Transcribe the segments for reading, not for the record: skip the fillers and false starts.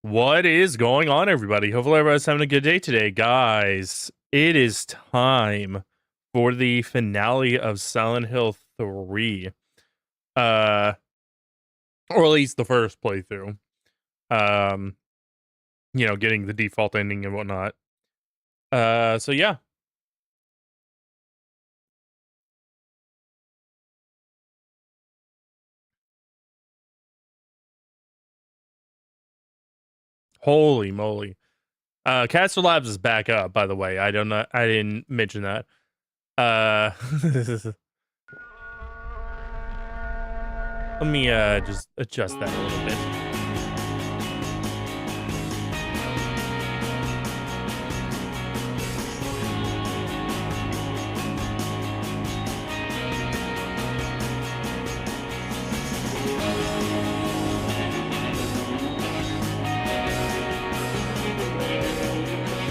What is going on, everybody? Hopefully everybody's having a good day today. Guys, it is time for the finale of Silent Hill 3. Or at least the first playthrough. Getting the default ending and whatnot. So yeah. Holy moly. Castle Labs is back up, by the way. I didn't mention that. Let me just adjust that a little bit.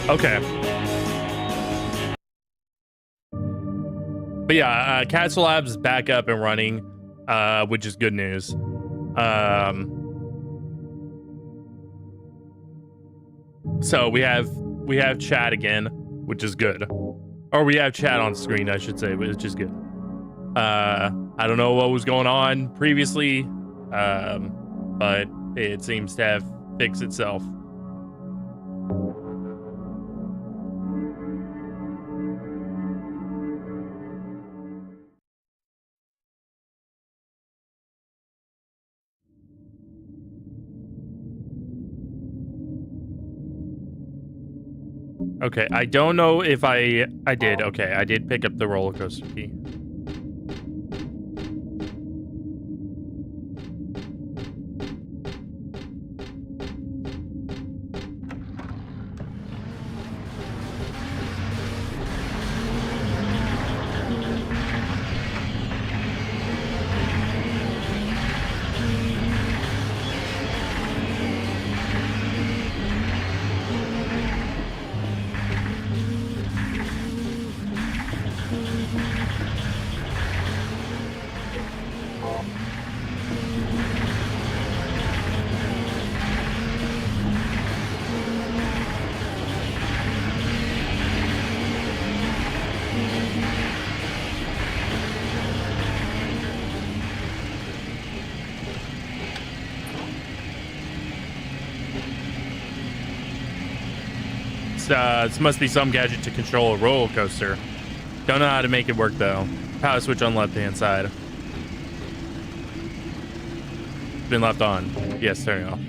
Okay. But yeah, Castle Labs is back up and running, which is good news. So we have chat again, which is good. Or we have chat on screen, I should say, which is good. I don't know what was going on previously, but it seems to have fixed itself. Okay, I don't know if I did. Okay, I did pick up the roller coaster key. This must be some gadget to control a roller coaster. Don't know how to make it work though. Power switch on left hand side. Been left on. Yes, turning off.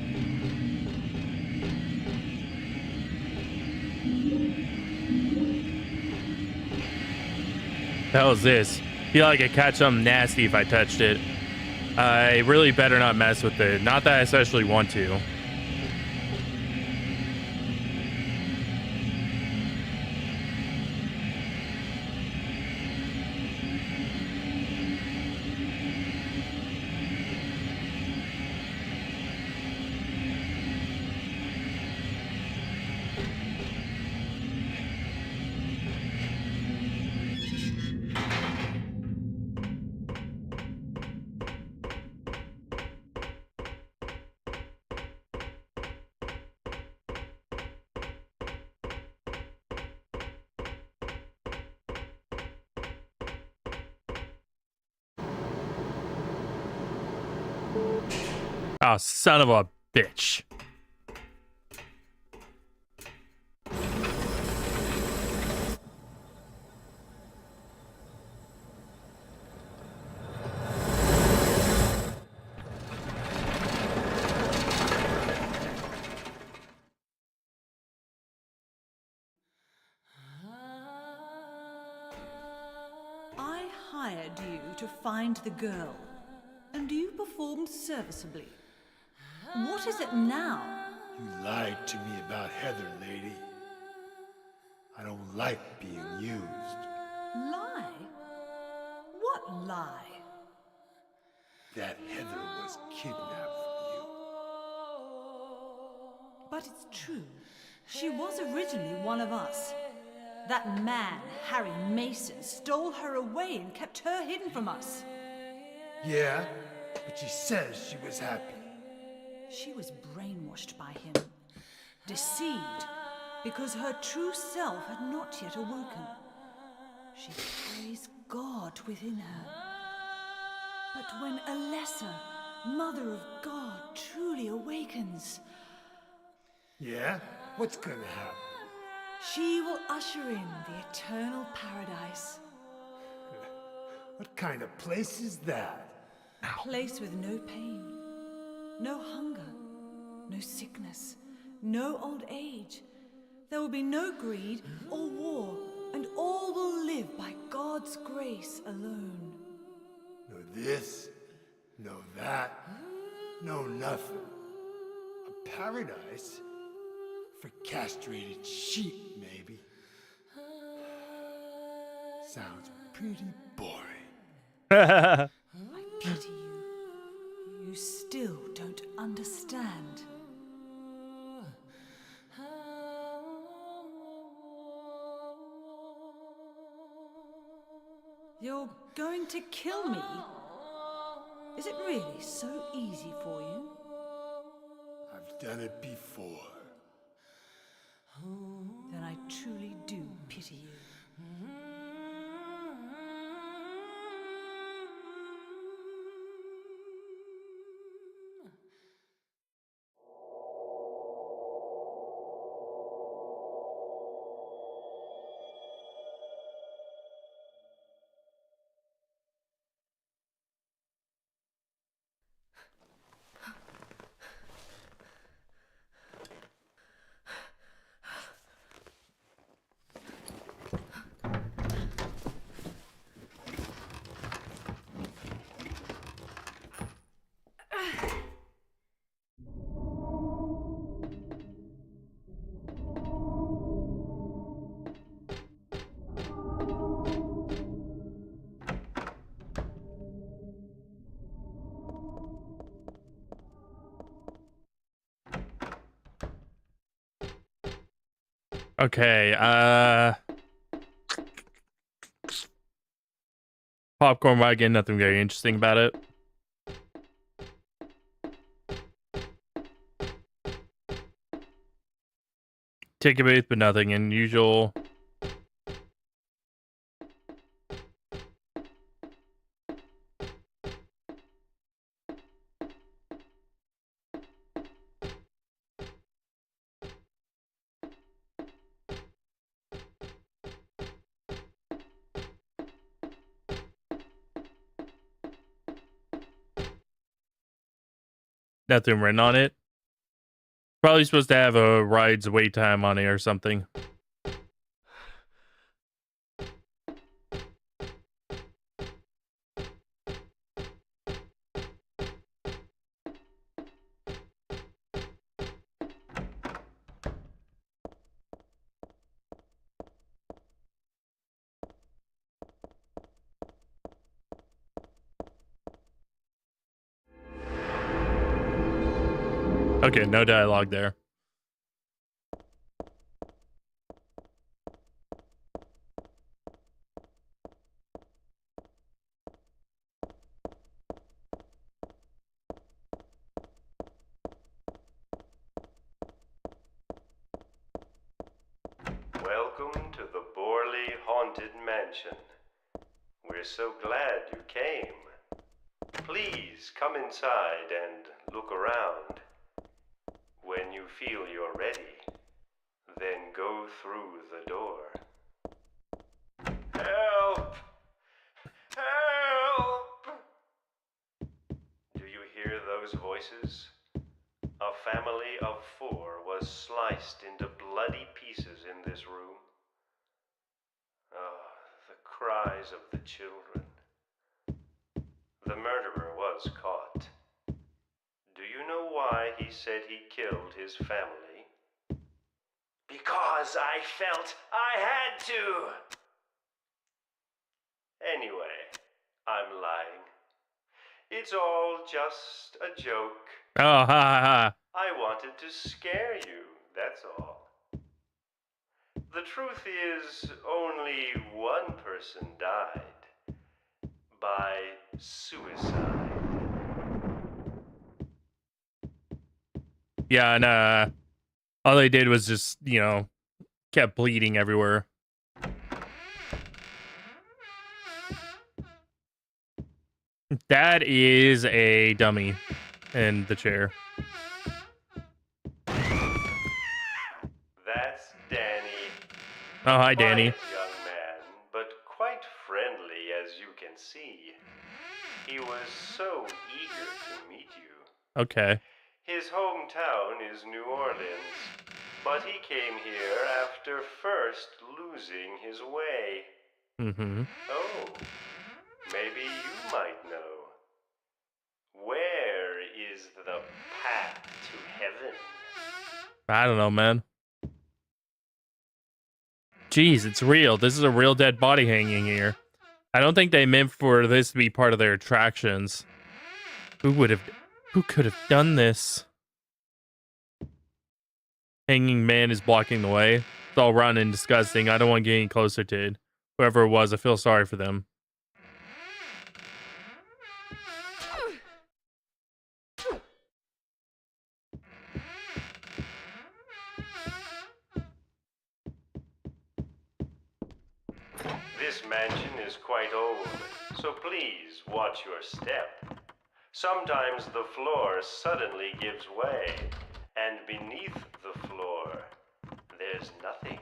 The hell is this? Feel like I'd catch something nasty if I touched it. I really better not mess with it. Not that I especially want to. Oh, son of a bitch. I hired you to find the girl, and you performed serviceably. What is it now? You lied to me about Heather, lady. I don't like being used. Lie? What lie? That Heather was kidnapped from you. But it's true. She was originally one of us. That man, Harry Mason, stole her away and kept her hidden from us. Yeah, but she says she was happy. She was brainwashed by him. deceived, because her true self had not yet awoken. She carries God within her. But when a lesser, Mother of God, truly awakens, Yeah? What's gonna happen? she will usher in the eternal paradise. What kind of place is that? A place with no pain, no hunger, no sickness, no old age. There will be no greed or war, and all will live by God's grace alone. No this, no that, no nothing. A paradise? For castrated sheep, maybe. Sounds pretty boring. I pity you. You still don't understand. You're going to kill me? Is it really so easy for you? I've done it before. Then I truly do pity you. Okay, popcorn wagon, nothing very interesting about it. Ticket booth, but nothing unusual. Nothing written on it. Probably supposed to have a ride's wait time on it or something. Okay, no dialogue there. Welcome to the Borley Haunted Mansion. We're so glad you came. Please come inside and look around. When you feel you're ready, then go through the door. Help! Help! Do you hear those voices? A family of 4 was sliced into bloody pieces in this room. Ah, the cries of the children. The murderer was caught. Do you know why he said he killed his family? Because I felt I had to! Anyway, I'm lying. It's all just a joke. Oh, ha ha ha. I wanted to scare you, that's all. The truth is, only one person died. By suicide. Yeah, and All they did was just, kept bleeding everywhere. That is a dummy in the chair. That's Danny. Oh, hi, Danny. Quiet young man, but quite friendly as you can see. He was so eager to meet you. Okay. His hometown is New Orleans, but he came here after first losing his way. Mm-hmm. Oh, maybe you might know. Where is the path to heaven? I don't know, man. Jeez, it's real. This is a real dead body hanging here. I don't think they meant for this to be part of their attractions. Who could have done this? Hanging man is blocking the way. It's all rotten and disgusting. I don't want to get any closer to it. Whoever it was, I feel sorry for them. This mansion is quite old, so please watch your step. Sometimes the floor suddenly gives way, and beneath the floor, there's nothing.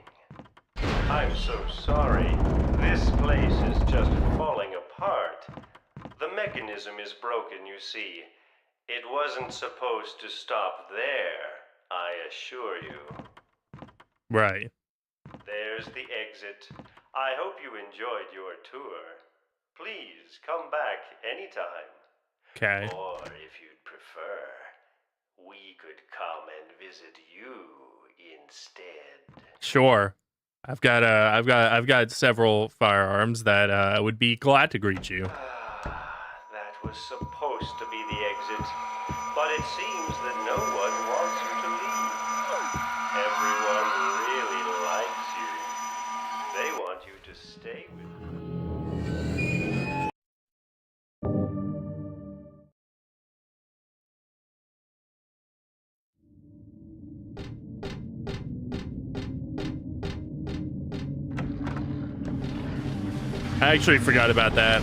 I'm so sorry. This place is just falling apart. The mechanism is broken, you see. It wasn't supposed to stop there, I assure you. Right. There's the exit. I hope you enjoyed your tour. Please come back anytime. Okay. Or if you'd prefer, we could come and visit you instead. Sure. I've got several firearms that would be glad to greet you. That was supposed to be the exit, but it seems that no one wants you to leave. Everyone really likes you. They want you to stay with them. I actually forgot about that.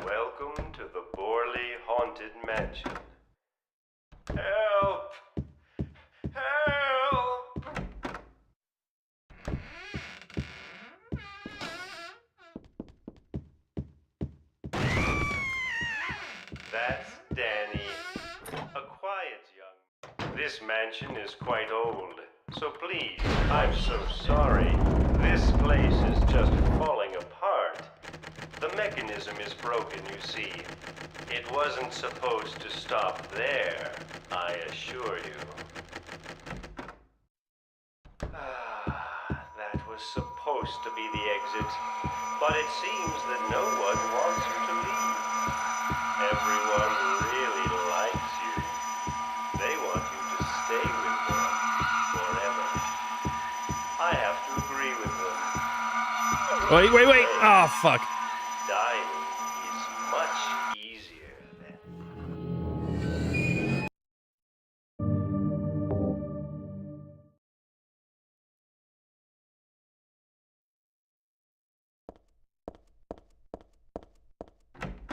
Welcome to the Borley Haunted Mansion. Help! Help! That's Danny. A quiet young... This mansion is quite old, so please, I'm so sorry. This place is just falling apart. The mechanism is broken, you see. It wasn't supposed to stop there, I assure you. That was supposed to be the exit, but it seems that no one wants you to leave. Everyone really likes you. They want you to stay with them Wait. Oh, fuck. Dying is much easier than...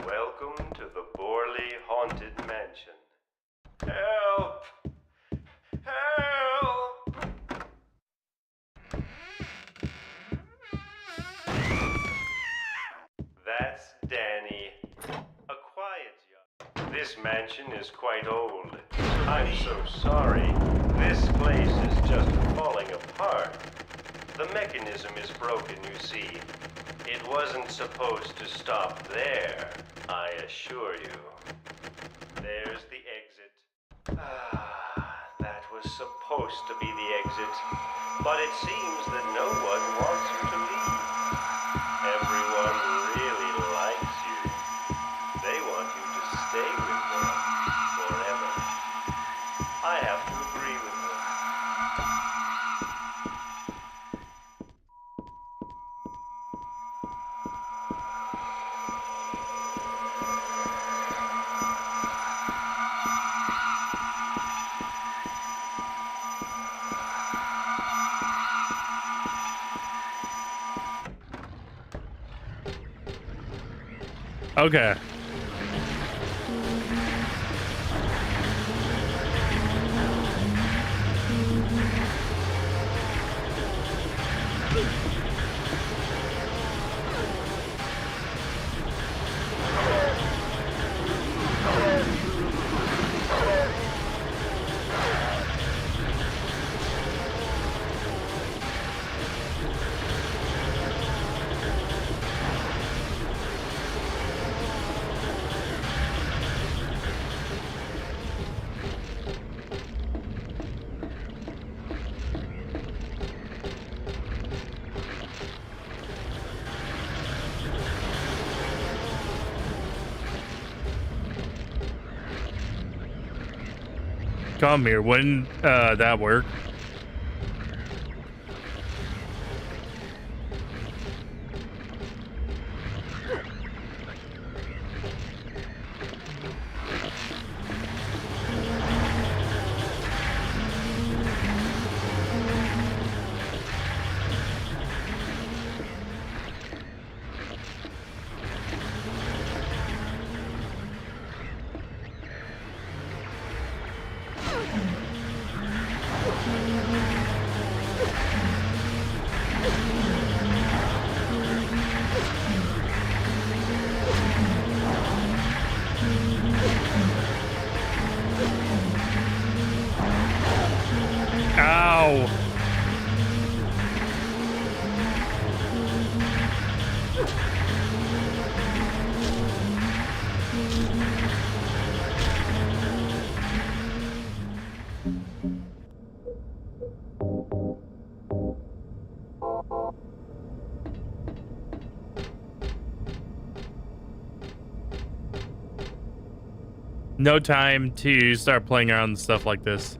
Welcome to the Borley Haunted Mansion. Help! Help! That's Danny. A quiet young... This mansion is quite old. I'm so sorry. This place is just falling apart. The mechanism is broken, you see. It wasn't supposed to stop there, I assure you. There's the exit. That was supposed to be the exit. But it seems that no one wants you to leave. Everyone really likes you. They want you to stay with them forever. I have to agree with them. Okay. Come here. Wouldn't that work? Ow. No time to start playing around with stuff like this.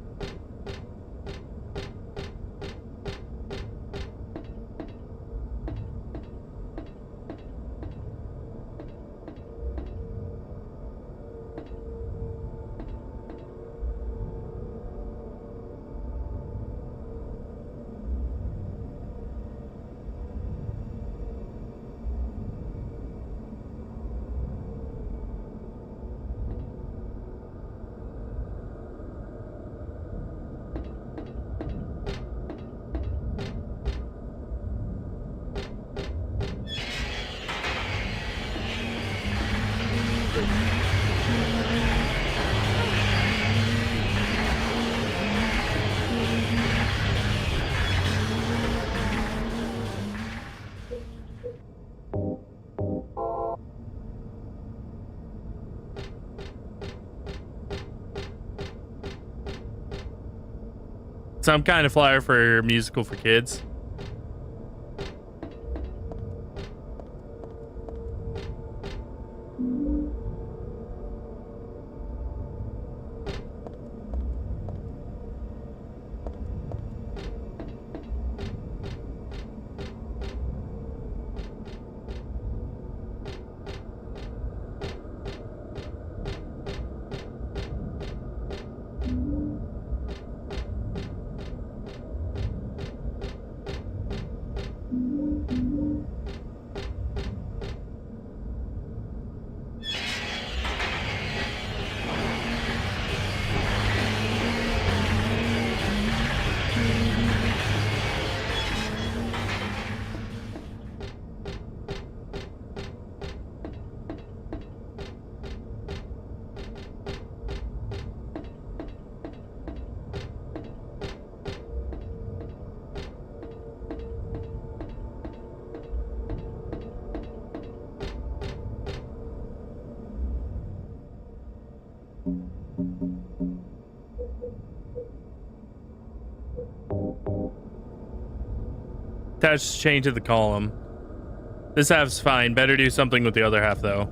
Some kind of flyer for a musical for kids. Attach chain to the column. This half's fine. Better do something with the other half, though.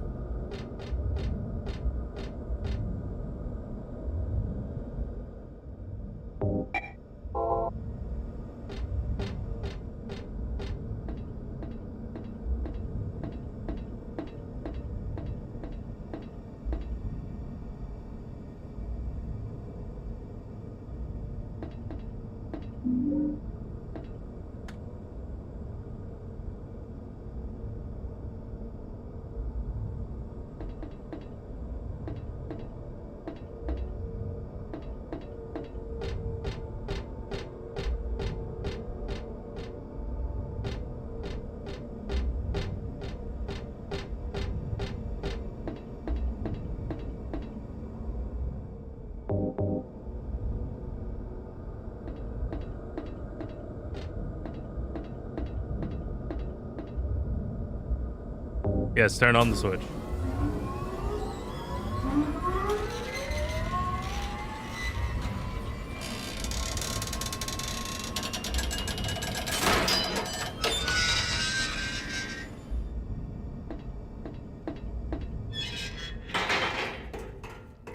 Yes, turn on the switch.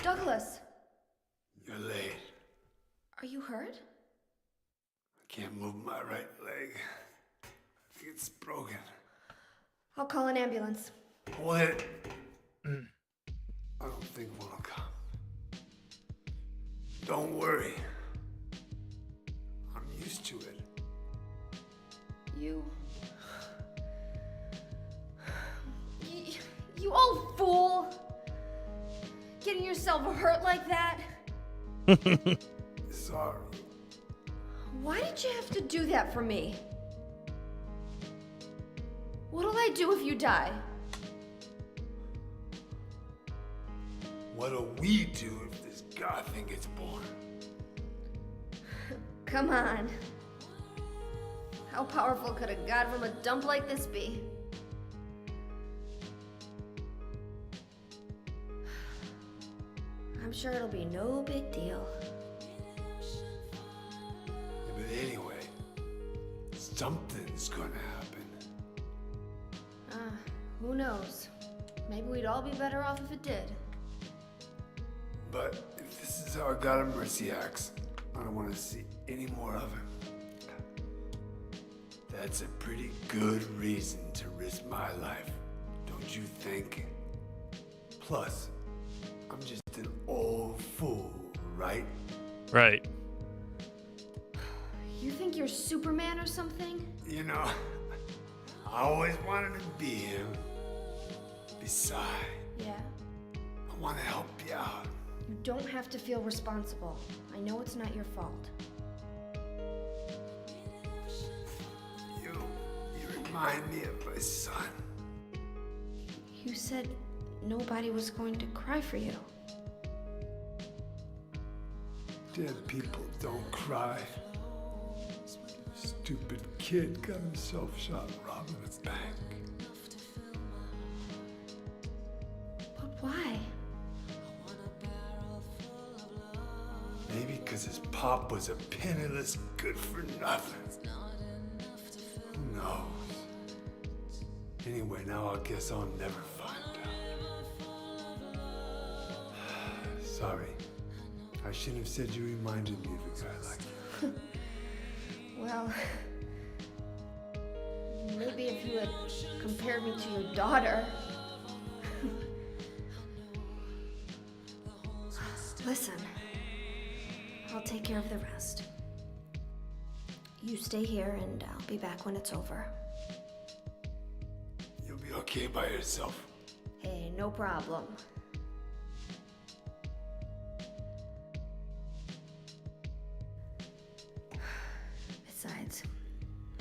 Douglas, You're late. are you hurt? I can't move my right leg. I think it's broken. I'll call an ambulance. Hold it. I don't think one will come. Don't worry. I'm used to it. You old fool! Getting yourself hurt like that? Sorry. Why did you have to do that for me? What'll I do if you die? What'll we do if this god thing gets born? Come on. How powerful could a god from a dump like this be? I'm sure it'll be no big deal. Yeah, but anyway, something's gonna happen. Who knows? Maybe we'd all be better off if it did. But if this is how a god of mercy acts, I don't want to see any more of him. That's a pretty good reason to risk my life, don't you think? Plus, I'm just an old fool, right? Right. You think you're Superman or something? You know, I always wanted to be him. Besides, Yeah. I want to help you out. You don't have to feel responsible. I know it's not your fault. You remind me of my son. You said nobody was going to cry for you. Dead people don't cry. Stupid kid got himself shot robbing his bank. But why? Maybe because his pop was a penniless good-for-nothing. Who knows? Anyway, now I guess I'll never find out. Sorry. I shouldn't have said you reminded me of a guy like you. Well, maybe if you had compared me to your daughter. Listen, I'll take care of the rest. You stay here and I'll be back when it's over. You'll be okay by yourself. Hey, no problem. Besides,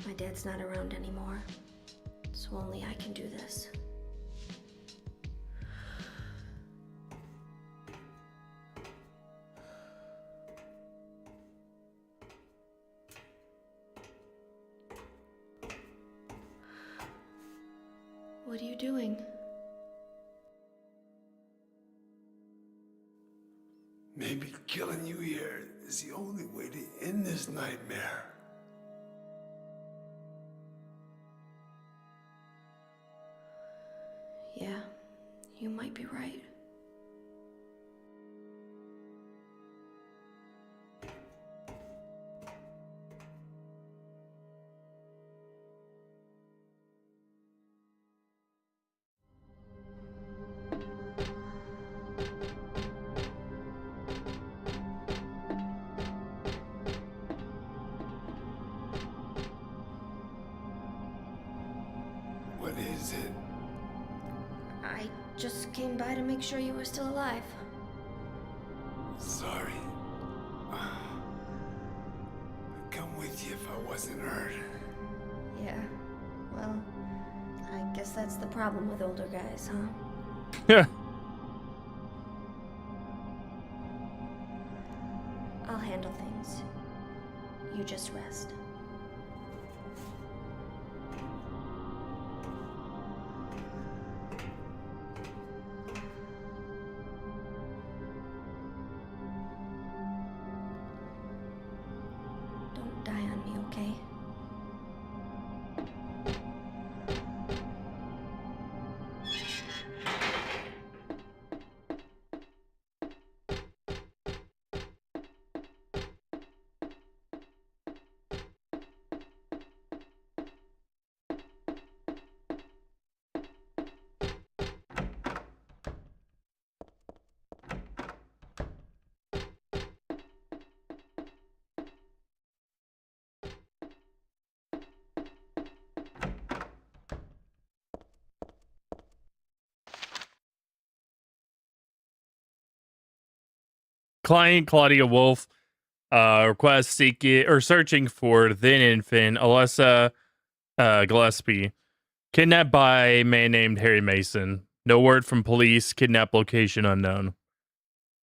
my dad's not around anymore, so only I can do this. What are you doing? Maybe killing you here is the only way to end this nightmare. Yeah, you might be right. What is it? I just came by to make sure you were still alive. Sorry. I'd come with you if I wasn't hurt. Yeah, well, I guess that's the problem with older guys, huh? Yeah. I'll handle things. You just rest. Don't die on me, okay? Client Claudia Wolf requests seeking or searching for then infant Alessa Gillespie, kidnapped by a man named Harry Mason. No word from police. Kidnap location unknown.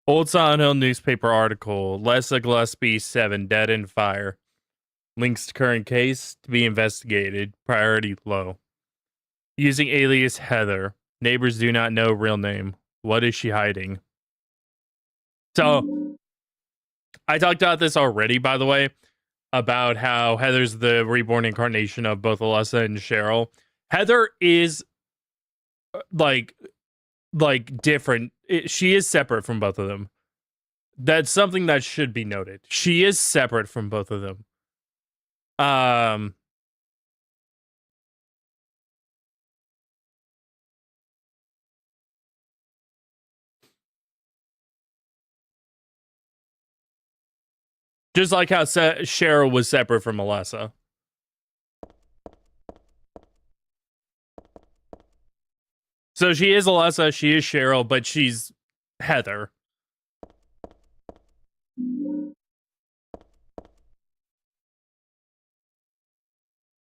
Old Silent Hill newspaper article. Lessa Gillespie 7 dead in fire. Links to current case to be investigated. Priority low. Using alias Heather. Neighbors do not know real name. What is she hiding? So, I talked about this already, by the way, about how Heather's the reborn incarnation of both Alessa and Cheryl. Heather is like different. She is separate from both of them. That's something that should be noted. She is separate from both of them. Just like how Cheryl was separate from Alessa. So she is Alessa, she is Cheryl, but she's Heather.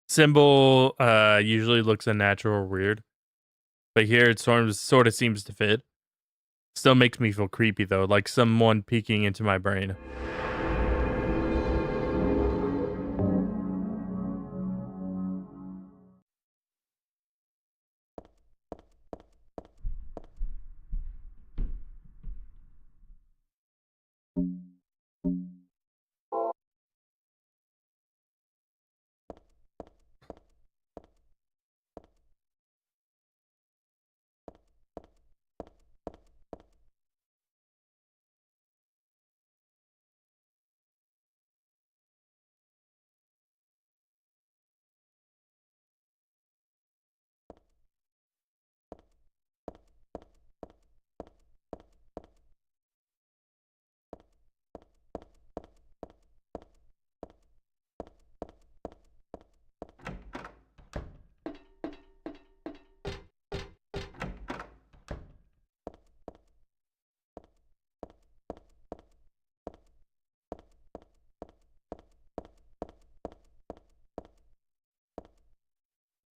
Symbol usually looks unnatural or weird. But here it sort of seems to fit. Still makes me feel creepy though, like someone peeking into my brain.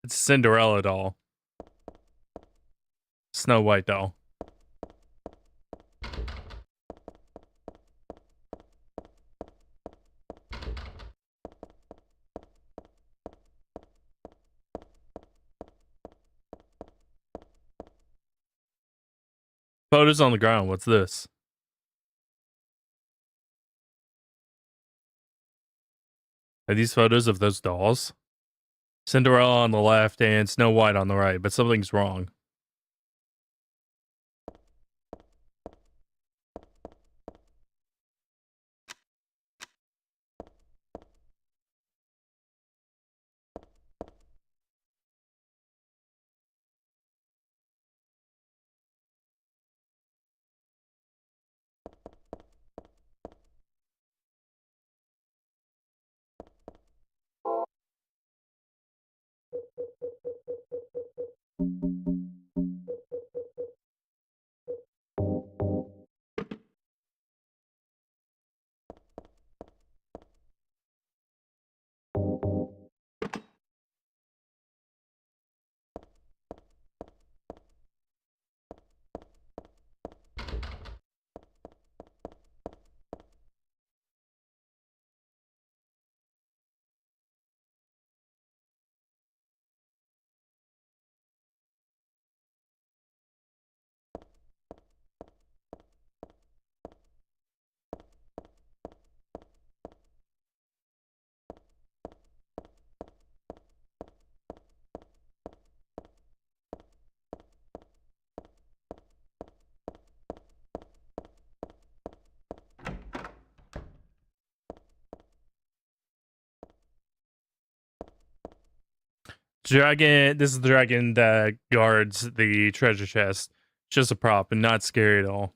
It's Cinderella doll. Snow White doll. Photos on the ground. What's this? Are these photos of those dolls? Cinderella on the left and Snow White on the right, but something's wrong. Dragon, this is the dragon that guards the treasure chest. Just a prop and not scary at all.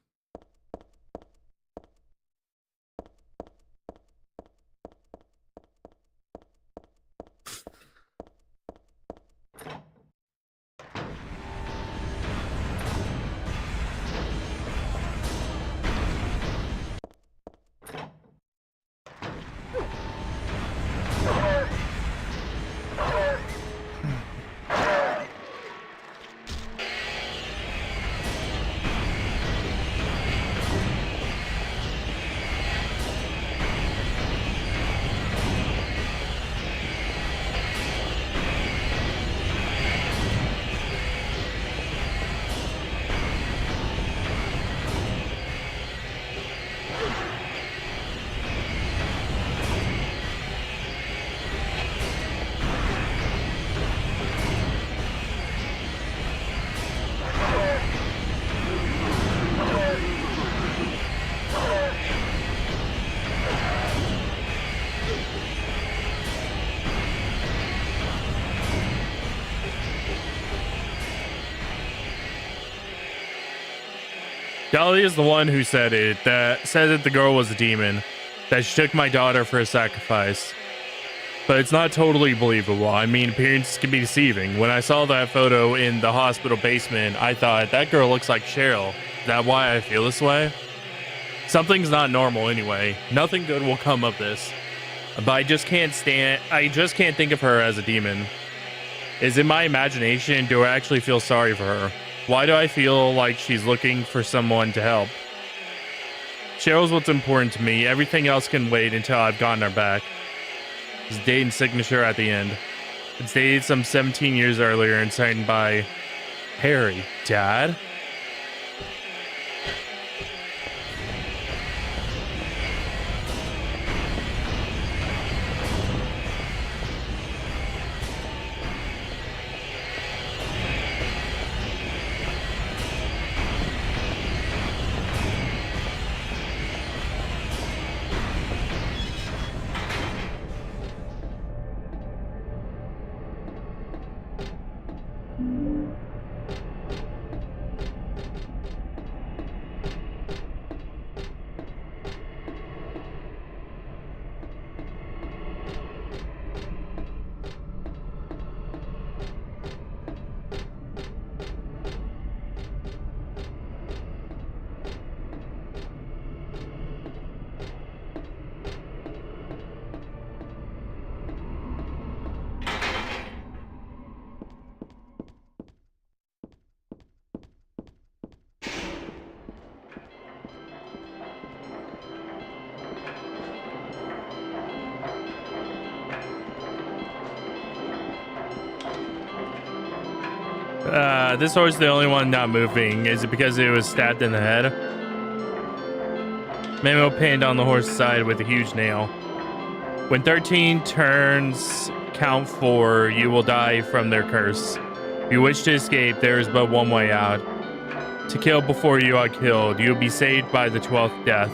Dolly is the one who said it, that said that the girl was a demon, that she took my daughter for a sacrifice. But it's not totally believable. I mean, appearances can be deceiving. When I saw that photo in the hospital basement, I thought, that girl looks like Cheryl. Is that why I feel this way? Something's not normal anyway. Nothing good will come of this. But I just can't think of her as a demon. Is it my imagination? Do I actually feel sorry for her? Why do I feel like she's looking for someone to help? Cheryl's what's important to me. Everything else can wait until I've gotten her back. His date and signature at the end. It's dated some 17 years earlier and signed by Harry. Dad? This horse is the only one not moving. Is it because it was stabbed in the head? Memo pinned on the horse's side with a huge nail. When 13 turns count 4, you will die from their curse. If you wish to escape, there is but one way out. To kill before you are killed, you will be saved by the 12th death.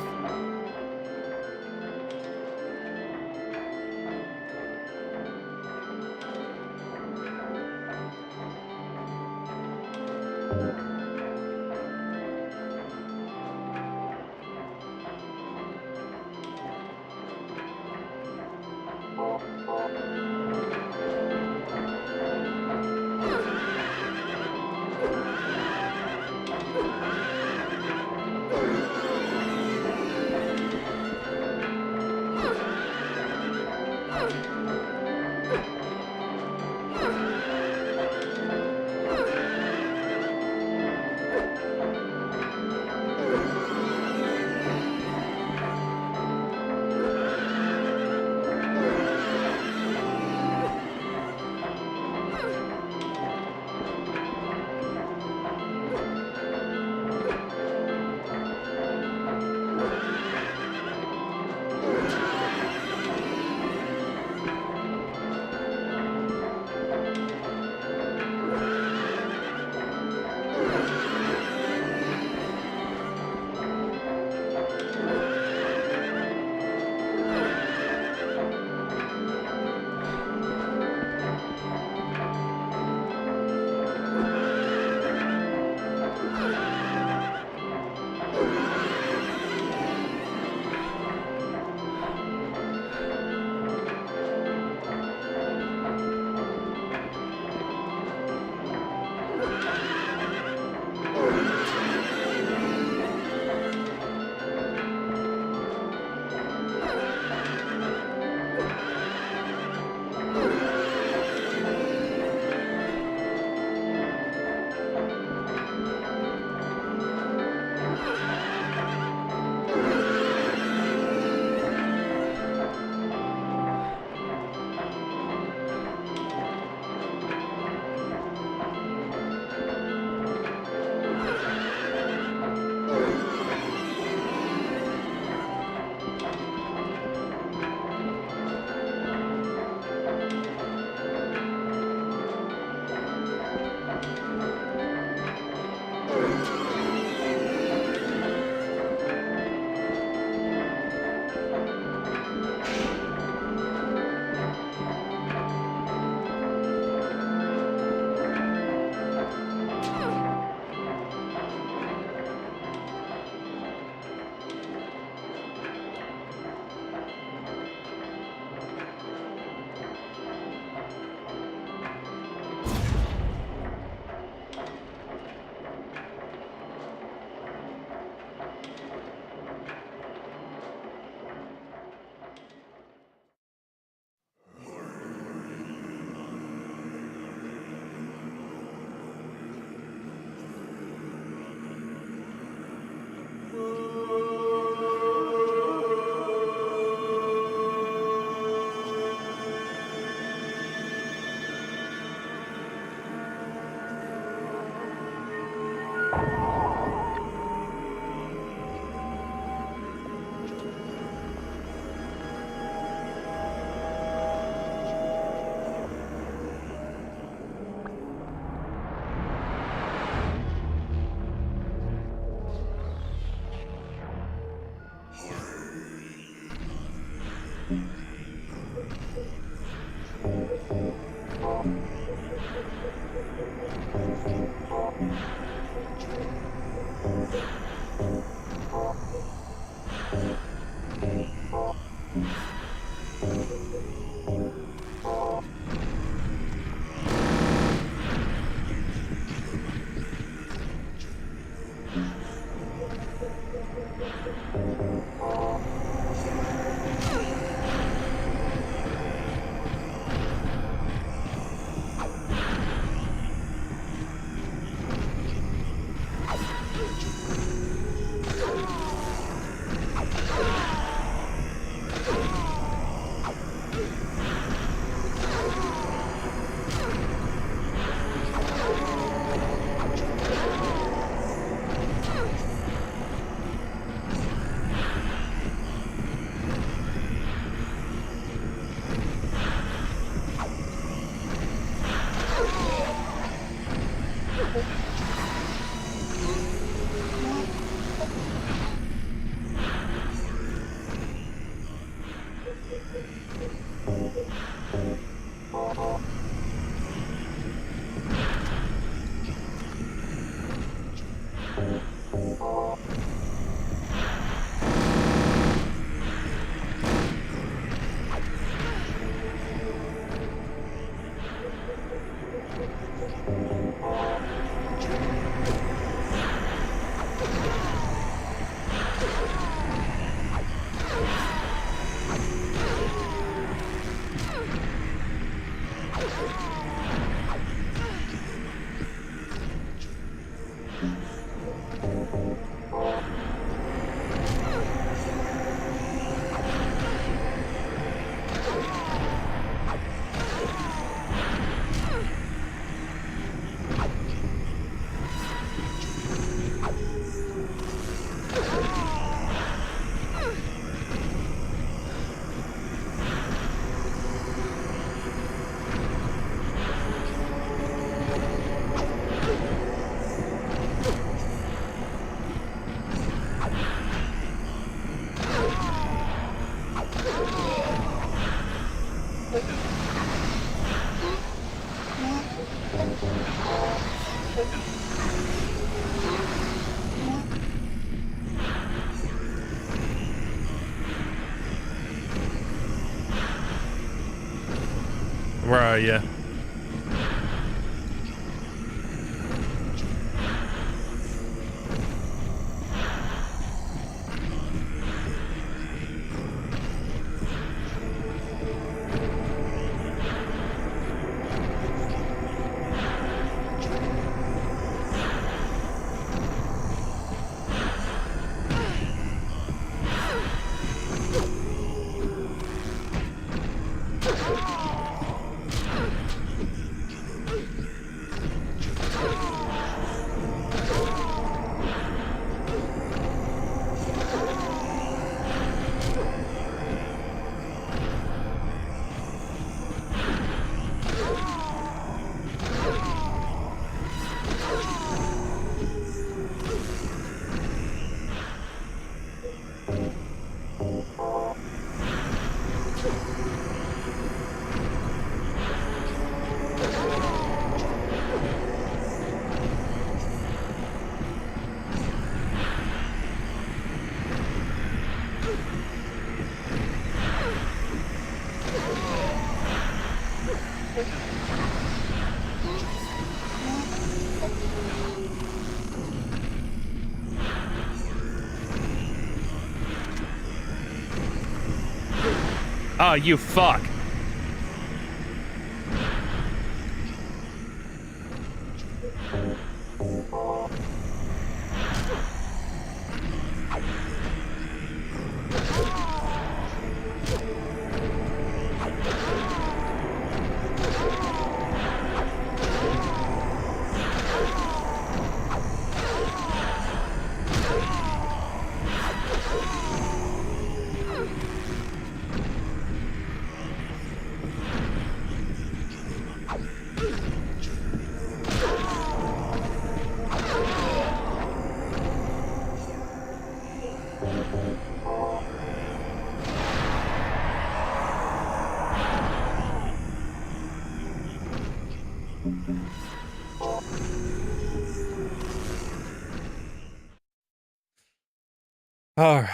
Where are you? Oh, you fuck. All right.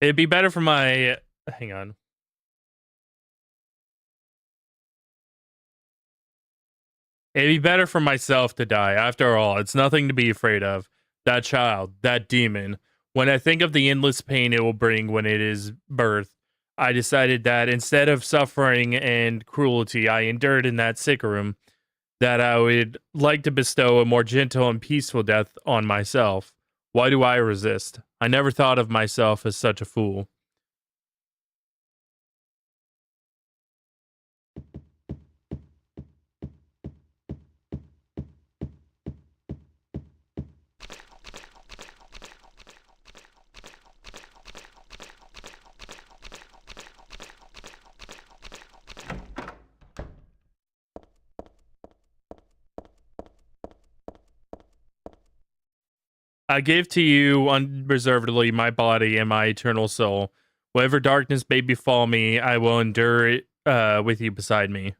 It'd be better for my... Hang on. It'd be better for myself to die. After all, it's nothing to be afraid of. That child, that demon. When I think of the endless pain it will bring when it is birthed, I decided that instead of suffering and cruelty I endured in that sick room, that I would like to bestow a more gentle and peaceful death on myself. Why do I resist? I never thought of myself as such a fool. I give to you unreservedly my body and my eternal soul. Whatever darkness may befall me, I will endure it with you beside me.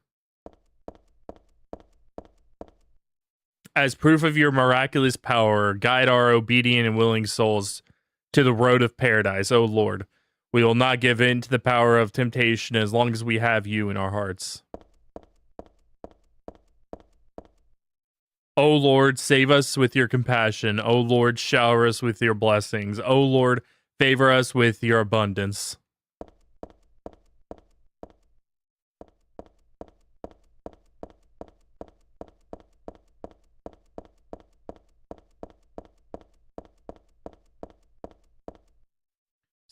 As proof of your miraculous power, guide our obedient and willing souls to the road of paradise, O Lord. We will not give in to the power of temptation as long as we have you in our hearts. O Lord, save us with your compassion. O Lord, shower us with your blessings. O Lord, favor us with your abundance.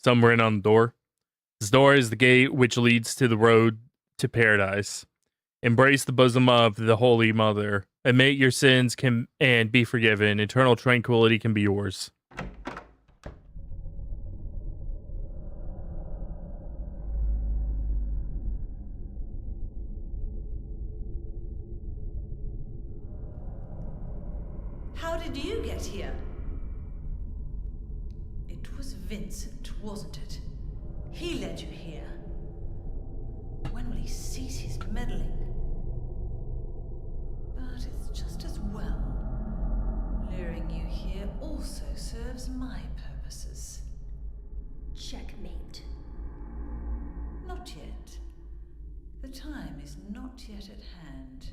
Some written on the door. This door is the gate which leads to the road to paradise. Embrace the bosom of the Holy Mother. Admit your sins and be forgiven. Eternal tranquility can be yours. How did you get here? It was Vincent, wasn't it? He led you here. When will he cease his meddling? But it's just as well. Luring you here also serves my purposes. Checkmate. Not yet. The time is not yet at hand.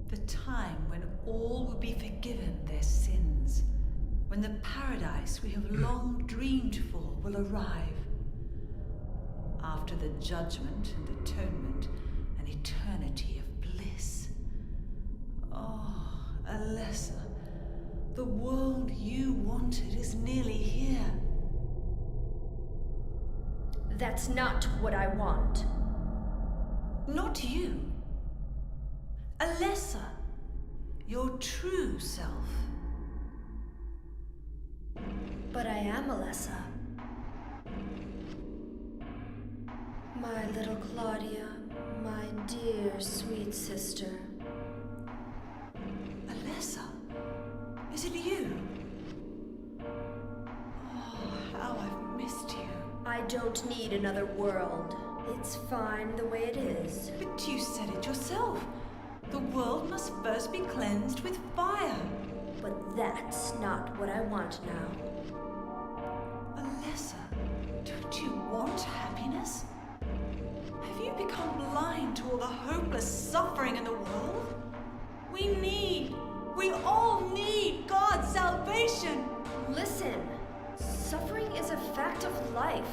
The time when all will be forgiven their sins. When the paradise we have long dreamed for will arrive. After the judgment and atonement, an eternity of bliss. Oh, Alessa, the world you wanted is nearly here. That's not what I want. Not you. Alessa, your true self. But I am Alessa. My little Claudia, my dear sweet sister. Alessa, is it you? Oh, how I've missed you. I don't need another world. It's fine the way it is. But you said it yourself. The world must first be cleansed with fire. But that's not what I want now. Alessa, don't you want happiness? Have you become blind to all the hopeless suffering in the world? We all need God's salvation. Listen, suffering is a fact of life.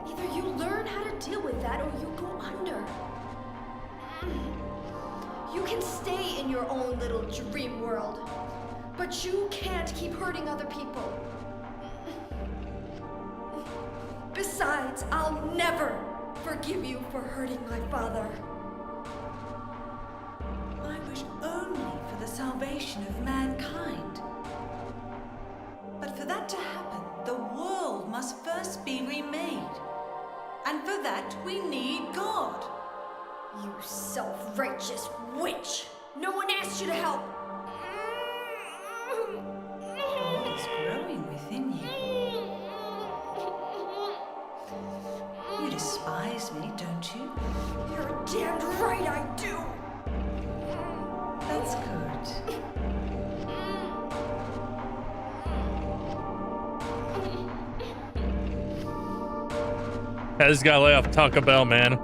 Either you learn how to deal with that or you go under. You can stay in your own little dream world, but you can't keep hurting other people. Besides, I'll never forgive you for hurting my father. I wish only for the salvation of mankind. But for that to happen, the world must first be remade. And for that, we need God. You self-righteous witch! No one asked you to help! God is growing within you. You despise me, don't you? You're damned right I do! That's good. I just gotta lay off Taco Bell, man.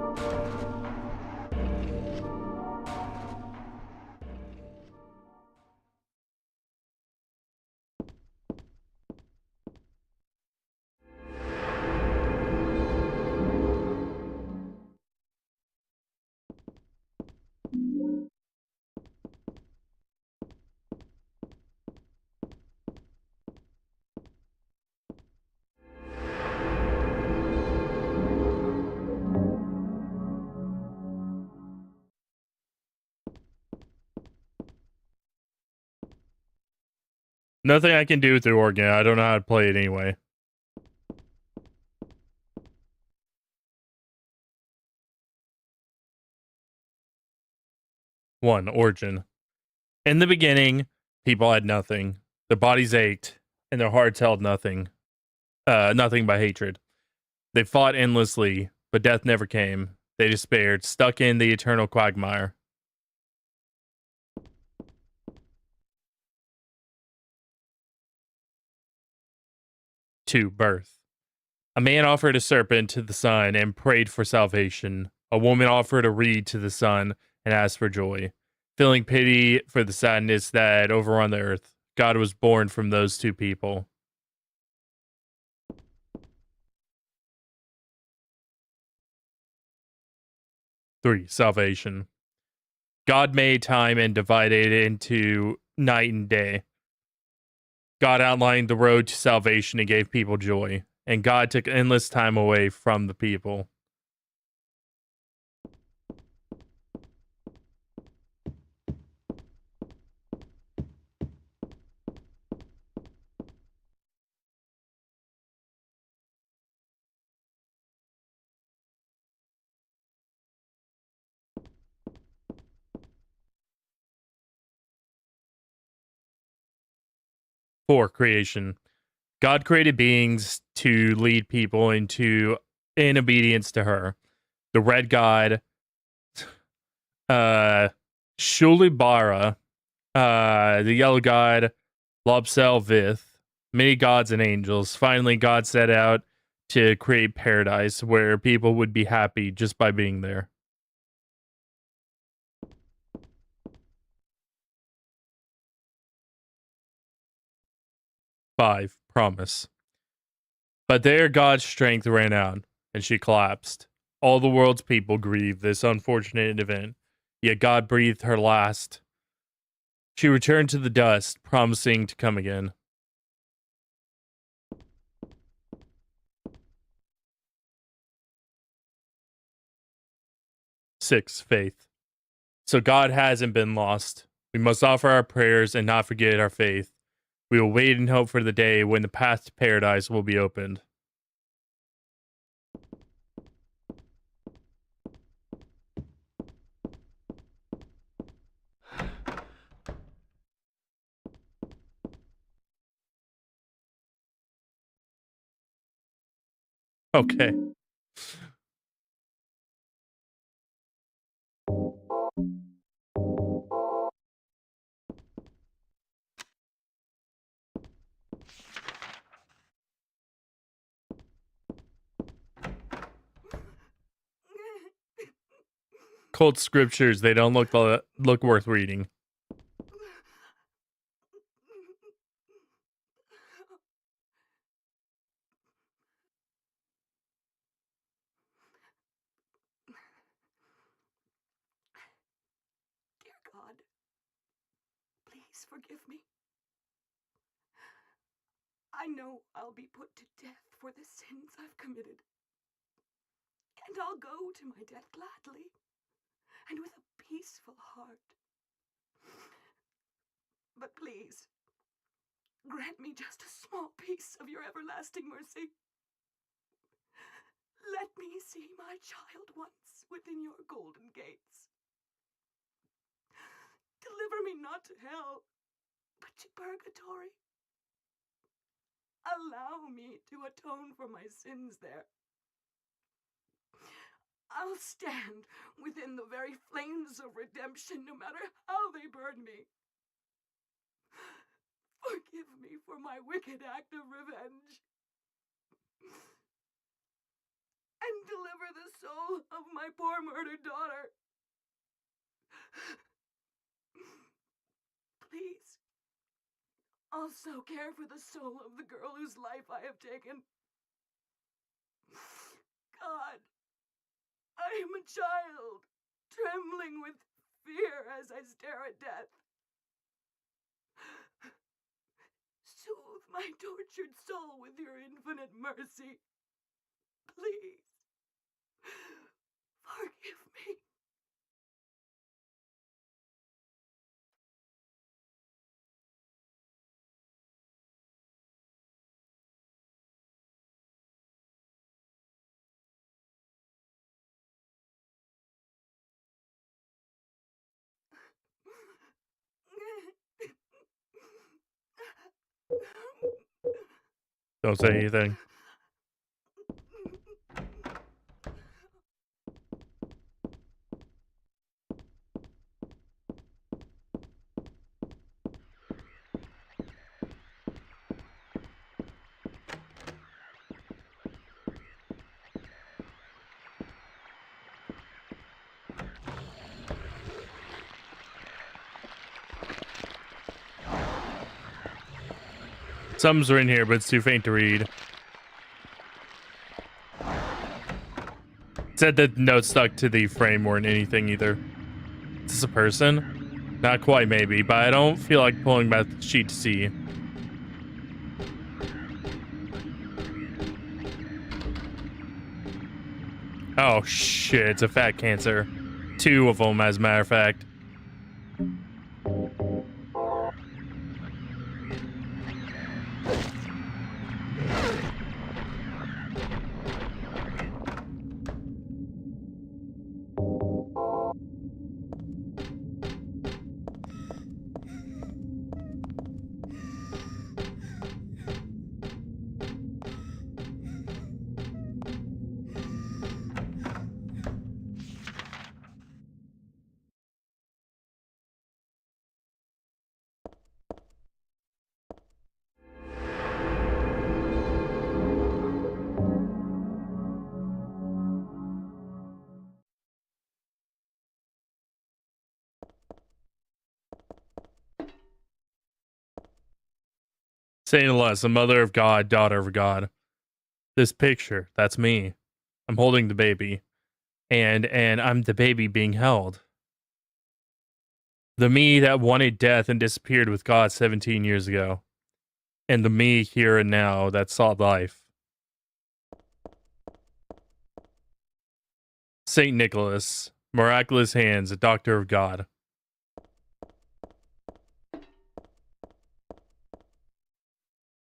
Nothing I can do through organ. I don't know how to play it anyway. One, origin. In the beginning, people had nothing. Their bodies ached, and their hearts held nothing but hatred. They fought endlessly, but death never came. They despaired, stuck in the eternal quagmire. 2. Birth. A man offered a serpent to the sun and prayed for salvation. A woman offered a reed to the sun and asked for joy. Feeling pity for the sadness that had overrun the earth, God was born from those two people. 3. Salvation. God made time and divided it into night and day. God outlined the road to salvation and gave people joy, and God took endless time away from the people. 4. Creation. God created beings to lead people in obedience to her. The red god, Shulibara, the yellow god, Lobsel Vith, many gods and angels. Finally, God set out to create paradise where people would be happy just by being there. 5. Promise. But there God's strength ran out, and she collapsed. All the world's people grieved this unfortunate event, yet God breathed her last. She returned to the dust, promising to come again. 6. Faith. So God hasn't been lost. We must offer our prayers and not forget our faith. We will wait and hope for the day when the path to paradise will be opened. Okay. Cult scriptures, they don't look worth reading. Dear God, please forgive me. I know I'll be put to death for the sins I've committed. And I'll go to my death gladly and with a peaceful heart. But please, grant me just a small piece of your everlasting mercy. Let me see my child once within your golden gates. Deliver me not to hell, but to purgatory. Allow me to atone for my sins there. I'll stand within the very flames of redemption, no matter how they burn me. Forgive me for my wicked act of revenge. And deliver the soul of my poor murdered daughter. Please, also care for the soul of the girl whose life I have taken. God, I am a child, trembling with fear as I stare at death. Soothe my tortured soul with your infinite mercy. Please, forgive me. Don't say anything. Something's written here, but it's too faint to read. It said that the note stuck to the frame more than anything either. Is this a person? Not quite, maybe, but I don't feel like pulling back the sheet to see. Oh shit, it's a fat cancer. 2 of them, as a matter of fact. Saying less, the mother of God, daughter of God. This picture, that's me. I'm holding the baby. And I'm the baby being held. The me that wanted death and disappeared with God 17 years ago. And the me here and now that sought life. Saint Nicholas, miraculous hands, a doctor of God.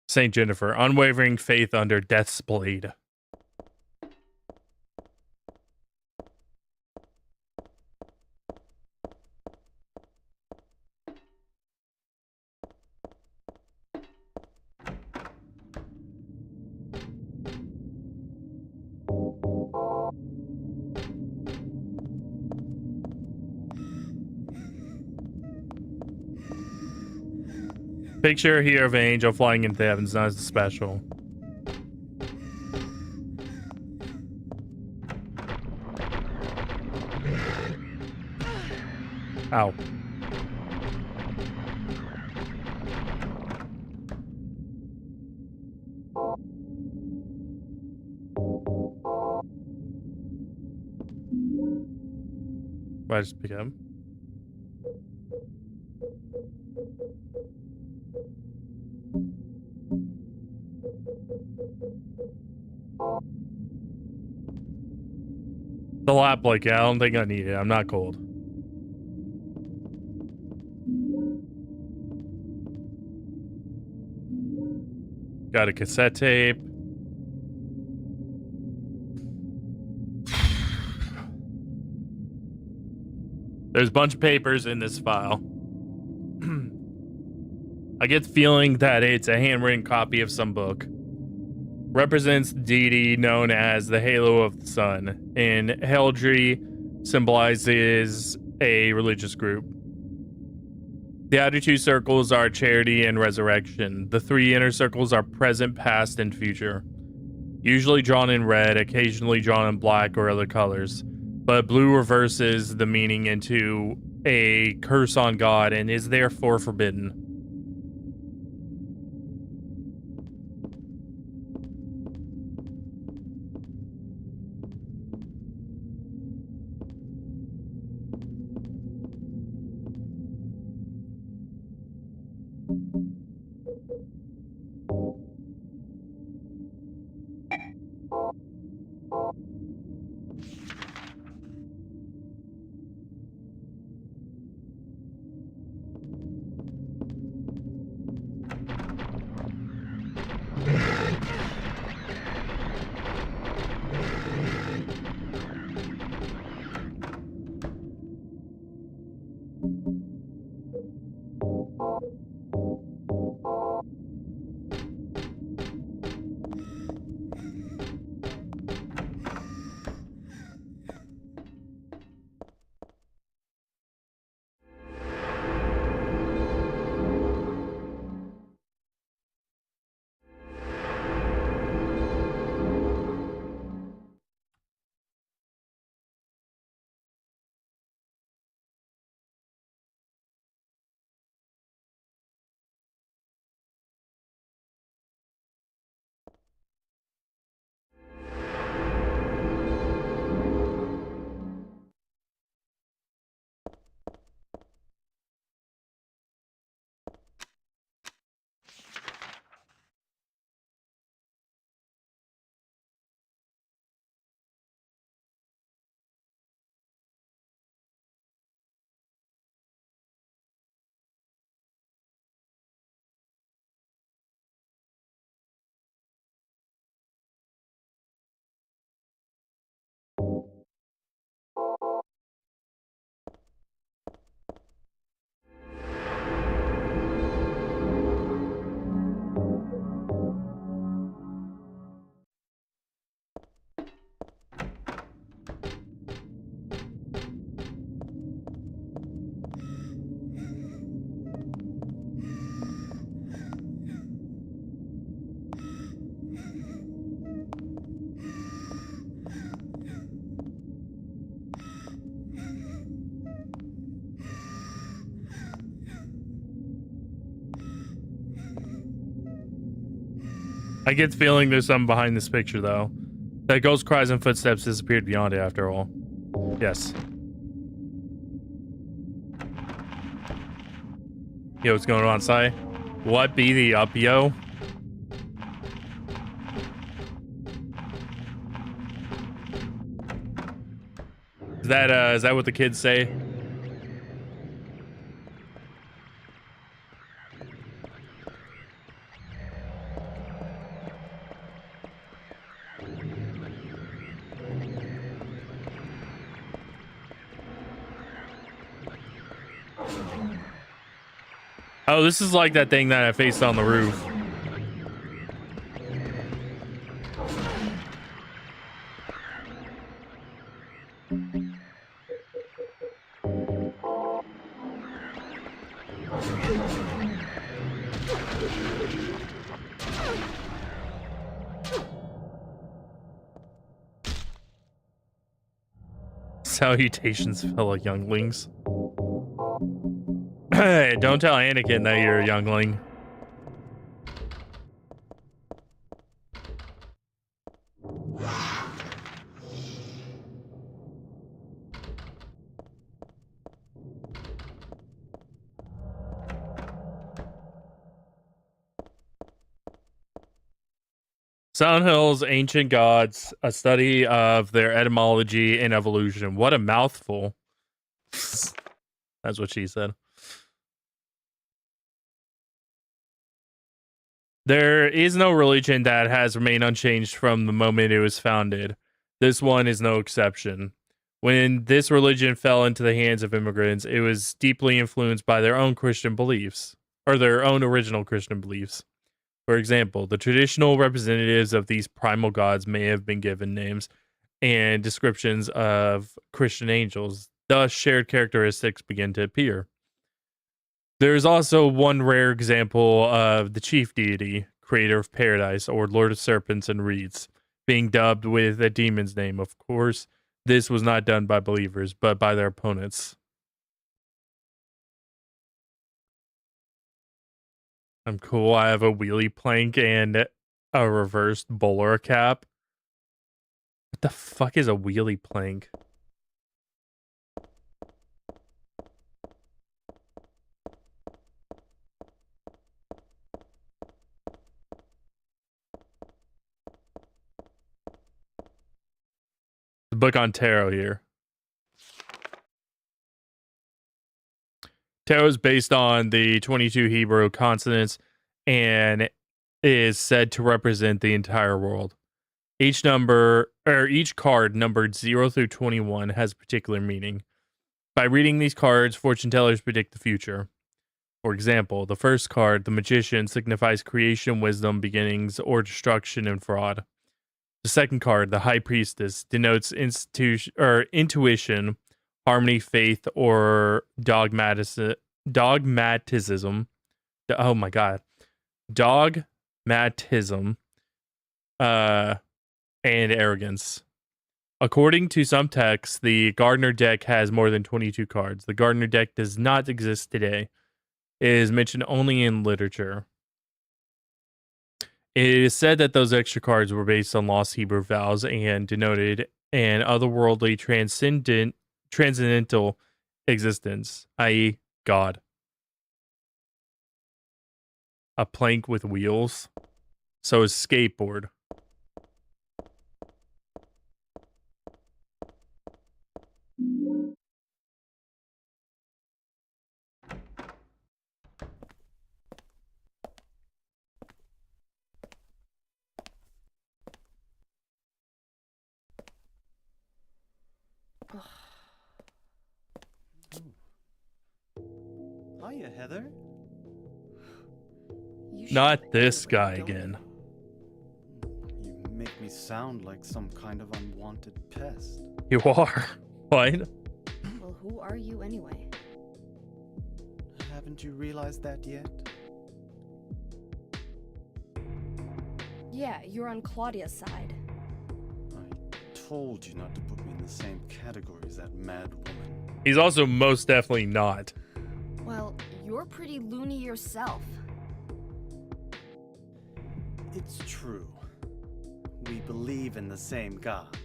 Saint Jennifer, unwavering faith under death's blade. Picture here of an angel flying into the heavens, not as special. Ow. Why just pick up? The lap, like, yeah, I don't think I need it. I'm not cold. Got a cassette tape. There's a bunch of papers in this file. I get the feeling that it's a handwritten copy of some book. Represents the deity known as the halo of the sun. And heraldry symbolizes a religious group. The outer 2 circles are charity and resurrection. The 3 inner circles are present, past, and future. Usually drawn in red, occasionally drawn in black or other colors. But blue reverses the meaning into a curse on God and is therefore forbidden. I get the feeling there's something behind this picture, though. That ghost cries and footsteps disappeared beyond it, after all. Yes. Yo, what's going on, Sai? What be the up, yo? Is that what the kids say? Oh, this is like that thing that I faced on the roof. Salutations, fellow younglings. Hey, don't tell Anakin that you're a youngling. Silent Hill's Ancient Gods, a study of their etymology and evolution. What a mouthful. That's what she said. There is no religion that has remained unchanged from the moment it was founded. This one is no exception. When this religion fell into the hands of immigrants, it was deeply influenced by their own Christian beliefs, or their own original Christian beliefs. For example, the traditional representatives of these primal gods may have been given names and descriptions of Christian angels. Thus, shared characteristics begin to appear. There is also one rare example of the chief deity, creator of paradise, or lord of serpents and reeds, being dubbed with a demon's name. Of course, this was not done by believers, but by their opponents. I'm cool. I have a wheelie plank and a reversed bowler cap. What the fuck is a wheelie plank? The book on tarot here. Tarot is based on the 22 Hebrew consonants and is said to represent the entire world. Each card numbered 0 through 21 has a particular meaning. By reading these cards, fortune tellers predict the future. For example, the first card, the Magician, signifies creation, wisdom, beginnings, or destruction and fraud. The second card, the High Priestess, denotes intuition, harmony, faith, or dogmatism. Oh my god. Dogmatism and arrogance. According to some texts, the Gardner deck has more than 22 cards. The Gardner deck does not exist today. It is mentioned only in literature. It is said that those extra cards were based on lost Hebrew vowels and denoted an otherworldly transcendental existence, i.e., God. A plank with wheels. So a skateboard. Hiya, Heather. Not this guy again. You make me sound like some kind of unwanted pest. You are. What? Well, who are you anyway? Haven't you realized that yet? Yeah, you're on Claudia's side. I told you not to put me in the same category as that mad woman. He's also most definitely not. Well, you're pretty loony yourself. It's true. We believe in the same God.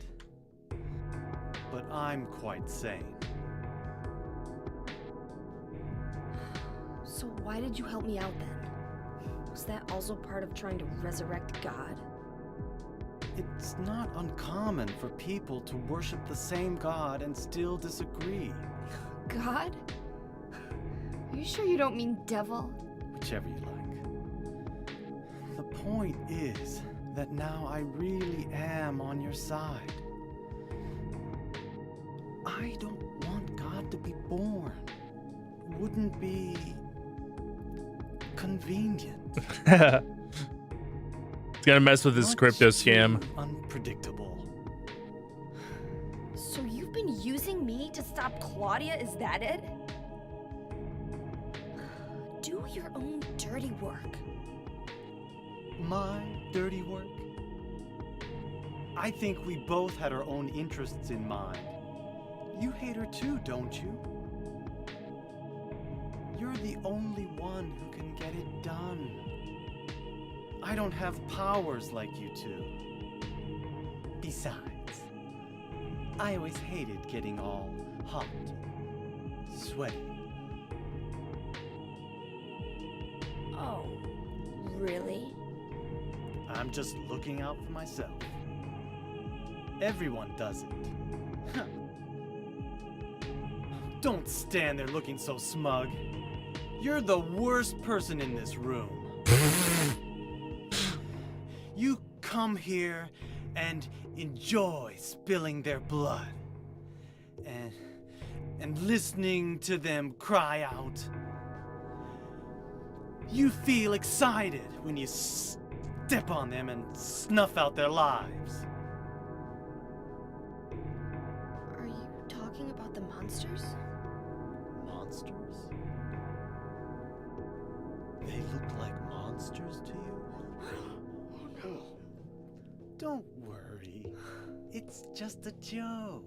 But I'm quite sane. So why did you help me out then? Was that also part of trying to resurrect God? It's not uncommon for people to worship the same God and still disagree. God? Are you sure you don't mean devil? Whichever you like. The point is that now I really am on your side. I don't want God to be born. Wouldn't be convenient. It's gonna mess with this Much crypto scam. too unpredictable. So you've been using me to stop Claudia, is that it? Do your own dirty work. My dirty work? I think we both had our own interests in mind. You hate her too, don't you? You're the only one who can get it done. I don't have powers like you two. Besides, I always hated getting all hot, sweaty. Oh, really? I'm just looking out for myself. Everyone does it. Don't stand there looking so smug. You're the worst person in this room. You come here and enjoy spilling their blood. And listening to them cry out. You feel excited when you step on them and snuff out their lives. Are you talking about the monsters? Monsters? They look like monsters to you? Oh no. Don't worry. It's just a joke.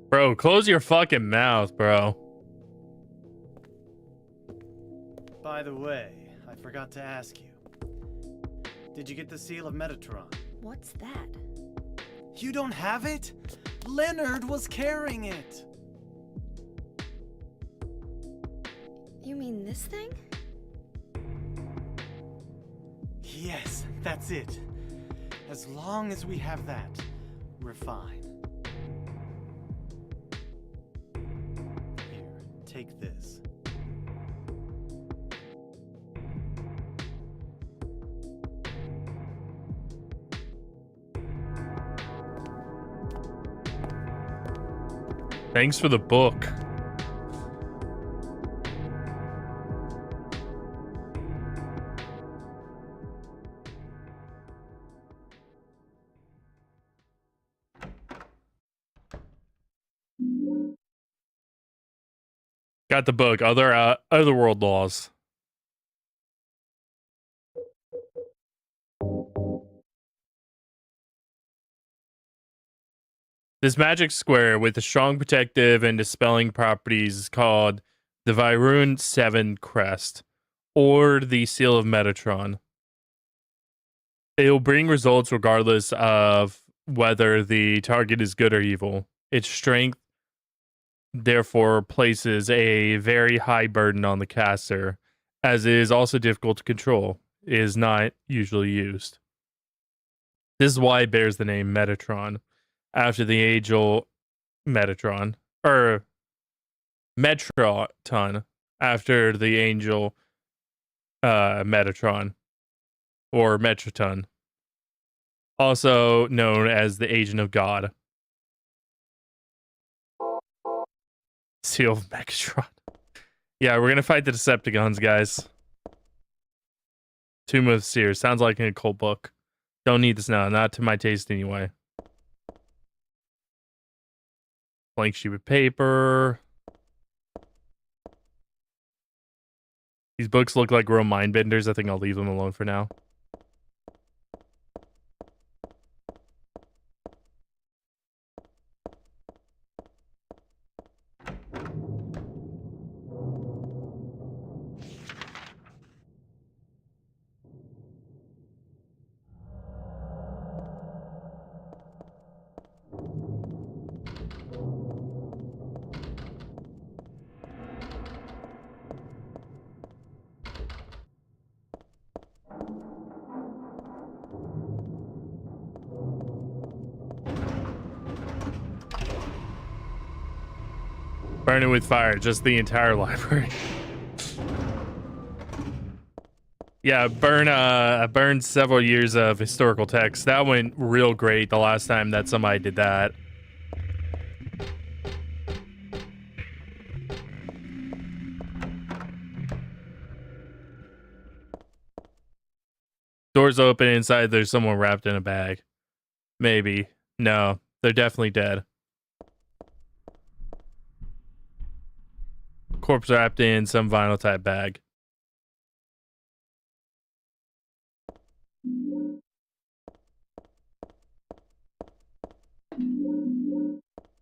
Bro, close your fucking mouth, bro. By the way, I forgot to ask you. Did you get the seal of Metatron? What's that? You don't have it? Leonard was carrying it. You mean this thing? Yes, that's it. As long as we have that, we're fine. Here, take this. Thanks for the book. Got the book. Otherworld laws. This magic square with the strong protective and dispelling properties is called the Virun 7 Crest, or the Seal of Metatron. It will bring results regardless of whether the target is good or evil. Its strength, therefore, places a very high burden on the caster, as it is also difficult to control. It is not usually used. This is why it bears the name Metatron, after the angel Metatron, or Metroton, after the angel Metatron, or Metroton, also known as the agent of God. Seal of Megatron. Yeah, we're gonna fight the Decepticons, guys. Tomb of Seers. Sounds like an occult book. Don't need this now, not to my taste anyway. Blank sheet of paper. These books look like real mind benders. I think I'll leave them alone for now. Burn it with fire, just the entire library. Yeah, I burned several years of historical text. That went real great the last time that somebody did that. Doors open, inside there's someone wrapped in a bag. Maybe. No, they're definitely dead. Corpse wrapped in some vinyl type bag.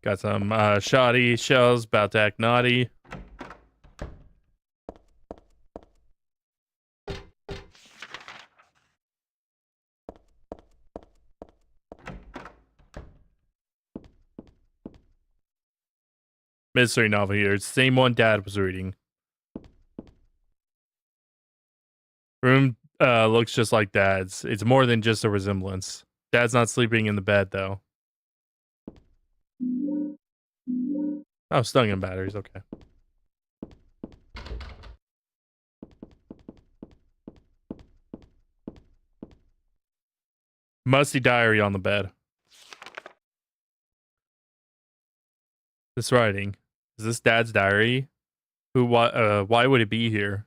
Got some shoddy shells, about to act naughty. Mystery novel here. It's the same one Dad was reading. Room looks just like Dad's. It's more than just a resemblance. Dad's not sleeping in the bed, though. Oh, stun batteries. Okay. Musty diary on the bed. This writing. Is this Dad's diary? Why would it be here?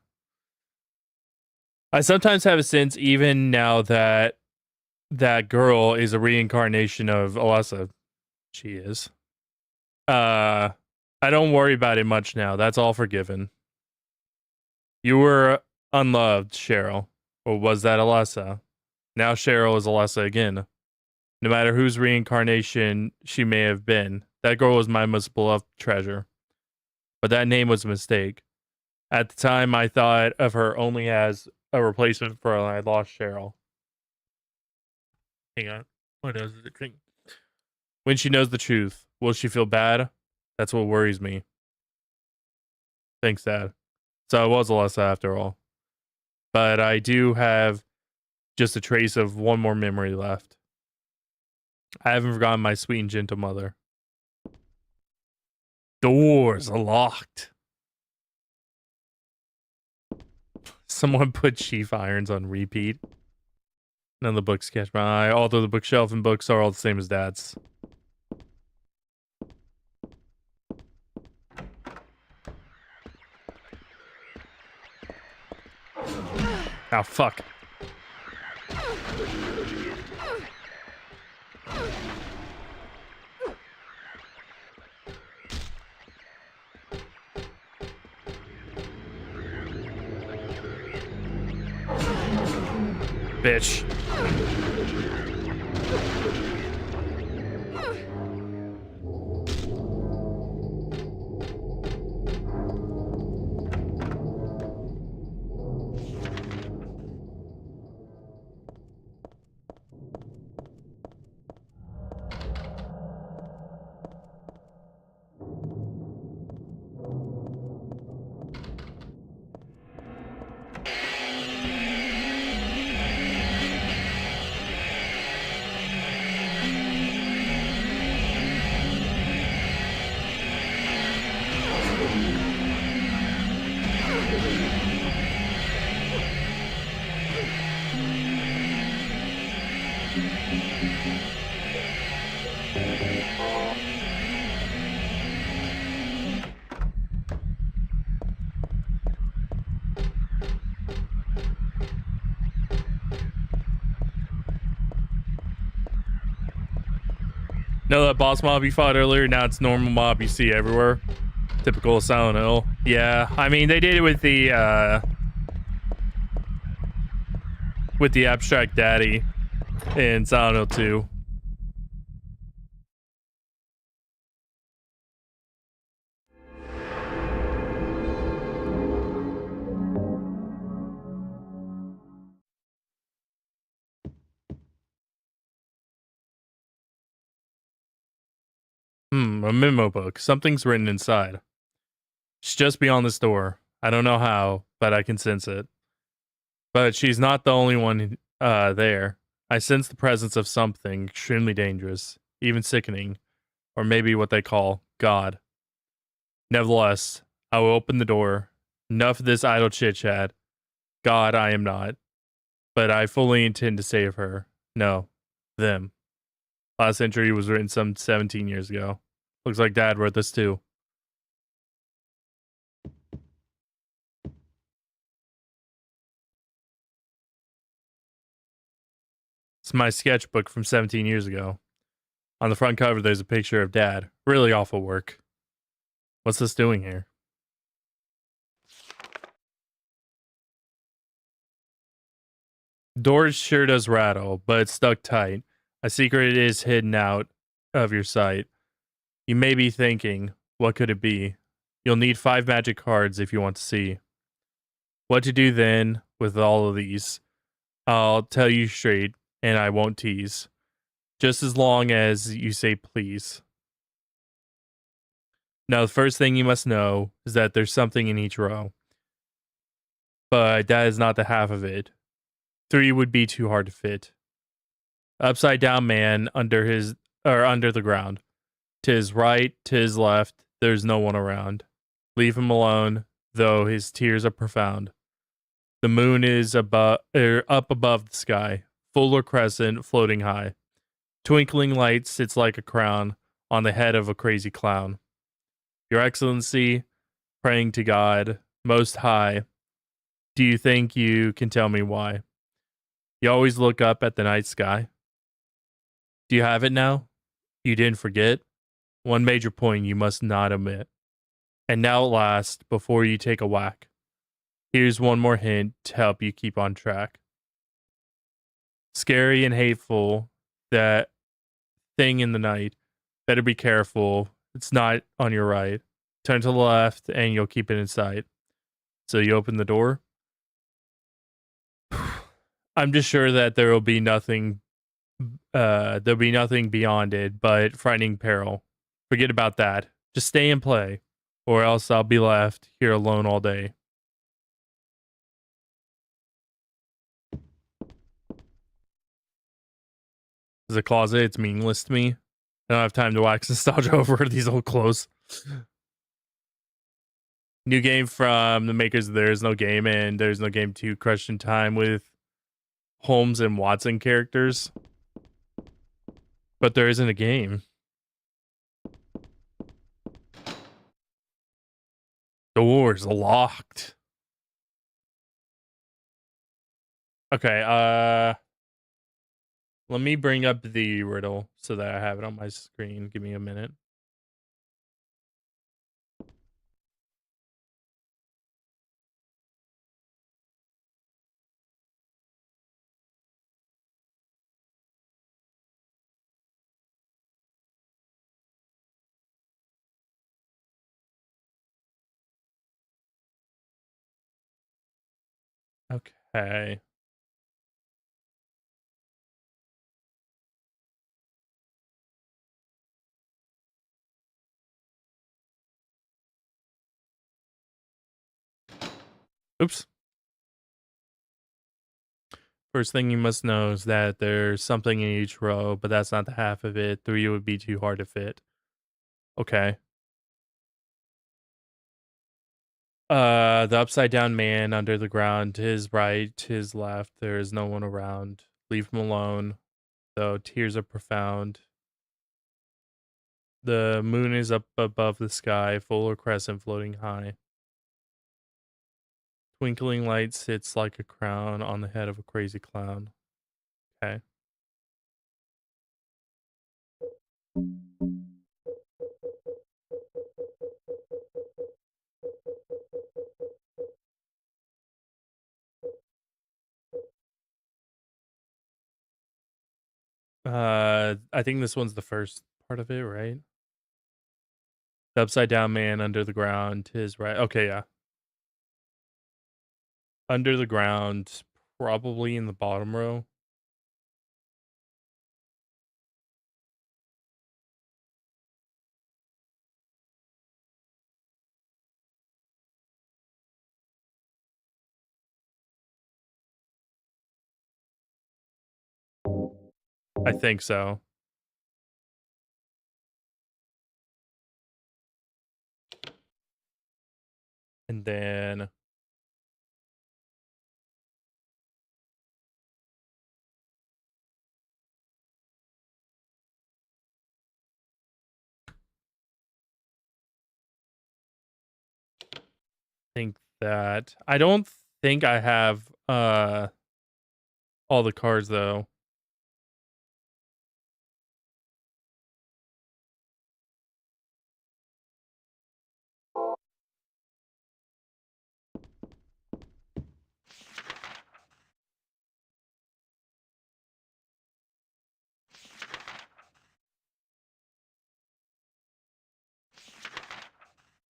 I sometimes have a sense, even now, that that girl is a reincarnation of Alessa. She is. I don't worry about it much now. That's all forgiven. You were unloved, Cheryl. Or was that Alessa? Now Cheryl is Alessa again. No matter whose reincarnation she may have been, that girl was my most beloved treasure. But that name was a mistake. At the time, I thought of her only as a replacement for I lost Cheryl. Hang on. What does it think? When she knows the truth, will she feel bad? That's what worries me. Thanks, Dad. So it was Alessa after all. But I do have just a trace of one more memory left. I haven't forgotten my sweet and gentle mother. Doors are locked. Someone put sheaf irons on repeat. None of the books catch my eye, although the bookshelf and books are all the same as Dad's. Oh, fuck. Bitch. Know that boss mob you fought earlier? Now it's normal mob you see everywhere. Typical of Silent Hill. Yeah, I mean they did it with the abstract daddy in Silent Hill 2. A memo book. Something's written inside. It's just beyond this door. I don't know how, but I can sense it. But she's not the only one there. I sense the presence of something extremely dangerous, even sickening, or maybe what they call God. Nevertheless, I will open the door. Enough of this idle chit-chat. God, I am not. But I fully intend to save her. No, them. Last entry was written some 17 years ago. Looks like Dad wrote this too. It's my sketchbook from 17 years ago. On the front cover, there's a picture of Dad. Really awful work. What's this doing here? Door sure does rattle, but it's stuck tight. A secret is hidden out of your sight. You may be thinking, what could it be? You'll need 5 magic cards if you want to see. What to do then with all of these? I'll tell you straight, and I won't tease. Just as long as you say please. Now, the first thing you must know is that there's something in each row. But that is not the half of it. 3 would be too hard to fit. Upside down man under the ground. To his right, to his left, there's no one around. Leave him alone, though his tears are profound. The moon is up above the sky, full or crescent, floating high. Twinkling light sits like a crown on the head of a crazy clown. Your Excellency, praying to God, Most High, do you think you can tell me why? You always look up at the night sky. Do you have it now? You didn't forget? One major point you must not omit. And now at last, before you take a whack, here's one more hint to help you keep on track. Scary and hateful, that thing in the night. Better be careful. It's not on your right. Turn to the left and you'll keep it in sight. So you open the door. I'm just sure that there'll be nothing beyond it but frightening peril. Forget about that. Just stay and play, or else I'll be left here alone all day. There's a closet. It's meaningless to me. I don't have time to wax nostalgia over these old clothes. New game from the makers of There's No Game and There's No Game 2 Question Time with Holmes and Watson characters. But there isn't a game. Doors locked. Okay, let me bring up the riddle so that I have it on my screen. Give me a minute. Okay. Oops. First thing you must know is that there's something in each row, but that's not the half of it. 3 would be too hard to fit. Okay. The upside down man under the ground, to his right, to his left, there is no one around. Leave him alone, though tears are profound. The moon is up above the sky, full or crescent floating high. Twinkling light sits like a crown on the head of a crazy clown. Okay. I think this one's the first part of it, right? The upside down man under the ground, to his right. Okay, yeah. Under the ground, probably in the bottom row. I think so. And then think that I don't think I have all the cards though.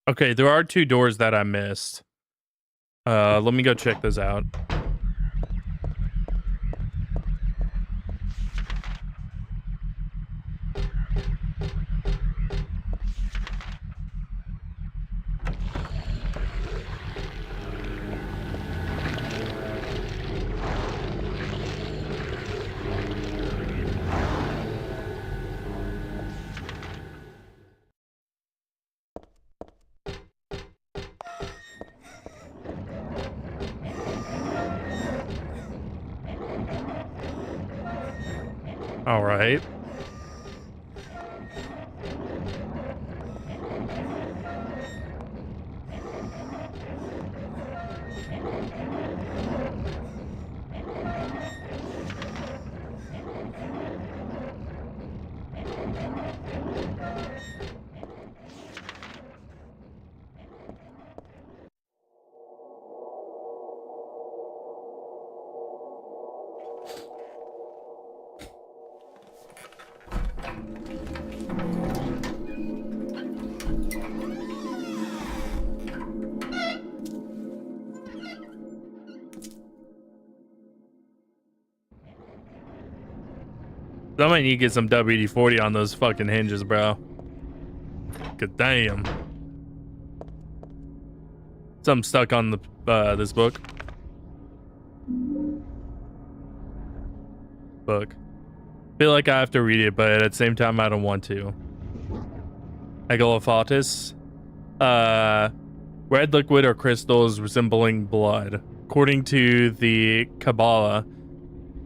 Okay, there are 2 doors that I missed. Let me go check those out. All right. I might need to get some WD-40 on those fucking hinges, bro. Good damn. Something stuck on the this book. Feel like I have to read it, but at the same time I don't want to. Egalophatus. Red liquid or crystals resembling blood. According to the Kabbalah,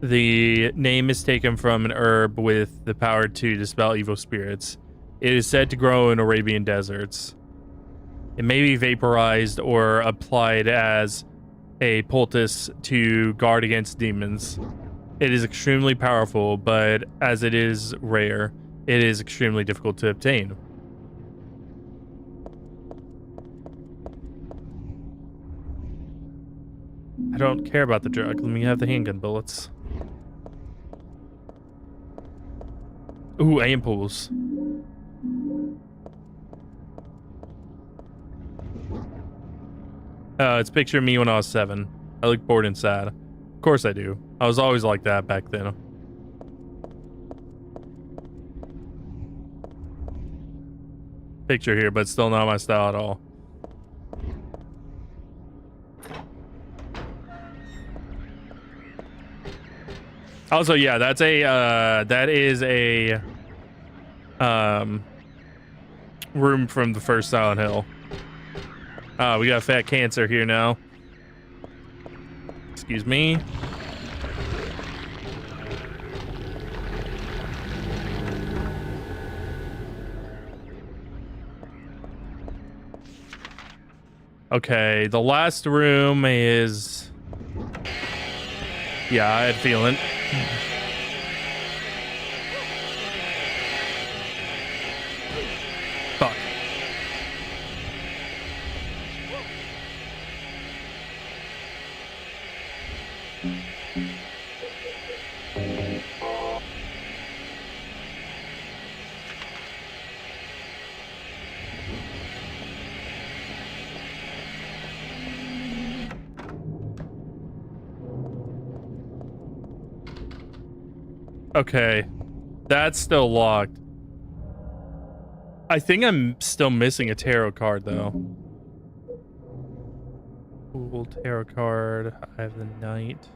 the name is taken from an herb with the power to dispel evil spirits. It is said to grow in Arabian deserts. It may be vaporized or applied as a poultice to guard against demons. It is extremely powerful, but as it is rare, it is extremely difficult to obtain. I don't care about the drug. Let me have the handgun bullets. Ooh, ampoules. It's picture me when I was 7. I look bored and sad. Of course I do. I was always like that back then. Picture here, but still not my style at all. Also, yeah, that's a that is a room from the first Silent Hill. We got fat cancer here now. Excuse me. Okay, the last room is... Yeah, I had a feeling. Fuck. Okay, that's still locked. I think I'm still missing a tarot card, though. Cool, tarot card. I have the Knight.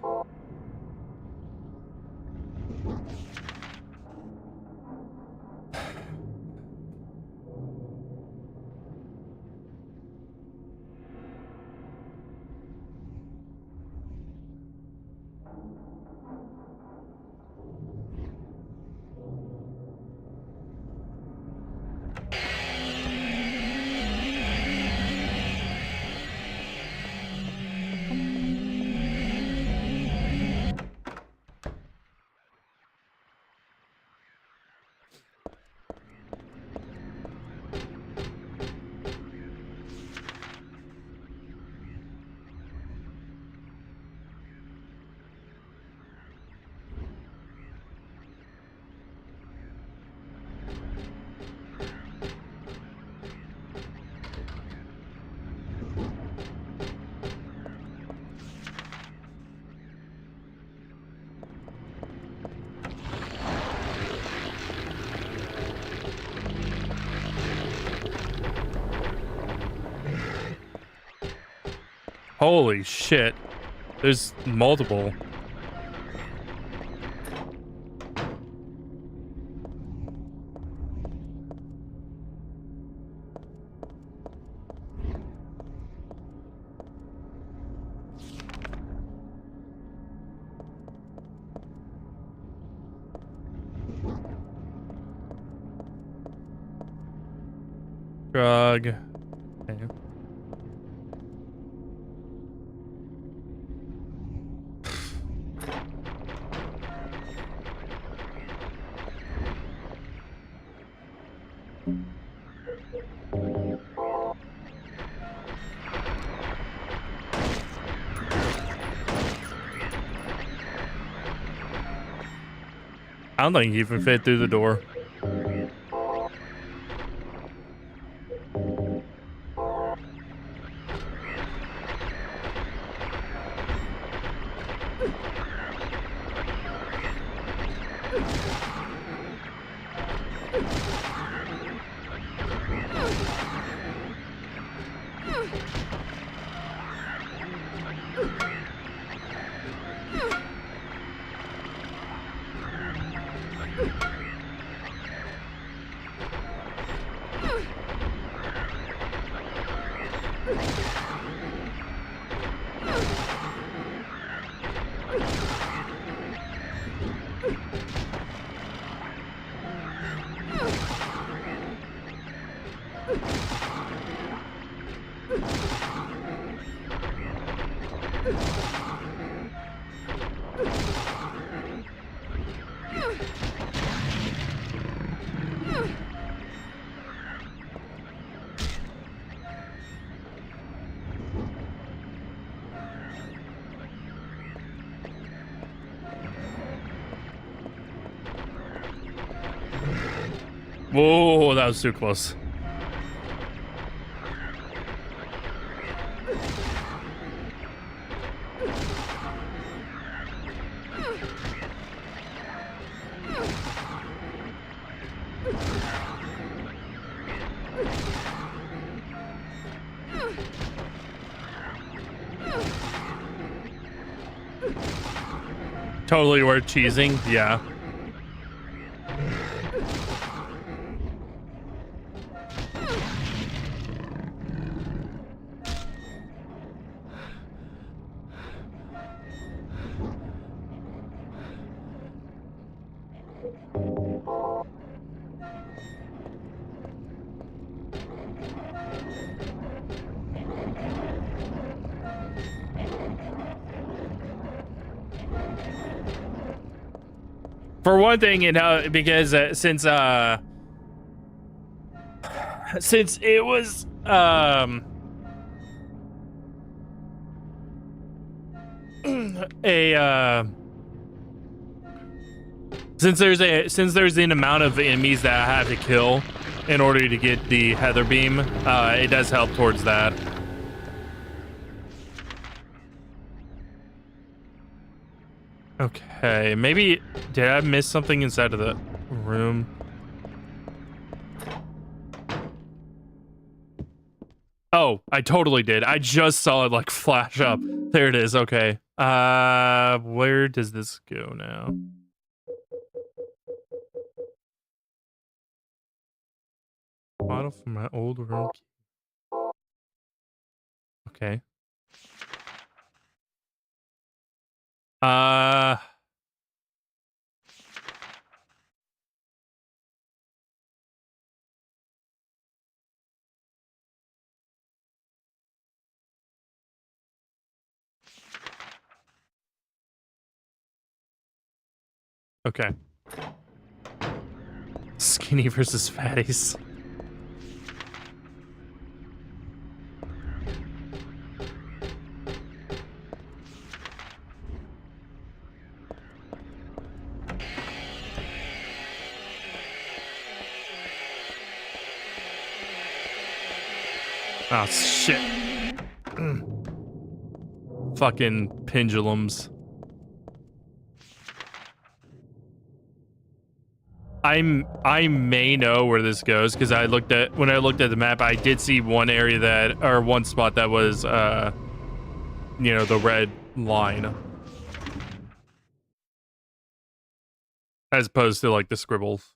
Holy shit. There's multiple. Drug. Okay. I don't think he even fit through the door. Whoa, that was too close. Totally worth cheesing, yeah. For one thing, you know, because since it was since there's an amount of enemies that I have to kill in order to get the Heather Beam, it does help towards that. Okay, maybe did I miss something inside of the room? Oh, I totally did. I just saw it like flash up. There it is. Okay. Where does this go now? Bottle from my old room. Okay. Okay. Skinny versus fatties. Oh, shit. Fucking pendulums. I may know where this goes because when I looked at the map, I did see one area one spot that was you know, the red line. As opposed to, like, the scribbles.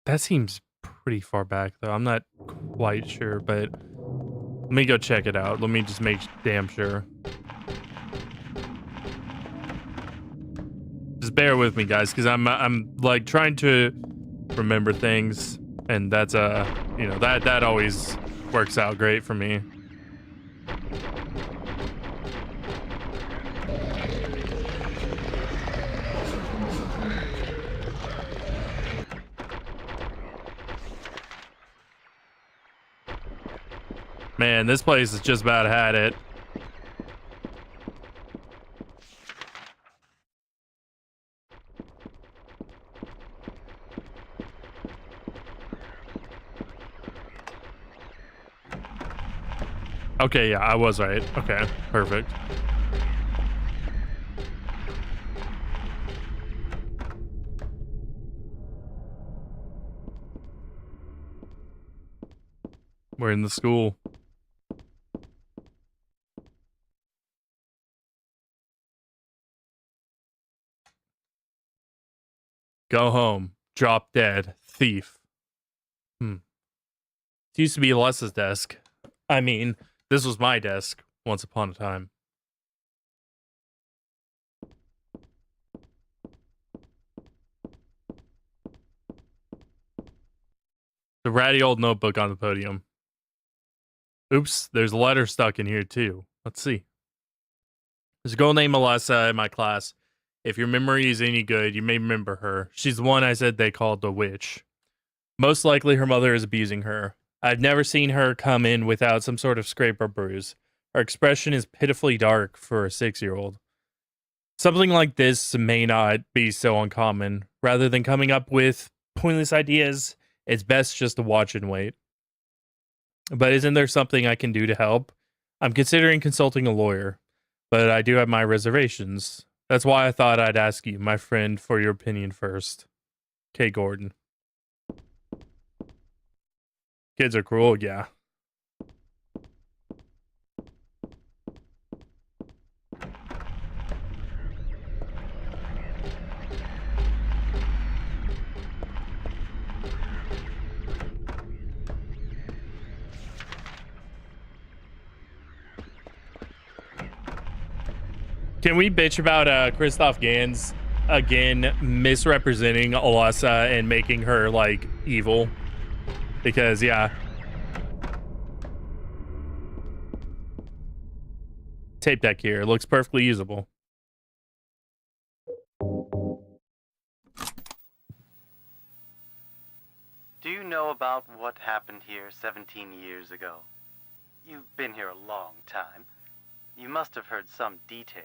That seems pretty far back, though. I'm not quite sure, but let me go check it out. Let me just make damn sure. Just bear with me, guys, because I'm like trying to remember things, and that's you know, that always works out great for me. Man, this place has just about had it. Okay, yeah, I was right. Okay, perfect. We're in the school. Go home. Drop dead. Thief. It used to be Alessa's desk. I mean, this was my desk once upon a time. The ratty old notebook on the podium. Oops, there's a letter stuck in here too. Let's see. There's a girl named Alessa in my class. If your memory is any good, you may remember her. She's the one I said they called the witch. Most likely her mother is abusing her. I've never seen her come in without some sort of scrape or bruise. Her expression is pitifully dark for a 6-year-old. Something like this may not be so uncommon. Rather than coming up with pointless ideas, it's best just to watch and wait. But isn't there something I can do to help? I'm considering consulting a lawyer, but I do have my reservations. That's why I thought I'd ask you, my friend, for your opinion first. K. Gordon. Kids are cruel, yeah. Can we bitch about Christoph Gans again misrepresenting Alessa and making her like evil? Because yeah. Tape deck here. It looks perfectly usable. Do you know about what happened here 17 years ago? You've been here a long time. You must have heard some details.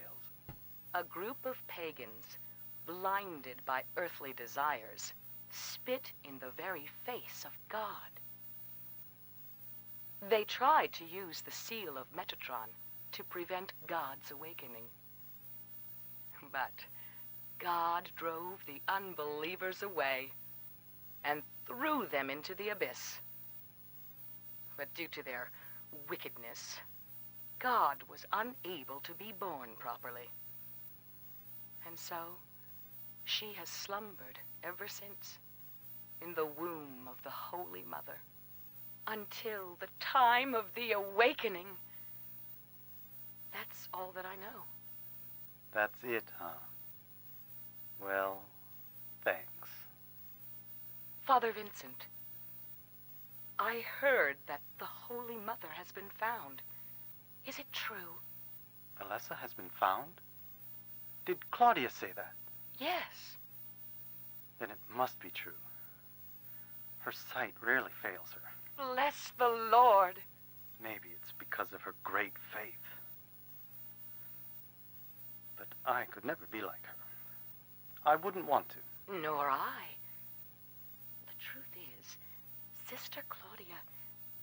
A group of pagans, blinded by earthly desires, spit in the very face of God. They tried to use the seal of Metatron to prevent God's awakening. But God drove the unbelievers away and threw them into the abyss. But due to their wickedness, God was unable to be born properly. And so, she has slumbered ever since, in the womb of the Holy Mother, until the time of the awakening. That's all that I know. That's it, huh? Well, thanks. Father Vincent, I heard that the Holy Mother has been found. Is it true? Alessa has been found? Did Claudia say that? Yes. Then it must be true. Her sight rarely fails her. Bless the Lord. Maybe it's because of her great faith. But I could never be like her. I wouldn't want to. Nor I. The truth is, Sister Claudia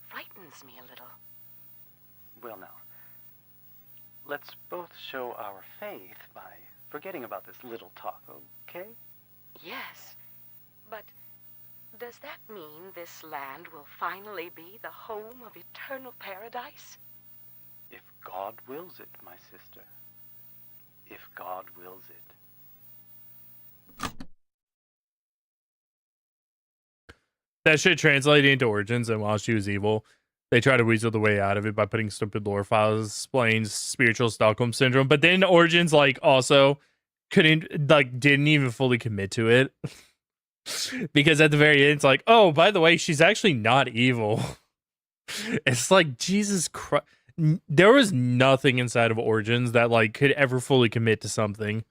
frightens me a little. Well now, let's both show our faith by forgetting about this little talk, okay? Yes, but does that mean this land will finally be the home of eternal paradise? God wills it, my sister. If God wills it. That shit translated into Origins, and while she was evil, they try to weasel the way out of it by putting stupid lore files, explains spiritual Stockholm syndrome. But then Origins, like, also didn't even fully commit to it. Because at the very end, it's like, oh, by the way, she's actually not evil. It's like, Jesus Christ. There was nothing inside of Origins that, like, could ever fully commit to something.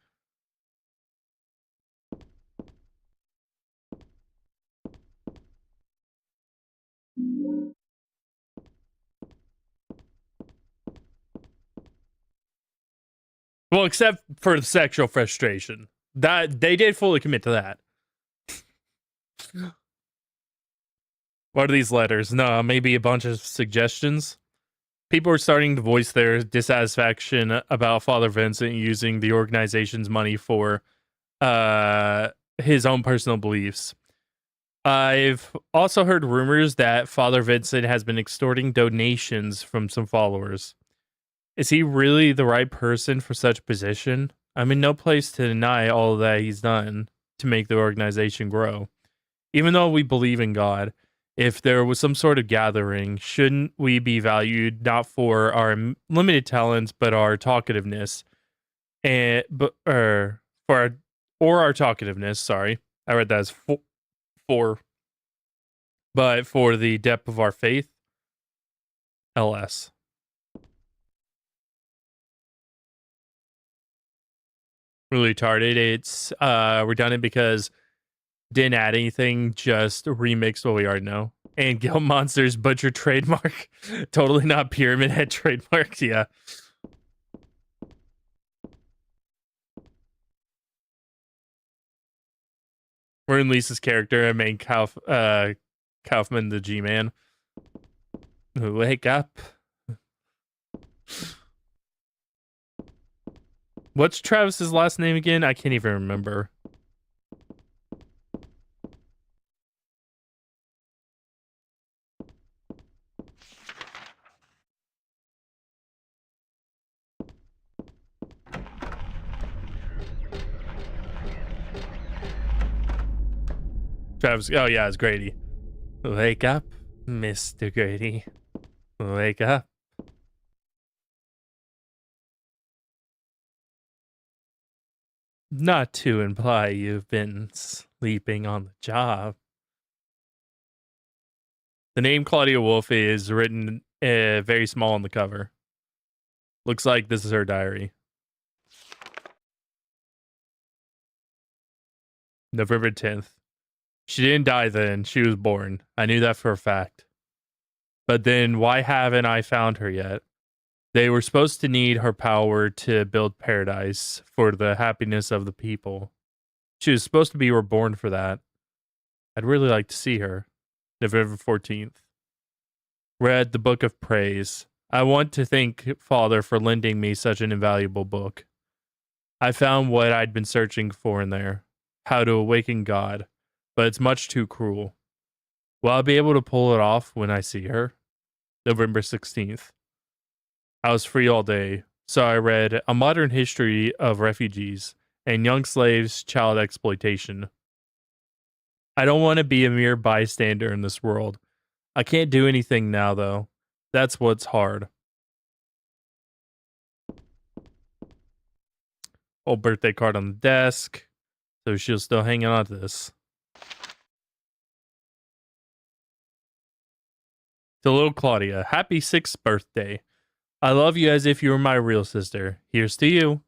Well, except for the sexual frustration. That they did fully commit to that. What are these letters? No, maybe a bunch of suggestions. People are starting to voice their dissatisfaction about Father Vincent using the organization's money for his own personal beliefs. I've also heard rumors that Father Vincent has been extorting donations from some followers. Is he really the right person for such a position? I'm in no place to deny all that he's done to make the organization grow. Even though we believe in God, if there was some sort of gathering, shouldn't we be valued not for our limited talents, but our talkativeness, our talkativeness? Sorry, I read that as but for the depth of our faith. LS. Really retarded. It's redundant because didn't add anything, just remixed what we already know. And Guild Monsters Butcher trademark. Totally not Pyramid Head trademark, yeah. We're in Lisa's character, I mean Kaufman the G-Man. Wake up. What's Travis's last name again? I can't even remember. Travis, oh yeah, it's Grady. Wake up, Mr. Grady. Wake up. Not to imply you've been sleeping on the job. The name Claudia Wolf is written very small on the cover. Looks like this is her diary. November 10th. She didn't die then. She was born. I knew that for a fact. But then why haven't I found her yet? They were supposed to need her power to build paradise for the happiness of the people. She was supposed to be reborn for that. I'd really like to see her. November 14th. Read the Book of Praise. I want to thank Father for lending me such an invaluable book. I found what I'd been searching for in there. How to awaken God. But it's much too cruel. Will I be able to pull it off when I see her? November 16th. I was free all day, so I read A Modern History of Refugees and Young Slaves' Child Exploitation. I don't want to be a mere bystander in this world. I can't do anything now, though. That's what's hard. Old birthday card on the desk, so she'll still hang on to this. To little Claudia, happy 6th birthday. I love you as if you were my real sister. Here's to you.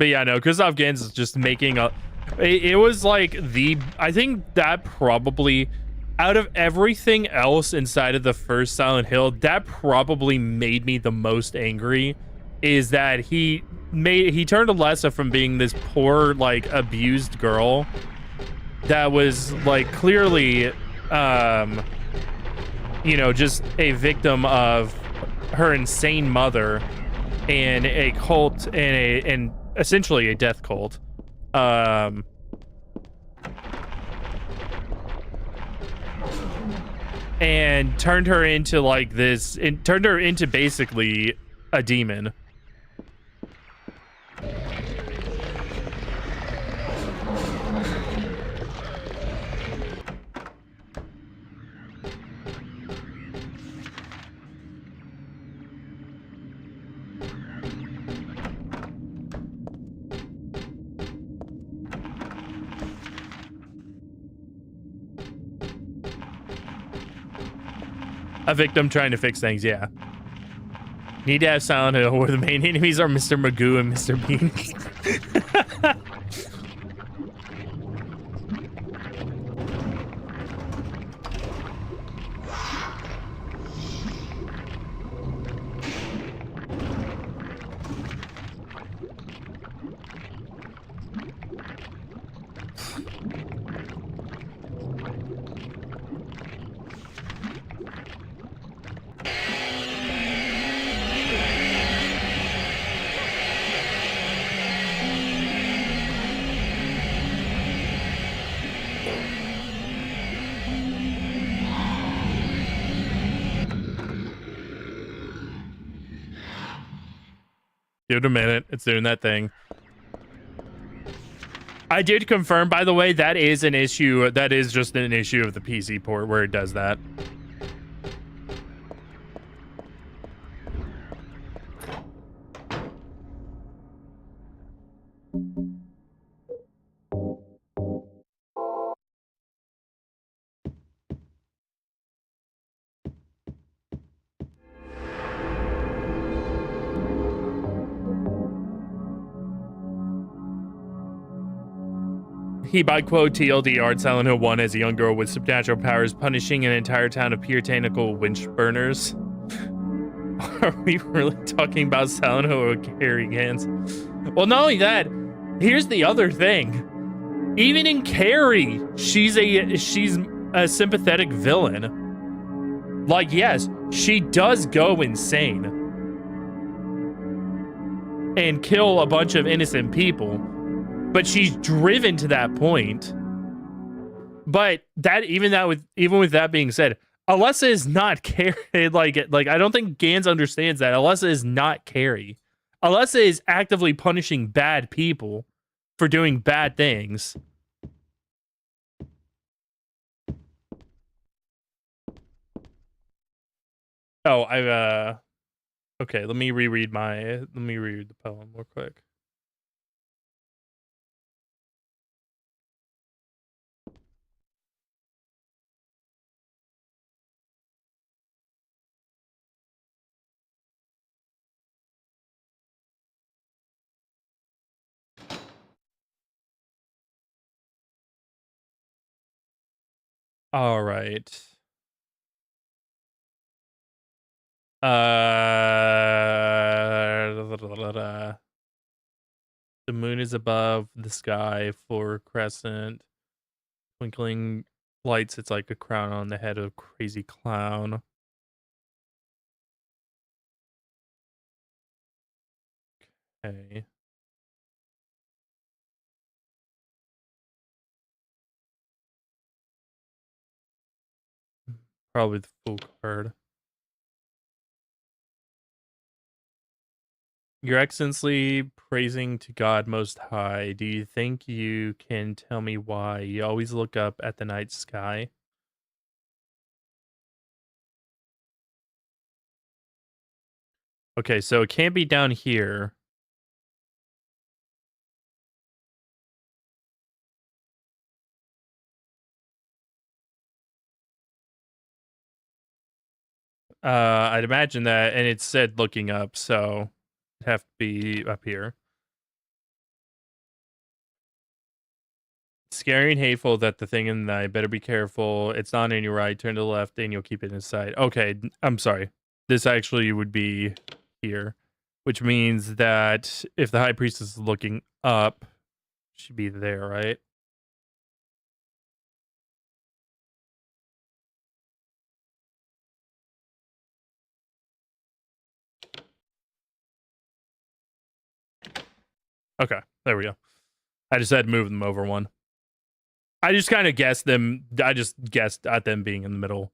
But yeah, no, Christoph Gans is just making a... It was like the... I think that probably... Out of everything else inside of the first Silent Hill, that probably made me the most angry. Is that he turned Alessa from being this poor, like, abused girl that was, like, clearly, you know, just a victim of her insane mother and a cult and essentially a death cult. and turned her into like this, and turned her into basically a demon. A victim trying to fix things, yeah. Need to have Silent Hill where the main enemies are Mr. Magoo and Mr. Bean. Give it a minute. It's doing that thing. I did confirm, by the way, that is an issue. That is just an issue of the PC port where it does that. He, by quote, TLDR'd Silent Hill 1 as a young girl with supernatural powers punishing an entire town of puritanical winch burners. Are we really talking about Silent Hill or carrying hands? Well, not only that, here's the other thing. Even in Carrie, she's a sympathetic villain. Like, yes, she does go insane and kill a bunch of innocent people. But she's driven to that point. But even with that being said, Alessa is not Carrie. Like I don't think Gans understands that. Alessa is not Carrie. Alessa is actively punishing bad people for doing bad things. Oh, okay, let me reread the poem real quick. All right. The moon is above the sky, floor crescent, twinkling lights. It's like a crown on the head of a crazy clown. Okay. Probably the full card. Your Excellency, praising to God Most High, do you think you can tell me why you always look up at the night sky? Okay, so it can't be down here. I'd imagine that, and it said looking up, so it'd have to be up here. Scary and hateful that the thing in the night. Better be careful. It's not in your right. Turn to the left, and you'll keep it in sight. Okay, I'm sorry. This actually would be here, which means that if the high priestess is looking up, she'd be there, right? Okay, there we go. I just had to move them over one. I just kind of guessed them. I just guessed at them being in the middle.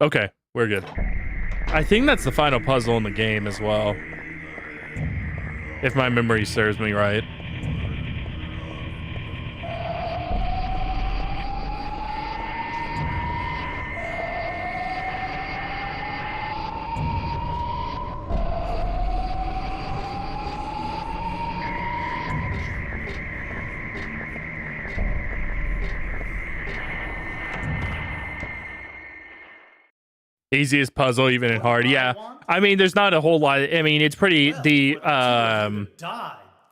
Okay, we're good. I think that's the final puzzle in the game as well. If my memory serves me right. Easiest puzzle, even in hard. Yeah, I mean, there's not a whole lot. I mean, it's pretty. The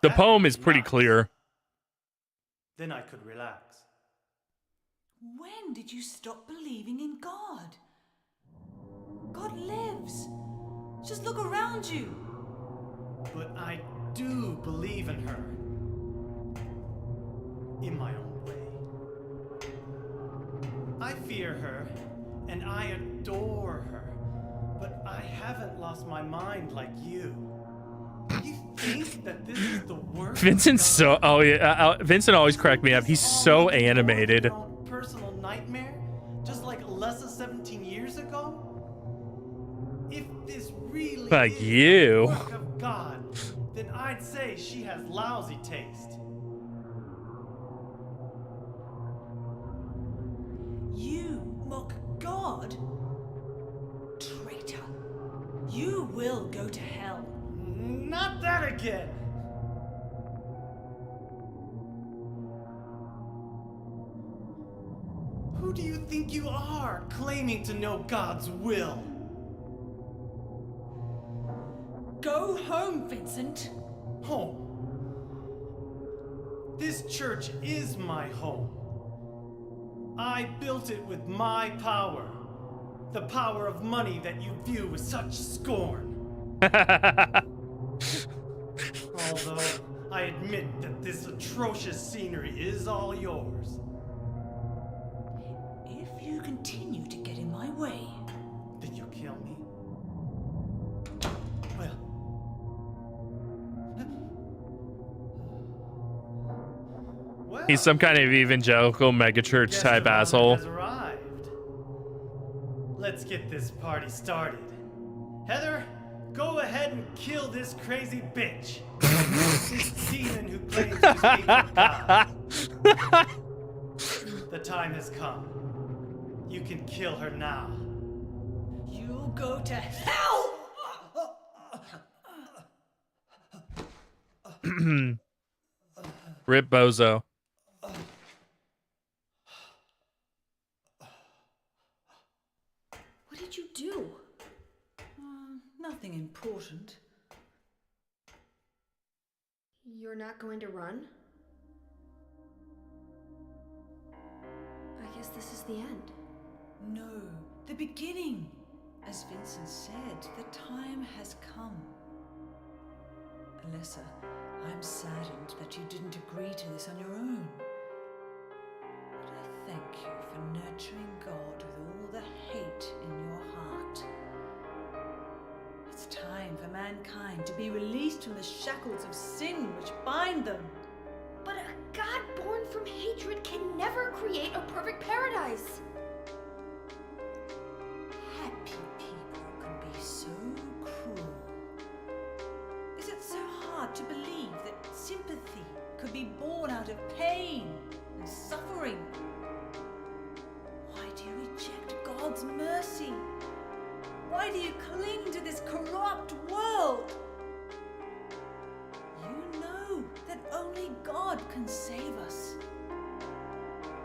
poem is pretty clear. Then I could relax. When did you stop believing in God? God lives. Just look around you. But I do believe in her. In my own way. I fear her, and I adore her. But I haven't lost my mind like you. You think that this is the worst? Vincent's so. Oh yeah, Vincent always cracked me up. He's so animated. Personal nightmare, just like less than 17 years ago. If this really Like is you. the work of God, then I'd say she has lousy taste. You mock God? Traitor. You will go to hell. Not that again! Who do you think you are, claiming to know God's will? Go home, Vincent. Home. This church is my home. I built it with my power. The power of money that you view with such scorn. Although, I admit that this atrocious scenery is all yours. If you continue to get in my way, Then you'll kill me? Well... He's some kind of evangelical megachurch Guest type of honor asshole. has arrived. Let's get this party started. Heather, go ahead and kill this crazy bitch. This demon who claims to speak for God. The time has come. You can kill her now. you'll go to hell! Rip Bozo. What did you do? Nothing important. You're not going to run? I guess this is the end. No, the beginning. As Vincent said, the time has come. Alessa, I'm saddened that you didn't agree to this on your own. But I thank you for nurturing God with all the hate in your heart. It's time for mankind to be released from the shackles of sin which bind them. But a God born from hatred can never create a perfect paradise. Happy people can be so cruel. Is it so hard to believe that sympathy could be born out of pain and suffering? Why do you reject God's mercy? Why do you cling to this corrupt world? You know that only God can save us.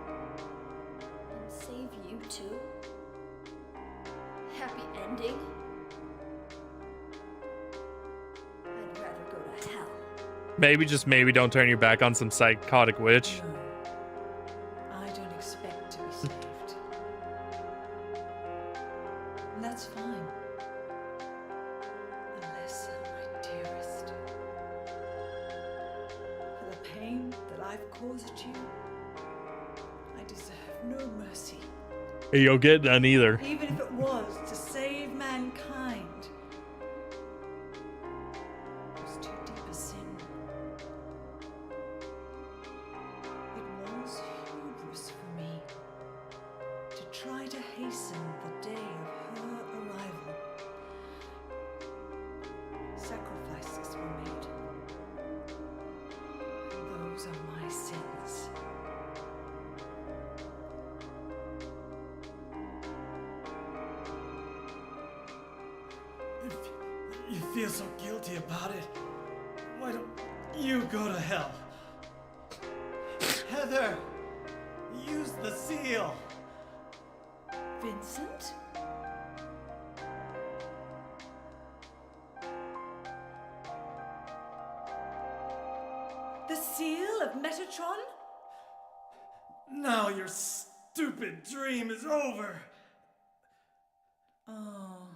And save you too? Happy ending? I'd rather go to hell. Maybe, just maybe, don't turn your back on some psychotic witch. No, I don't expect to be saved. And that's fine. Alessa, my dearest. For the pain that I've caused you, I deserve no mercy. You'll get none either. Even if it was to save mankind. It was too deep a sin. It was hubris You feel so guilty about it. Why don't you go to hell? Heather, use the seal. Vincent? The seal of Metatron? Now your stupid dream is over. Oh,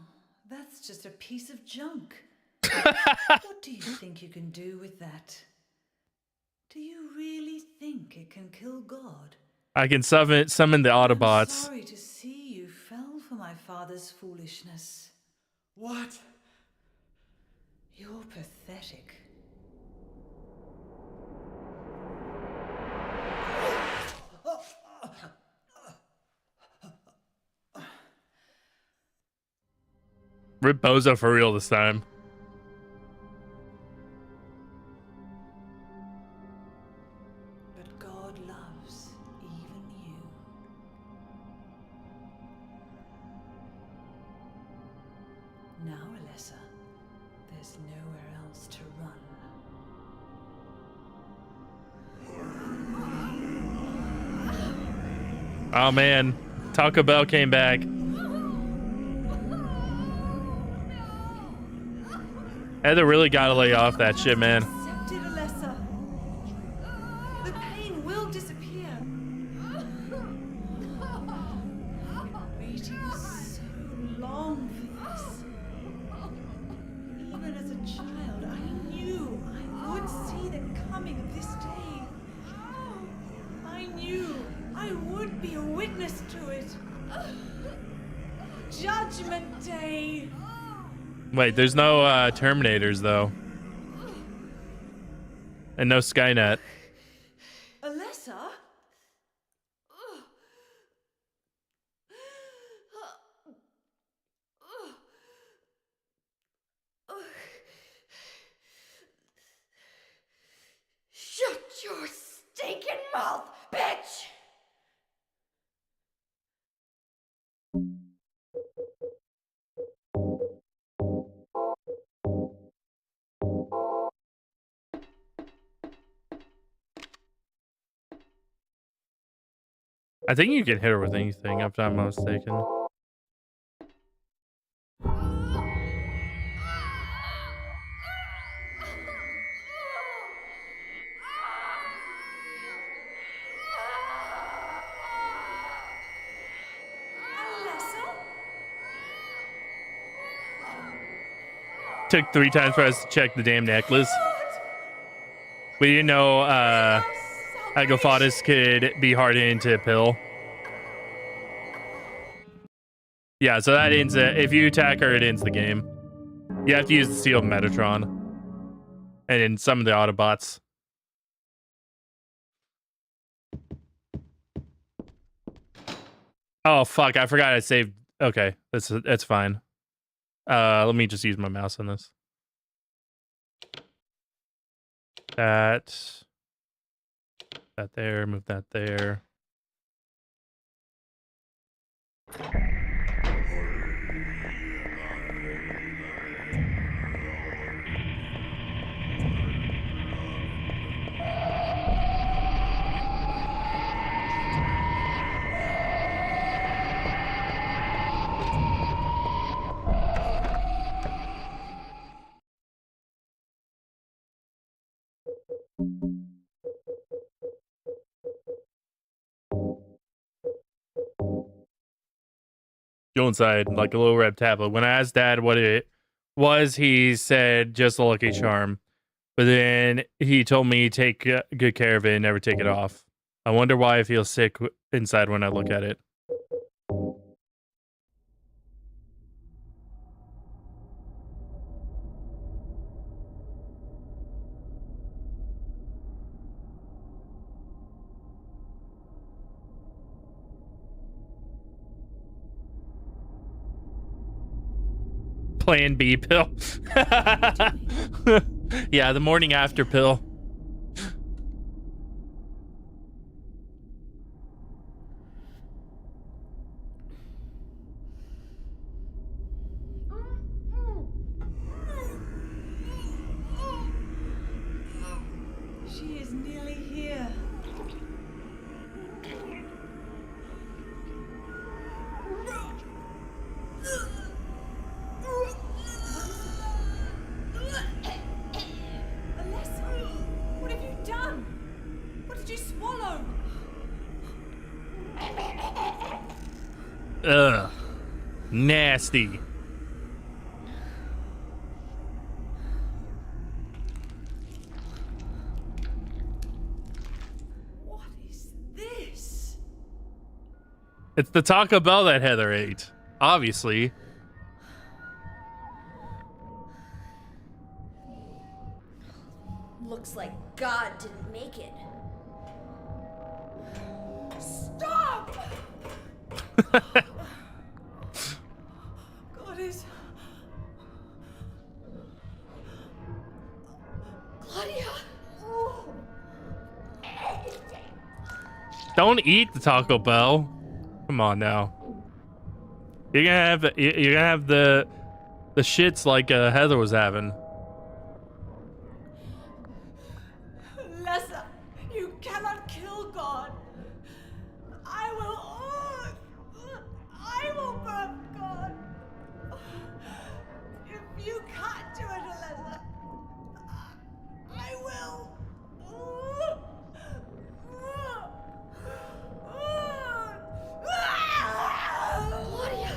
that's just a piece of junk. What do you think you can do with that? Do you really think it can kill God? I can summon the I'm Autobots. sorry to see you fell for my father's foolishness. What? You're pathetic. Rip Bozo for real this time. But God loves even you. Now, Alessa, there's nowhere else to run. Oh man, Taco Bell came back. Heather really gotta lay off that shit, man. Accept it, Alessa. The pain will disappear. I've been waiting so long for this. Even as a child, I knew I would see the coming of this day. I knew I would be a witness to it. Judgment Day. Wait, there's no Terminators though, and no Skynet. Alessa? Shut your stinking mouth, bitch! I think you can hit her with anything, if I'm not mistaken. Took 3 times for us to check the damn necklace. We didn't know Agophatus could be hardened into a pill. Yeah, so that ends it. If you attack her, it ends the game. You have to use the seal of Metatron. And then some of the Autobots. Oh, fuck. I forgot I saved. Okay, that's fine. Let me just use my mouse on this. That there, move that there. Go inside, like a little red tablet. When I asked Dad what it was, he said just a lucky charm. But then he told me take good care of it and never take it off. I wonder why I feel sick inside when I look at it. Plan B pill. Yeah, the morning after pill. Ugh. Nasty. What is this? It's the Taco Bell that Heather ate. Obviously. Looks like God didn't make it. Stop! God is. Claudia! Don't eat the Taco Bell. Come on now. You're gonna have the shits like Heather was having. Lessa, you cannot kill God. I will burn God. If you can't do it, Alessa, I will. Claudia!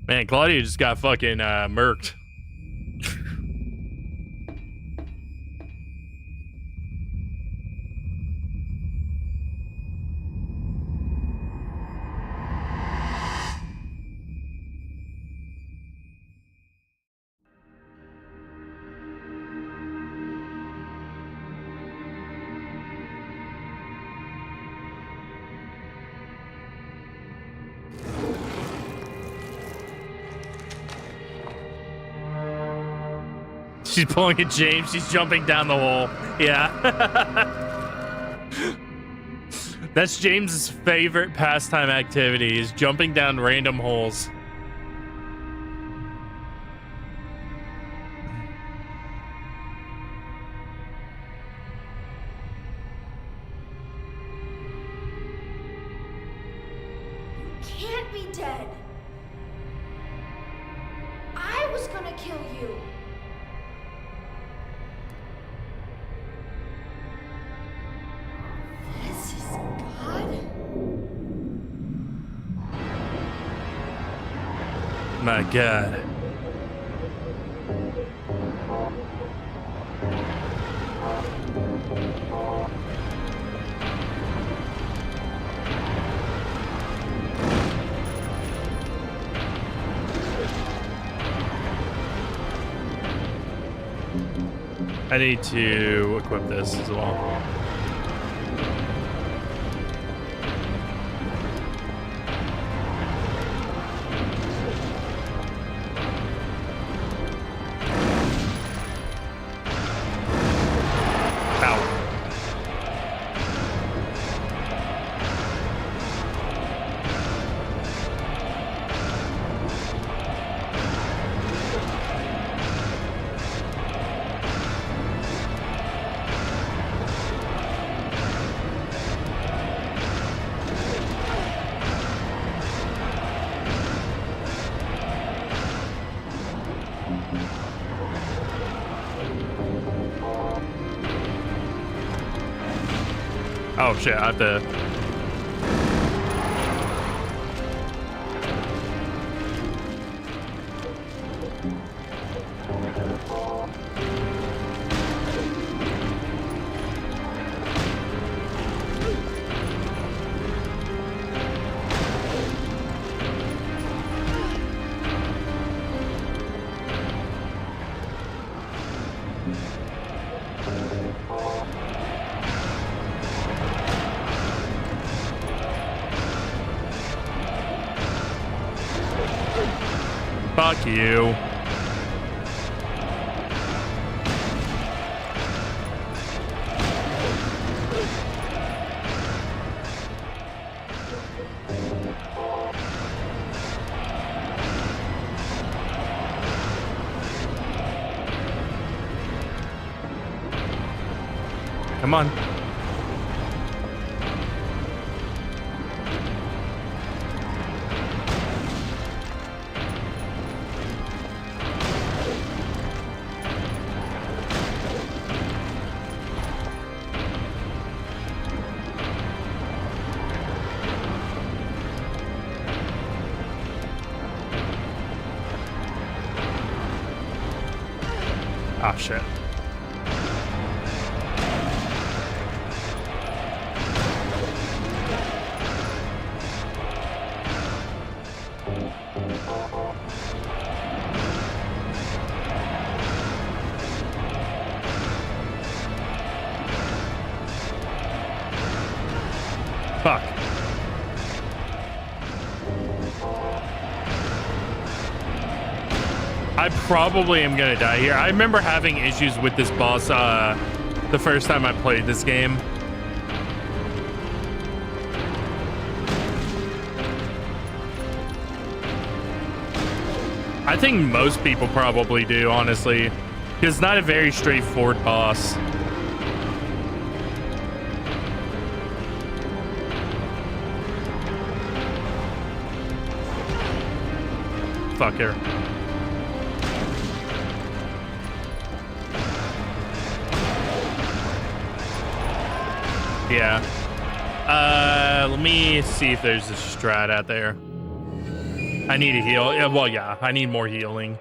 Man, Claudia just got fucking murked. She's pulling at James. She's jumping down the hole. Yeah. That's James's favorite pastime activity is jumping down random holes. You can't be dead. I was gonna kill you. This is God? My God. I need to equip this as well. Oh shit, I have to... Fuck you. Come on. Ah, shit. Fuck. I probably am gonna die here. I remember having issues with this boss the first time I played this game. I think most people probably do, honestly. It's not a very straightforward boss. Fucker. Yeah. Let me see if there's a strat out there. I need a heal. Yeah, well, yeah, I need more healing.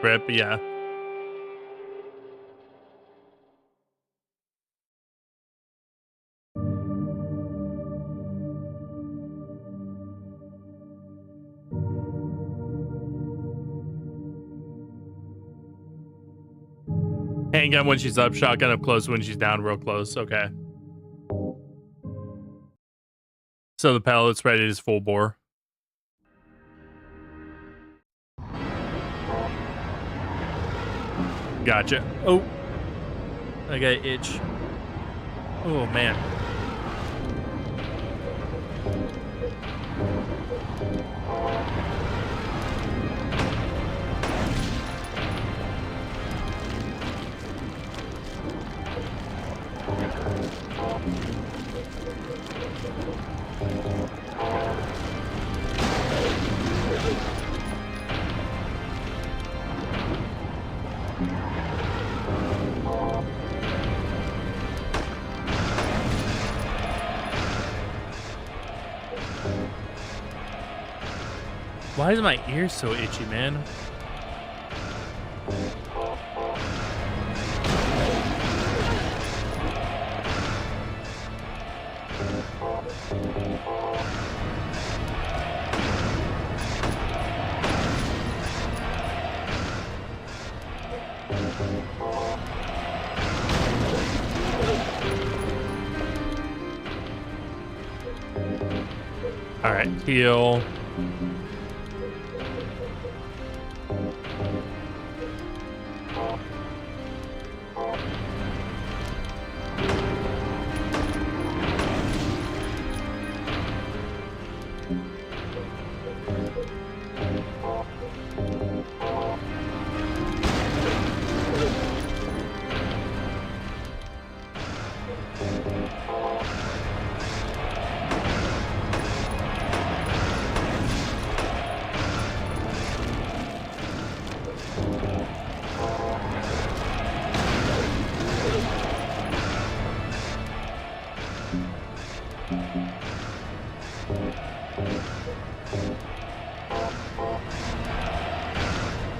Rip, yeah. Handgun when she's up, shotgun up close when she's down real close. Okay. So the pellet's ready is full bore. Gotcha. Oh. I got an itch. Oh, man. Why is my ear so itchy, man? All right, heal.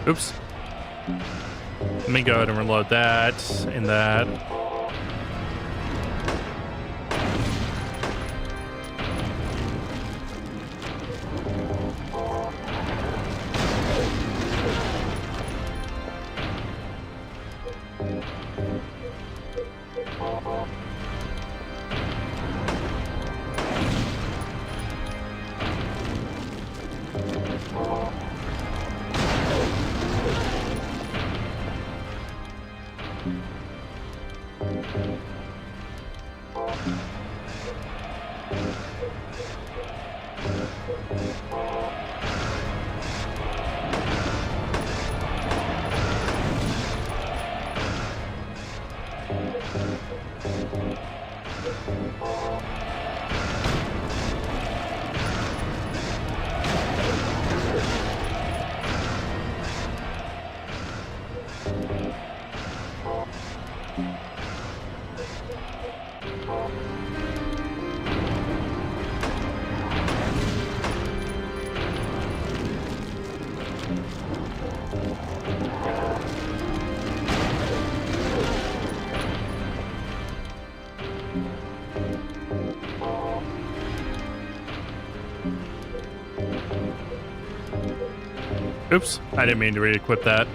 Oops. Let me go ahead and reload that and that. Oops, I didn't mean to re-equip that.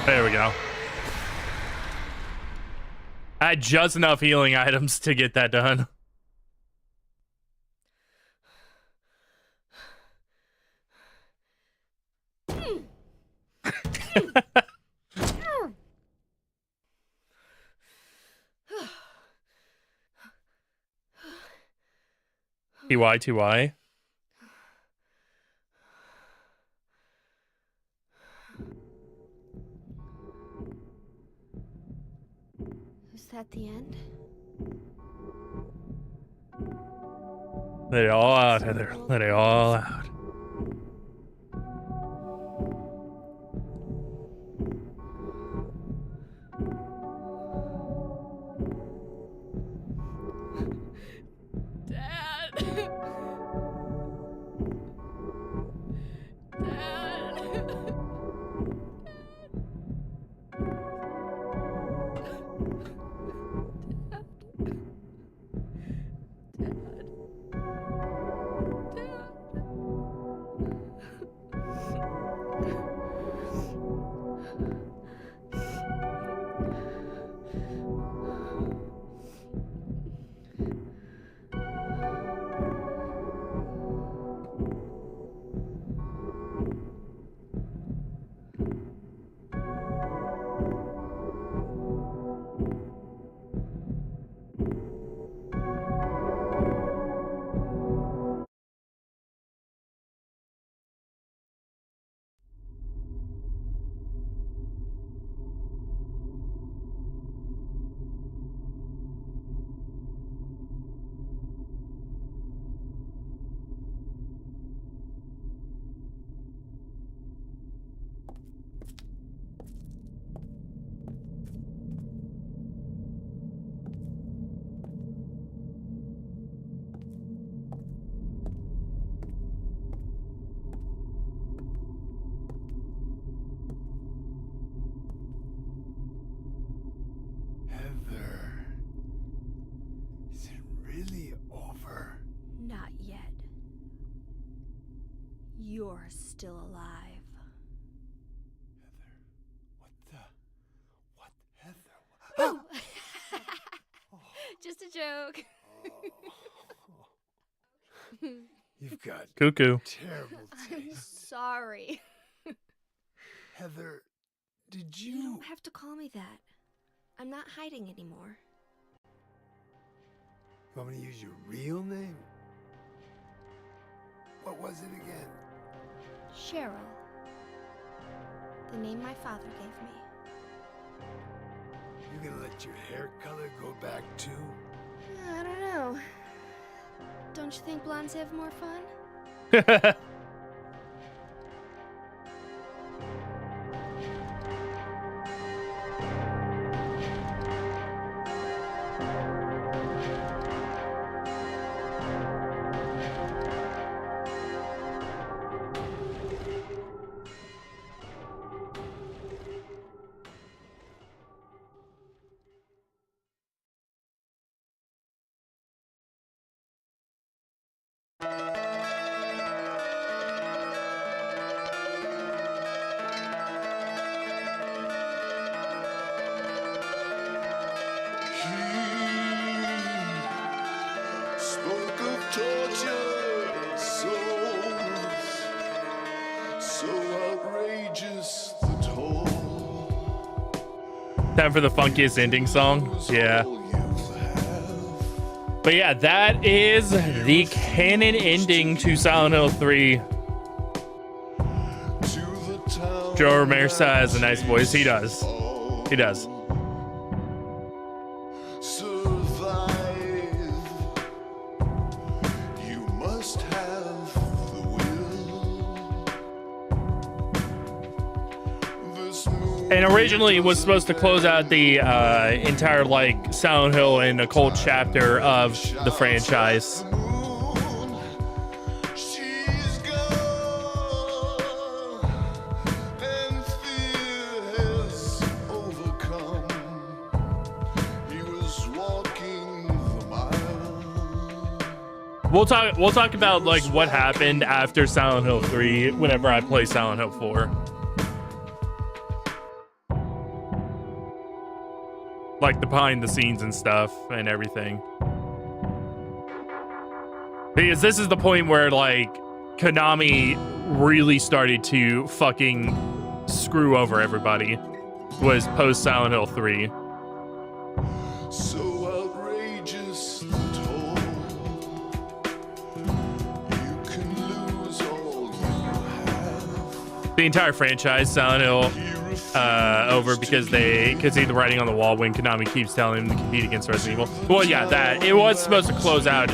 There we go. I had just enough healing items to get that done. TY. Is that the end? Let it all out, Heather. Let it all out. Heather, is it really over? Not yet. You're still alive. Heather, what Heather? Just a joke. You've got Cuckoo. terrible taste. Sorry. Heather, did You you... don't have to call me that. I'm not hiding anymore. You want me to use your real name? What was it again? Cheryl. The name my father gave me. You gonna let your hair color go back too? I don't know. Don't you think blondes have more fun? Time for the funkiest ending song. Yeah. But yeah, that is the canon ending to Silent Hill 3. Joe Ramirez has a nice voice. He does. He does. And originally was supposed to close out the entire like Silent Hill and occult chapter of the franchise. We'll talk about like what happened after Silent Hill 3 whenever I play Silent Hill 4. Like the behind the scenes and stuff and everything. Because this is the point where like Konami really started to fucking screw over everybody. Was post Silent Hill 3. So outrageous and tall, you can lose all you have. The entire franchise, Silent Hill, over because they could see the writing on the wall when Konami keeps telling them to compete against Resident Evil. Well, yeah, that it was supposed to close out.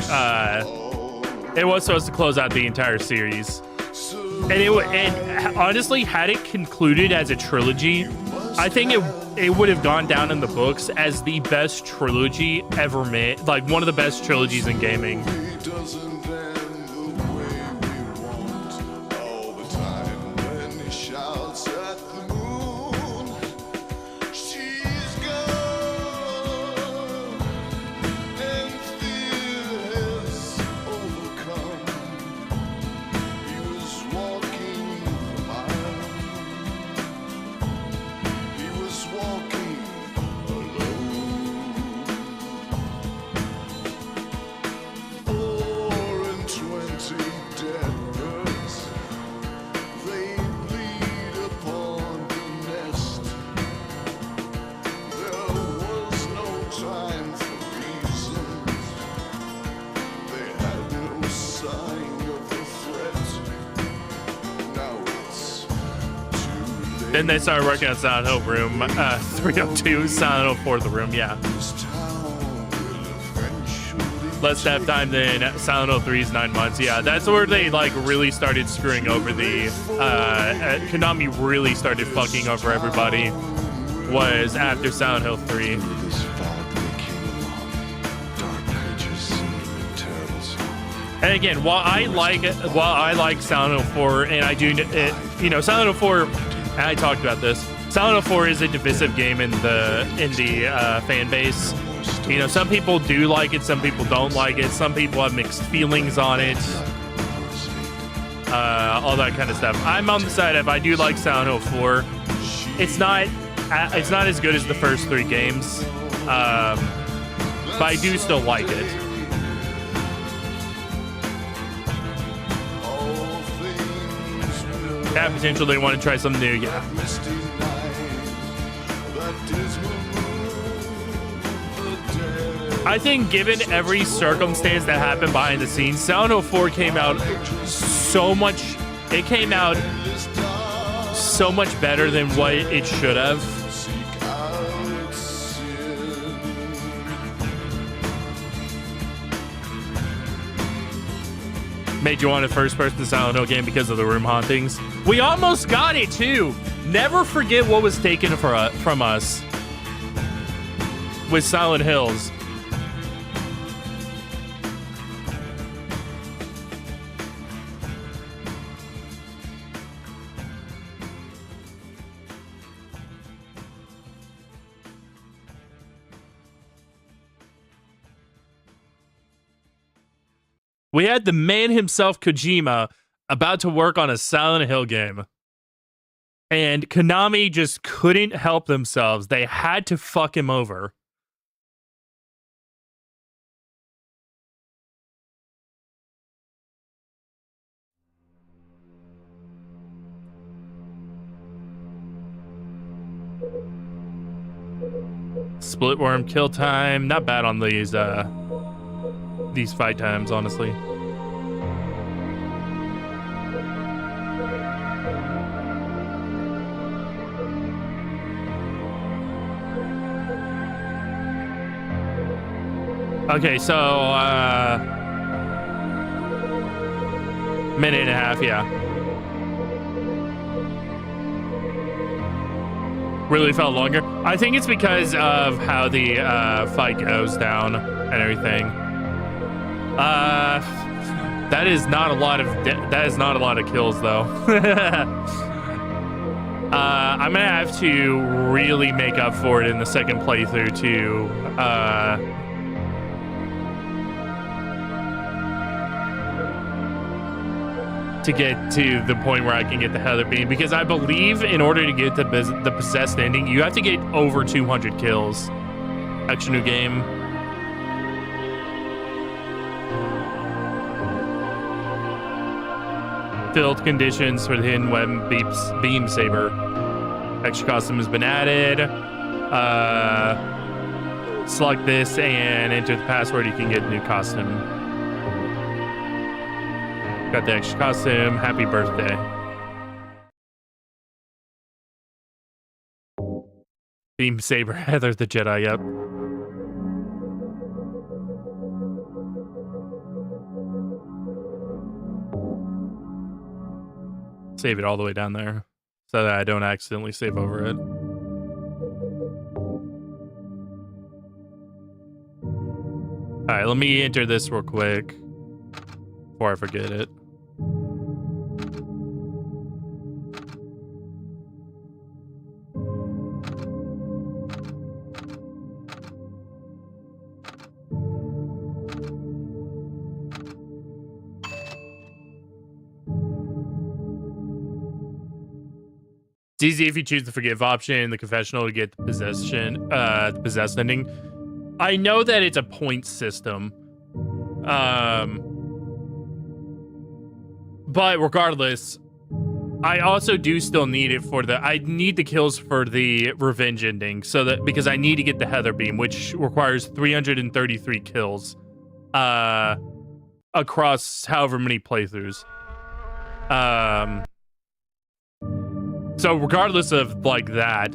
It was supposed to close out the entire series, and honestly, had it concluded as a trilogy, I think it would have gone down in the books as the best trilogy ever made, like one of the best trilogies in gaming. Then they started working on Silent Hill Room 302, Silent Hill 4 The Room, yeah. Less staff time than Silent Hill 3's 9 months, yeah. That's where they like really started screwing over the, Konami really started fucking over everybody, was after Silent Hill 3. And again, while I like Silent Hill 4, and I do, Silent Hill 4, and I talked about this. Silent Hill 4 is a divisive game in the fan base. You know, some people do like it, some people don't like it, some people have mixed feelings on it. All that kind of stuff. I'm on the side of I do like Silent Hill 4. It's not as good as the first 3 games, but I do still like it. Yeah, potential they want to try something new, yeah. I think given every circumstance that happened behind the scenes, Silent Hill 4 came out so much better than what it should have. Made you want a first-person Silent Hill game because of the room hauntings. We almost got it too. Never forget what was taken from us with Silent Hills. We had the man himself, Kojima, about to work on a Silent Hill game. And Konami just couldn't help themselves. They had to fuck him over. Split worm kill time, not bad on these fight times, honestly. Okay, so minute and a half, yeah. Really felt longer. I think it's because of how the fight goes down and everything. That is not a lot of kills though. I'm gonna have to really make up for it in the second playthrough to get to the point where I can get the Heather Beam, because I believe in order to get the possessed ending, you have to get over 200 kills. Extra new game. Filled conditions for the hidden web beam saber. Extra costume has been added. Select this and enter the password. You can get a new costume. Got the extra costume. Happy birthday. Beam saber. Heather the Jedi. Yep. Save it all the way down there so that I don't accidentally save over it. All right, let me enter this real quick before I forget it. It's easy if you choose the forgive option in the confessional to get the possessed ending. I know that it's a point system. But regardless, I also do still need it for I need the kills for the revenge ending, so that because I need to get the Heather Beam, which requires 333 kills across however many playthroughs. So regardless of like that,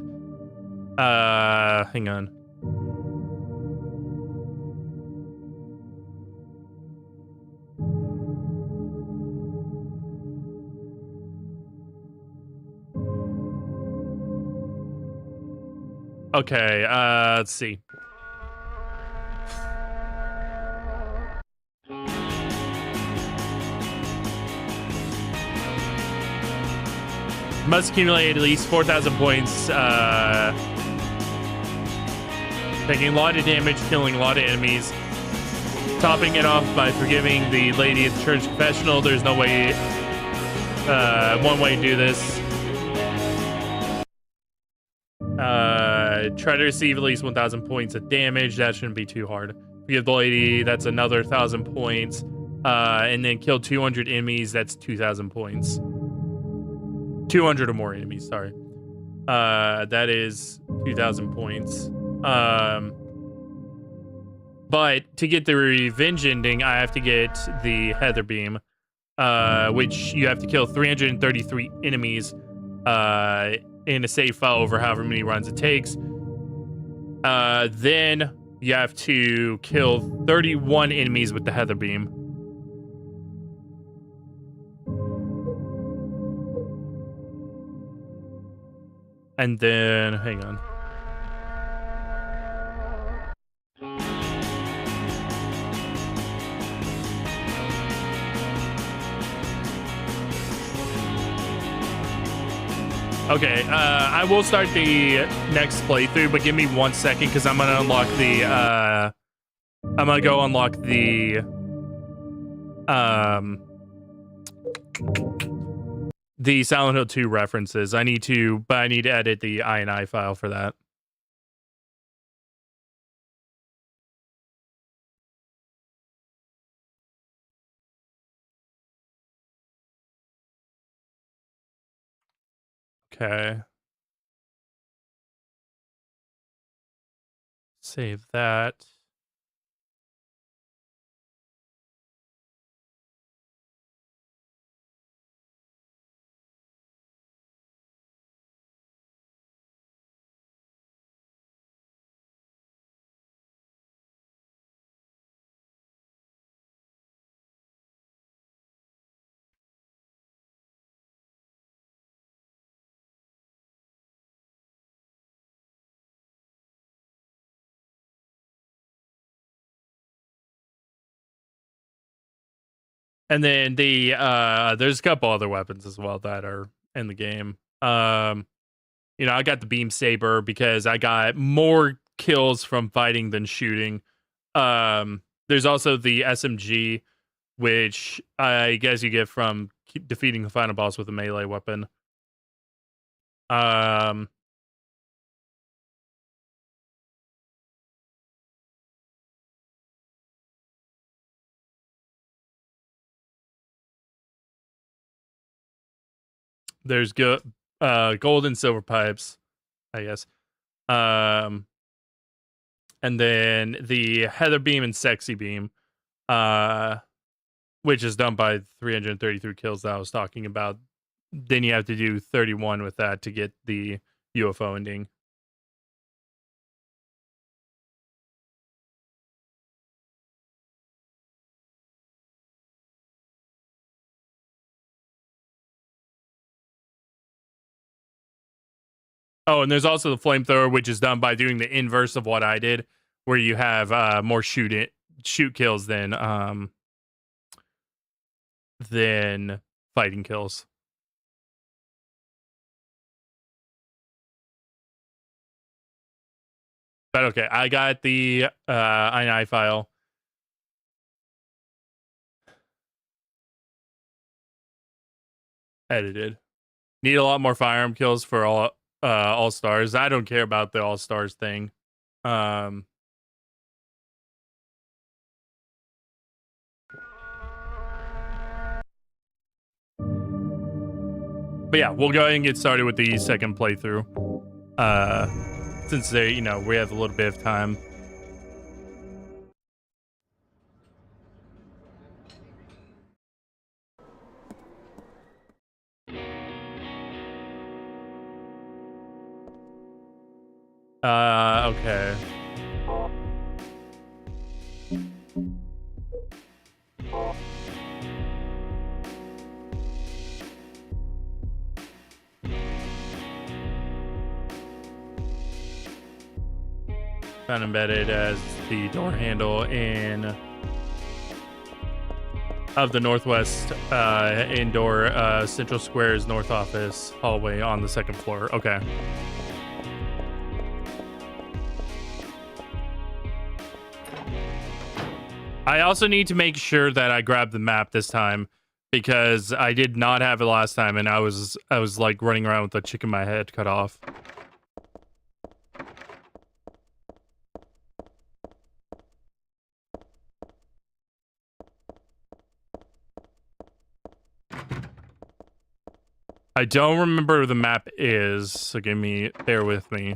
hang on. Okay, let's see. Must accumulate at least 4,000 points, taking a lot of damage, killing a lot of enemies, topping it off by forgiving the lady at the church confessional. There's no way, one way to do this. Try to receive at least 1,000 points of damage. That shouldn't be too hard. Forgive the lady, that's another 1,000 points. And then kill 200 enemies, that's 2,000 points. 200 or more enemies, sorry. That is 2,000 points. But to get the revenge ending, I have to get the Heather Beam, which you have to kill 333 enemies in a save file over however many runs it takes. Then you have to kill 31 enemies with the Heather Beam. And then, hang on. Okay, I will start the next playthrough, but give me 1 second because I'm gonna unlock the I'm gonna go unlock the Silent Hill 2 references. I need to edit the INI file for that. Okay. Save that. And then there's a couple other weapons as well that are in the game. You know, I got the beam saber because I got more kills from fighting than shooting. There's also the SMG, which I guess you get from defeating the final boss with a melee weapon. There's gold and silver pipes, I guess. And then the Heather Beam and Sexy Beam, which is done by 333 kills that I was talking about. Then you have to do 31 with that to get the UFO ending. Oh, and there's also the flamethrower, which is done by doing the inverse of what I did, where you have more shoot kills than fighting kills. But okay, I got the INI file. Edited. Need a lot more firearm kills for all stars. I don't care about the all stars thing. But yeah, we'll go ahead and get started with the second playthrough. Since they, we have a little bit of time. Okay. Found embedded as the door handle of the Northwest indoor Central Square's North Office hallway on the second floor. Okay. I also need to make sure that I grab the map this time because I did not have it last time, and I was like running around with a chicken my head cut off. I don't remember where the map is, so bear with me.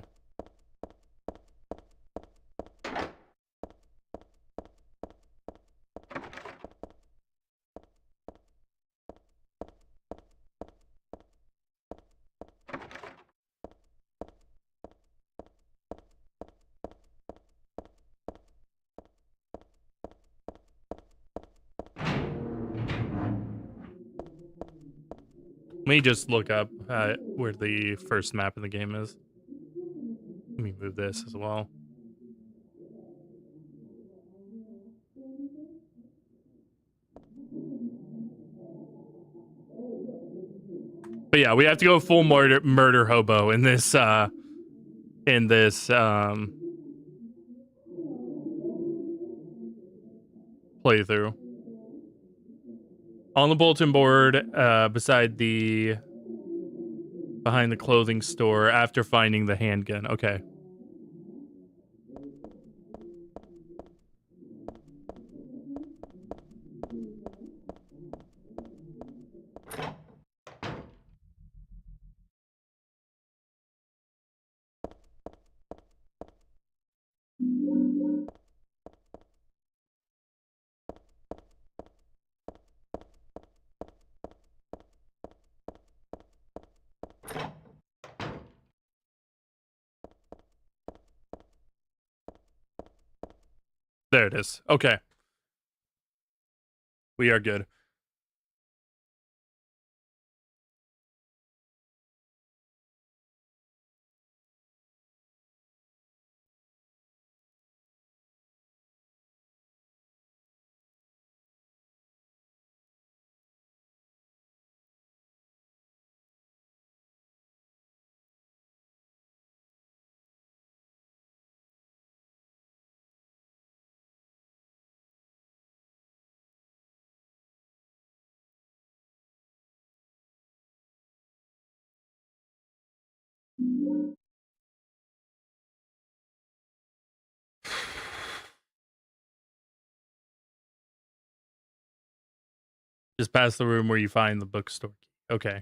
Let me just look up where the first map in the game is. Let me move this as well. But yeah, we have to go full murder hobo in this playthrough. On the bulletin board, behind the clothing store after finding the handgun. Okay. There it is. Okay. We are good. Just past the room where you find the bookstore. Okay.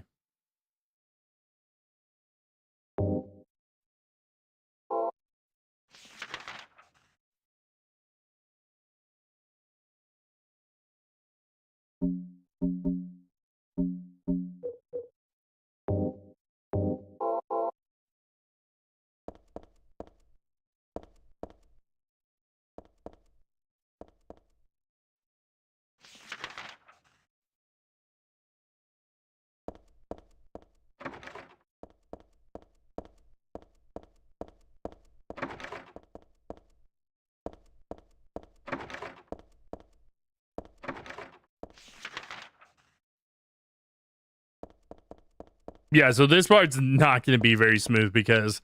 Yeah, so this part's not going to be very smooth because,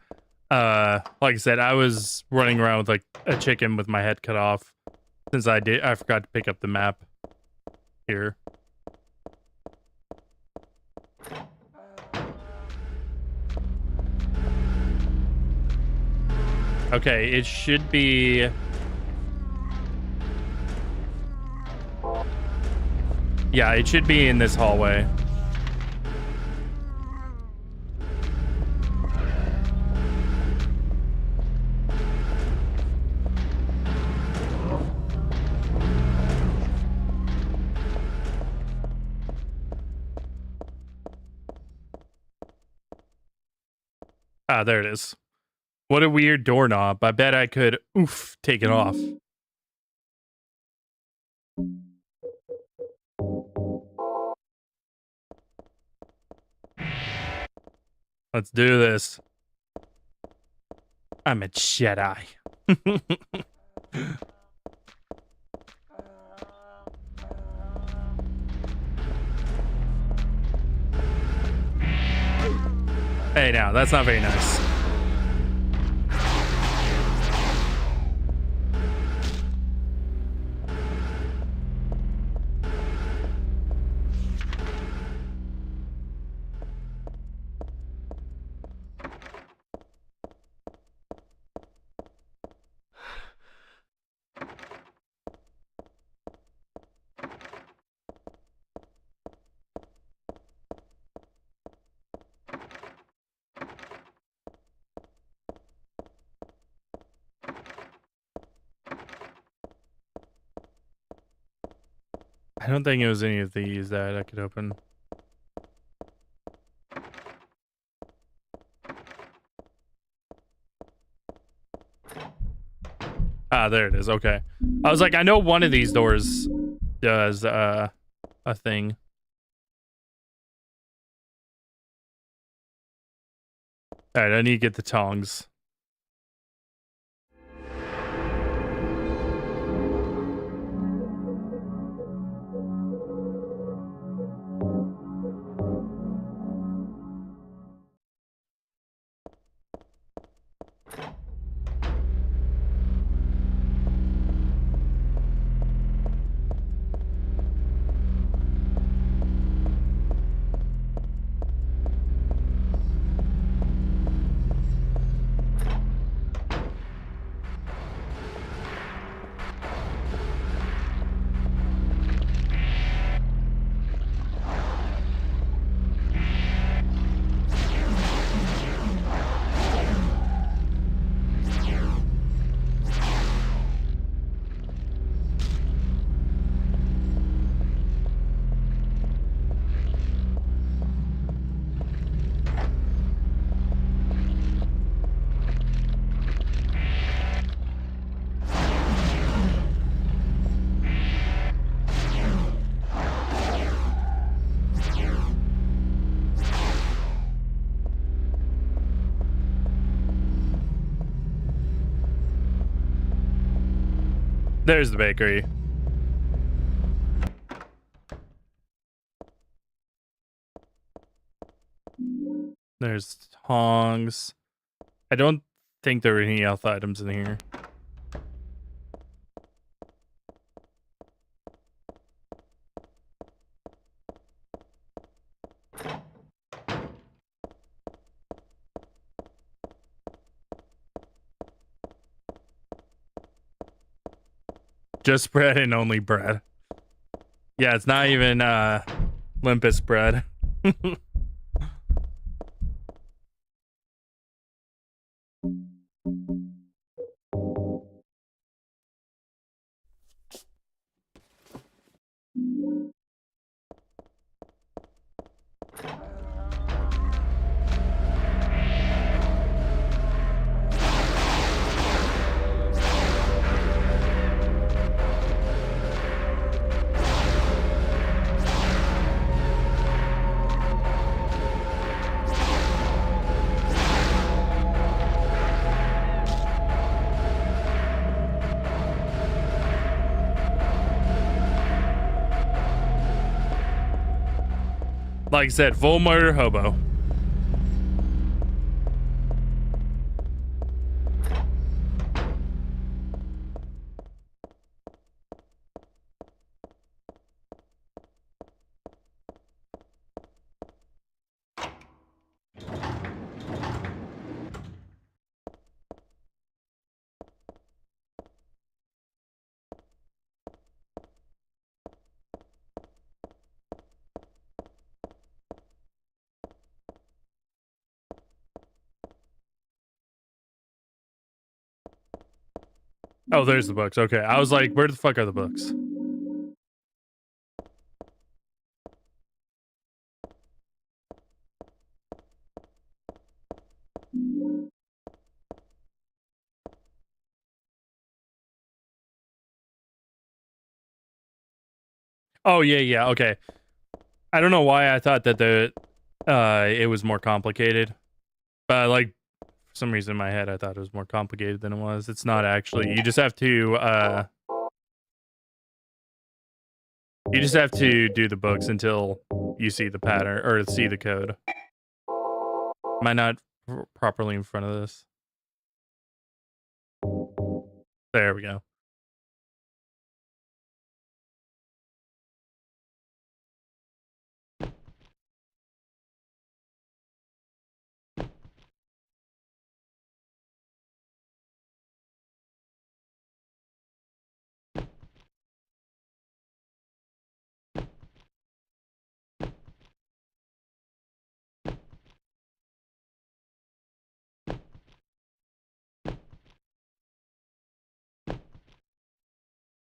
like I said, I was running around with like a chicken with my head cut off since I forgot to pick up the map here. Okay, it should be... Yeah, it should be in this hallway. Ah, there it is. What a weird doorknob. I bet I could, take it off. Let's do this. I'm a Jedi. Hey, now, that's not very nice. I don't think it was any of these that I could open. Ah, there it is. Okay. I was like, I know one of these doors does a thing. All right, I need to get the tongs. There's the bakery. There's tongs. I don't think there are any health items in here. Just bread and only bread. Yeah, it's not even Limpus bread. Like I said, full murder hobo. Oh, there's the books. Okay. I was like, where the fuck are the books? Oh, yeah, yeah. Okay. I don't know why I thought that it was more complicated. But like for some reason in my head I thought it was more complicated than it was. It's not actually. You just have to do the books until you see the pattern or see the code. Am I not properly in front of this? There we go.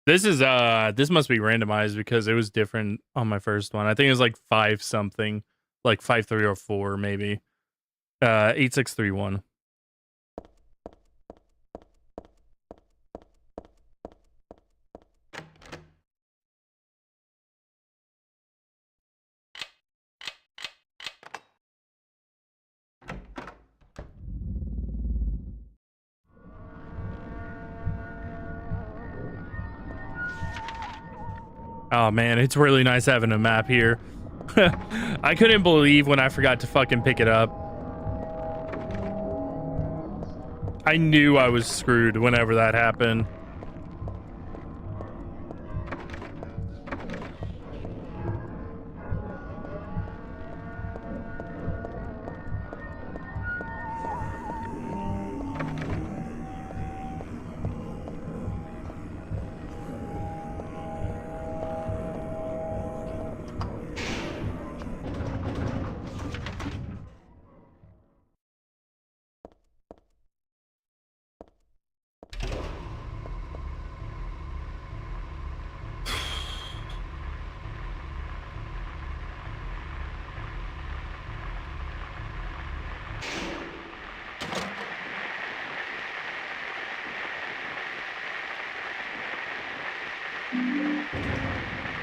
This must be randomized because it was different on my first one. I think it was like 5 something, like 5304 maybe. 8631. Oh man, it's really nice having a map here. I couldn't believe when I forgot to fucking pick it up. I knew I was screwed whenever that happened.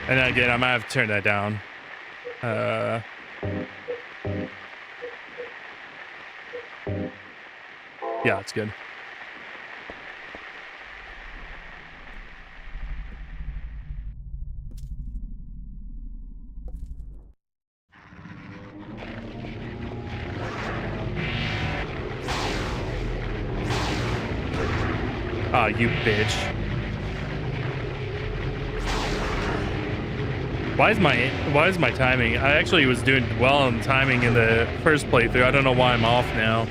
And again, I might have to turn that down. Yeah, it's good. Ah, you bitch. Why is my timing? I actually was doing well on timing in the first playthrough. I don't know why I'm off now.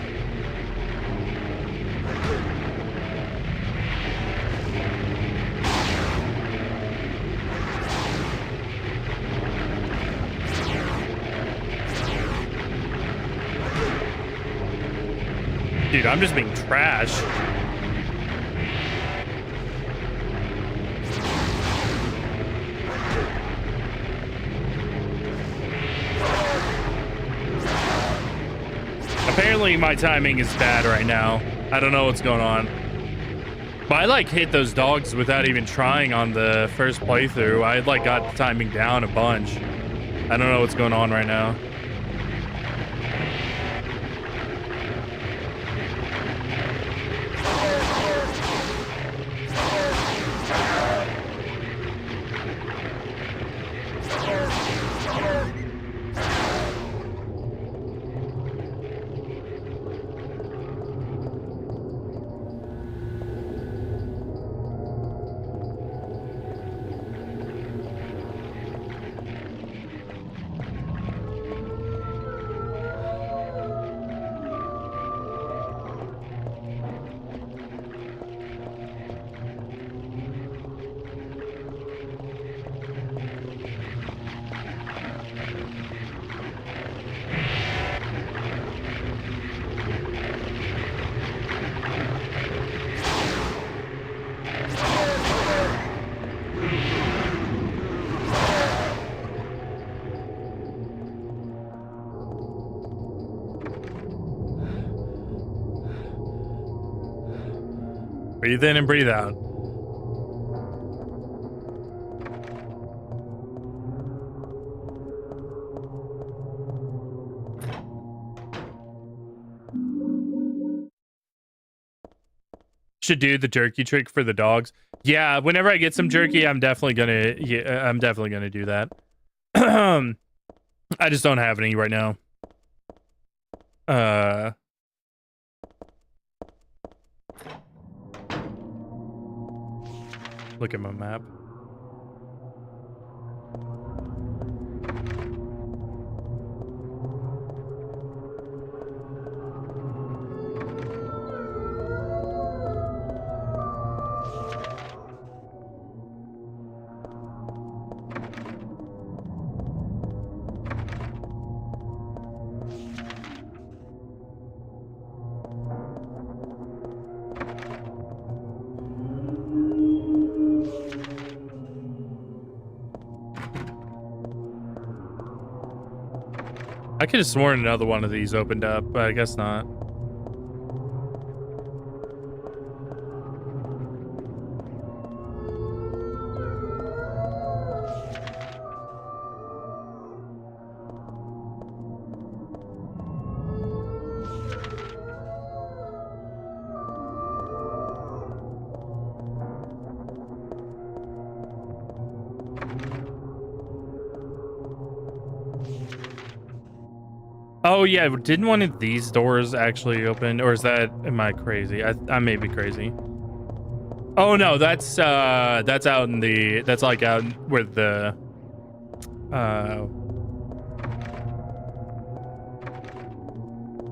Dude, I'm just being trash. Apparently my timing is bad right now. I don't know what's going on. But I like hit those dogs without even trying on the first playthrough. I like got the timing down a bunch. I don't know what's going on right now. Breathe in and breathe out. Should do the jerky trick for the dogs. Yeah, whenever I get some jerky, I'm definitely gonna do that. I just don't have any right now. Look at my map. I could have sworn another one of these opened up, but I guess not. Oh yeah, didn't one of these doors actually open, or is that, am I crazy? I may be crazy. Oh no, that's out in the, that's like out where the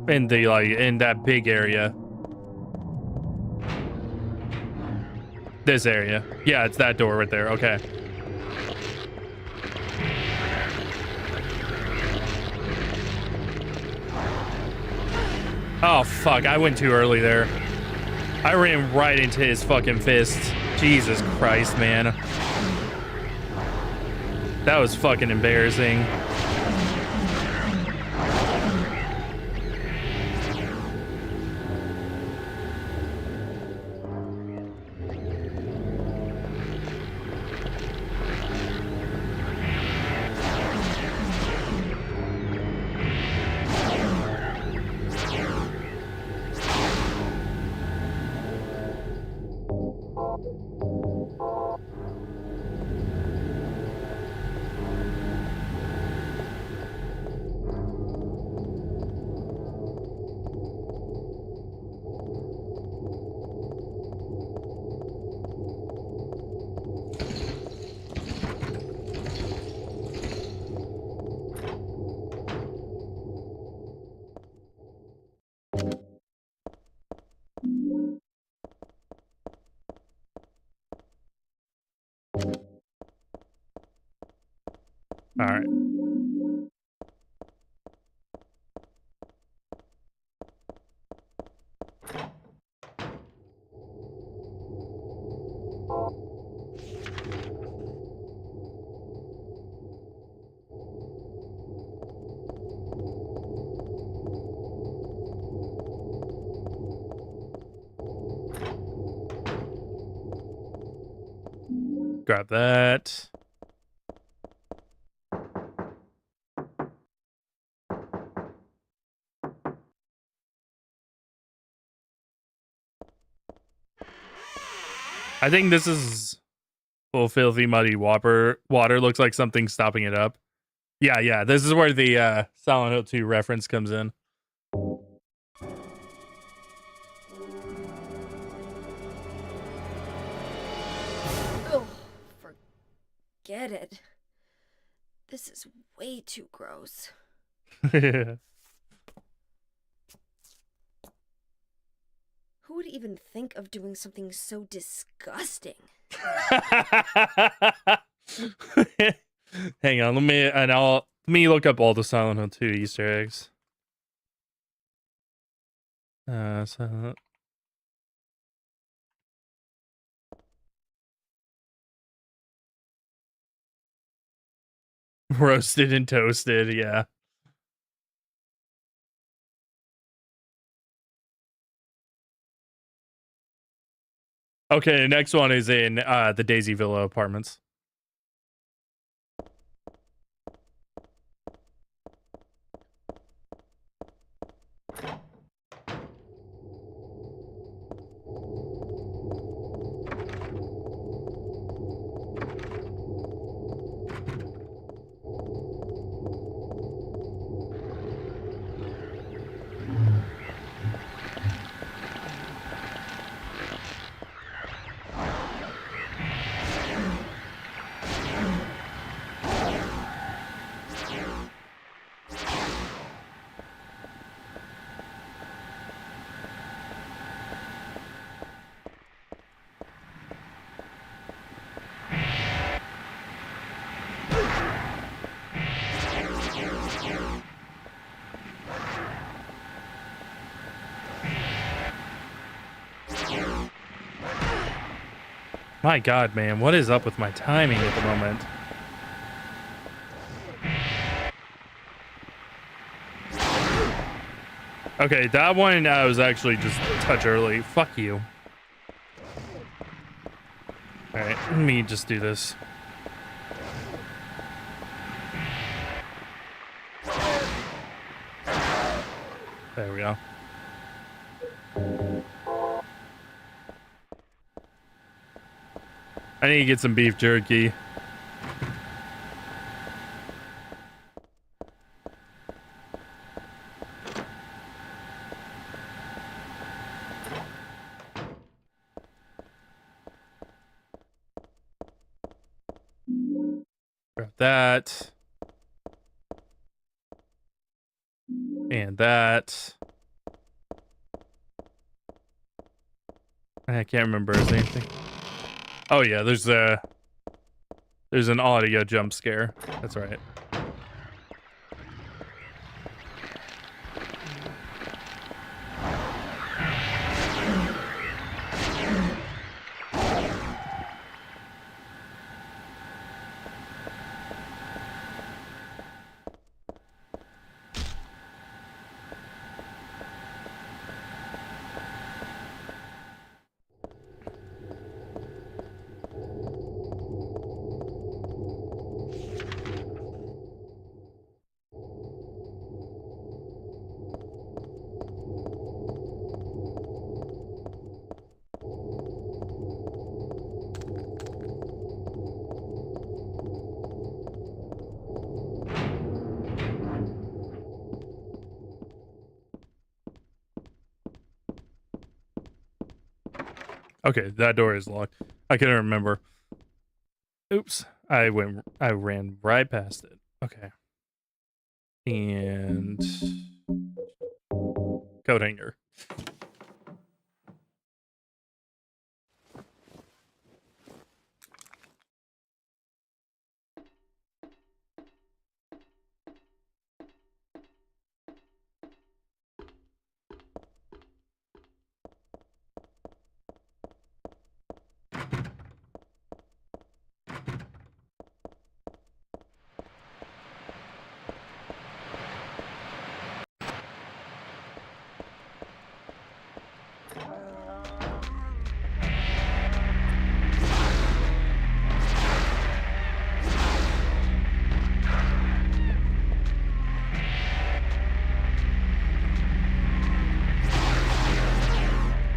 in the, like, in that big area. This area. Yeah, it's that door right there. Okay. Oh, fuck. I went too early there. I ran right into his fucking fist. Jesus Christ, man. That was fucking embarrassing. All right. Grab that. I think this is full filthy muddy water looks like something stopping it up. Yeah, this is where the Silent Hill 2 reference comes in. Ugh, forget it. This is way too gross. Who would even think of doing something so disgusting? Hang on, let me look up all the Silent Hill 2 Easter eggs. Silent roasted and toasted, yeah. Okay, the next one is in the Daisy Villa apartments. My God, man, what is up with my timing at the moment? Okay, that one was actually just a touch early. Fuck you. Alright, let me just do this. There we go. I need to get some beef jerky. Grab that. And that. I can't remember his anything. Oh yeah, there's an audio jump scare. That's right. Okay, that door is locked. I couldn't remember. Oops. I ran right past it. Okay. And coat hanger.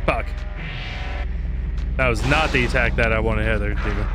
Fuck. That was not the attack that I wanted Heather to do.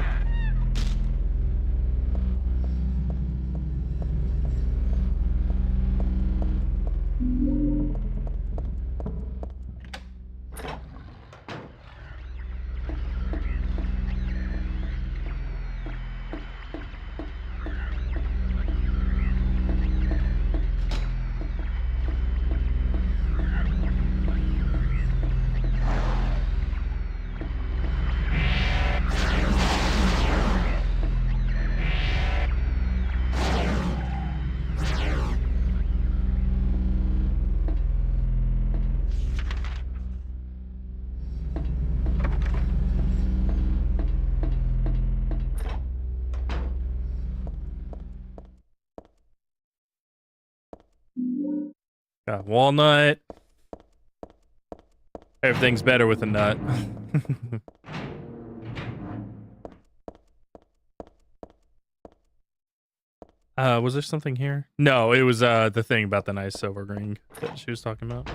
Got walnut. Everything's better with a nut. Was there something here? No, it was the thing about the nice silver ring that she was talking about.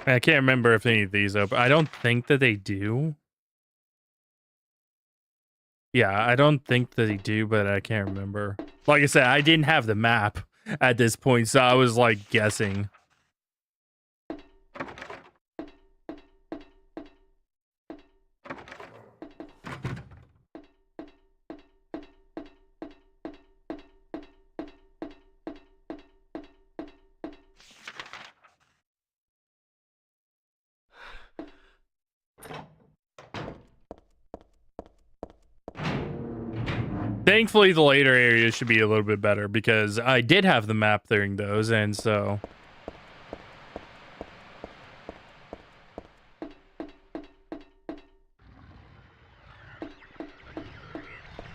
I can't remember if any of these open. I don't think that they do. Yeah, I don't think that they do, but I can't remember. Like I said, I didn't have the map at this point, so I was like guessing. Thankfully, the later areas should be a little bit better because I did have the map during those, and so...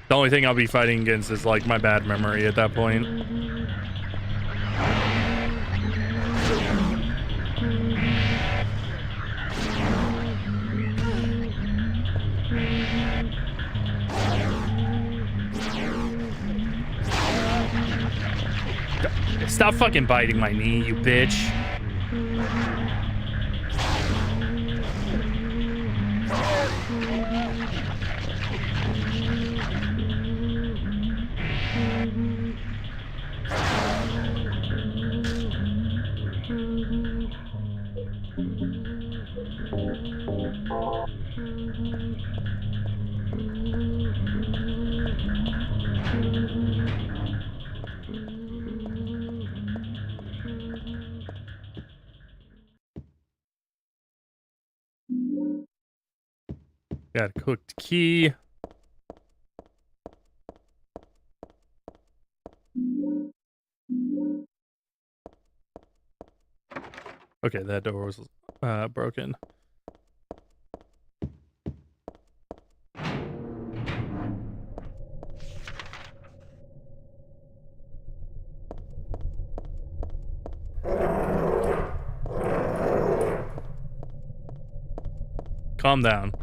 The only thing I'll be fighting against is, like, my bad memory at that point. Stop fucking biting my knee, you bitch. Got a cooked key. Okay, that door was broken. Calm down.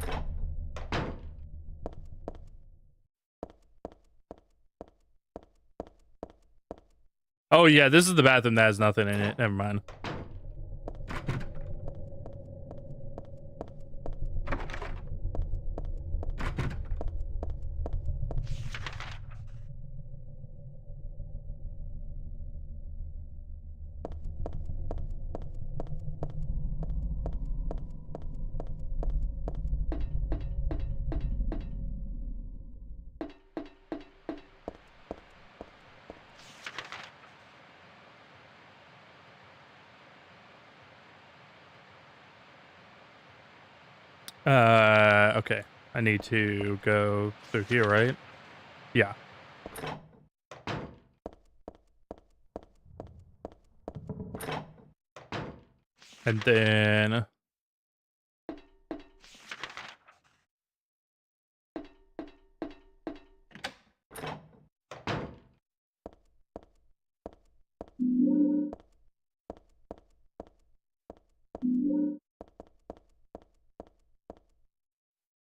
Oh yeah, this is the bathroom that has nothing in it. Never mind. Okay. I need to go through here, right? Yeah. And then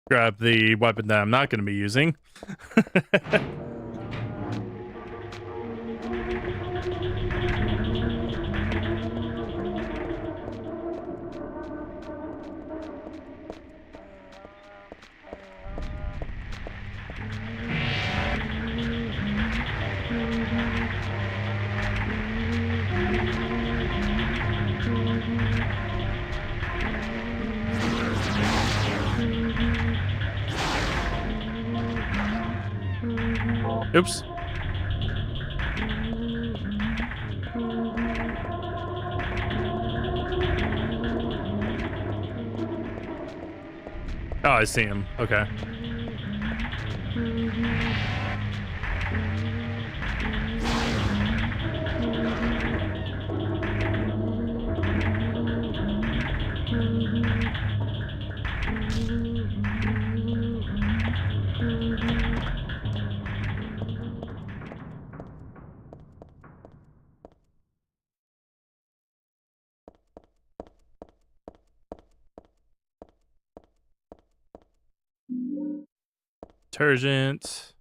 grab the weapon that I'm not going to be using. Oops. Oh, I see him. Okay. Detergent.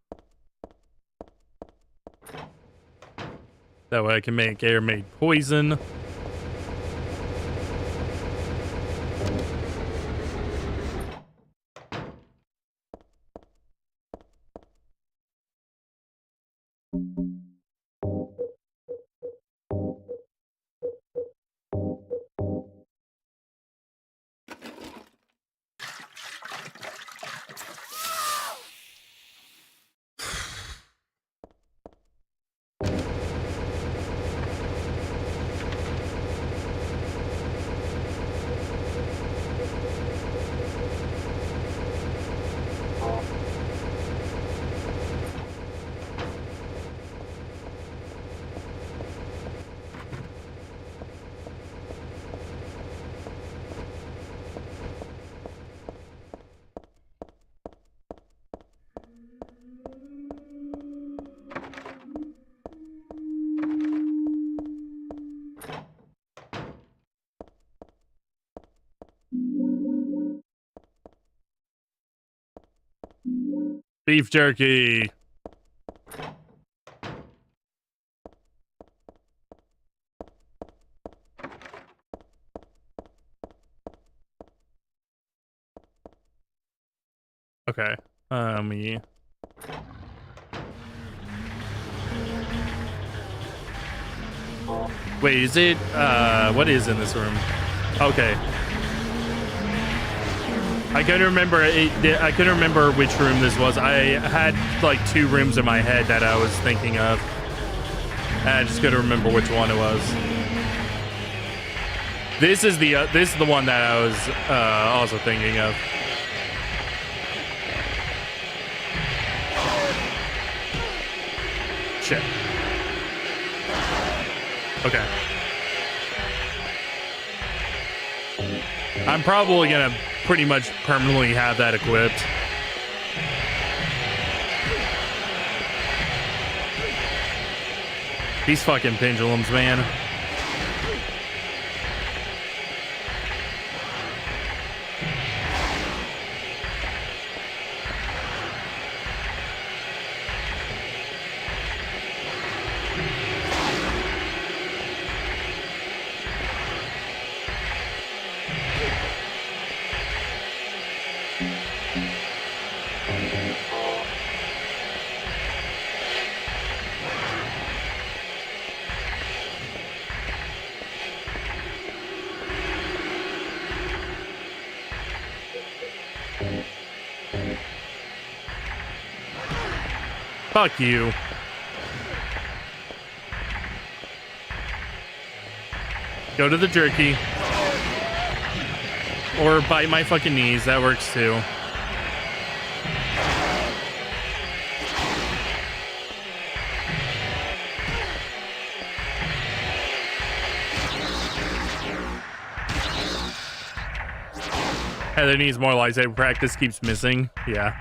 That way I can make air-made poison. Beef jerky. Okay. Yeah. Wait, is it what is in this room? Okay. I couldn't remember I couldn't remember which room this was. I had like 2 rooms in my head that I was thinking of. And I just couldn't remember which one it was. This is the one that I was also thinking of. Shit. Okay. I'm probably gonna pretty much permanently have that equipped. These fucking pendulums, man. Fuck you. Go to the jerky. Or bite my fucking knees. That works too. Heather needs more lightsaber practice, keeps missing. Yeah.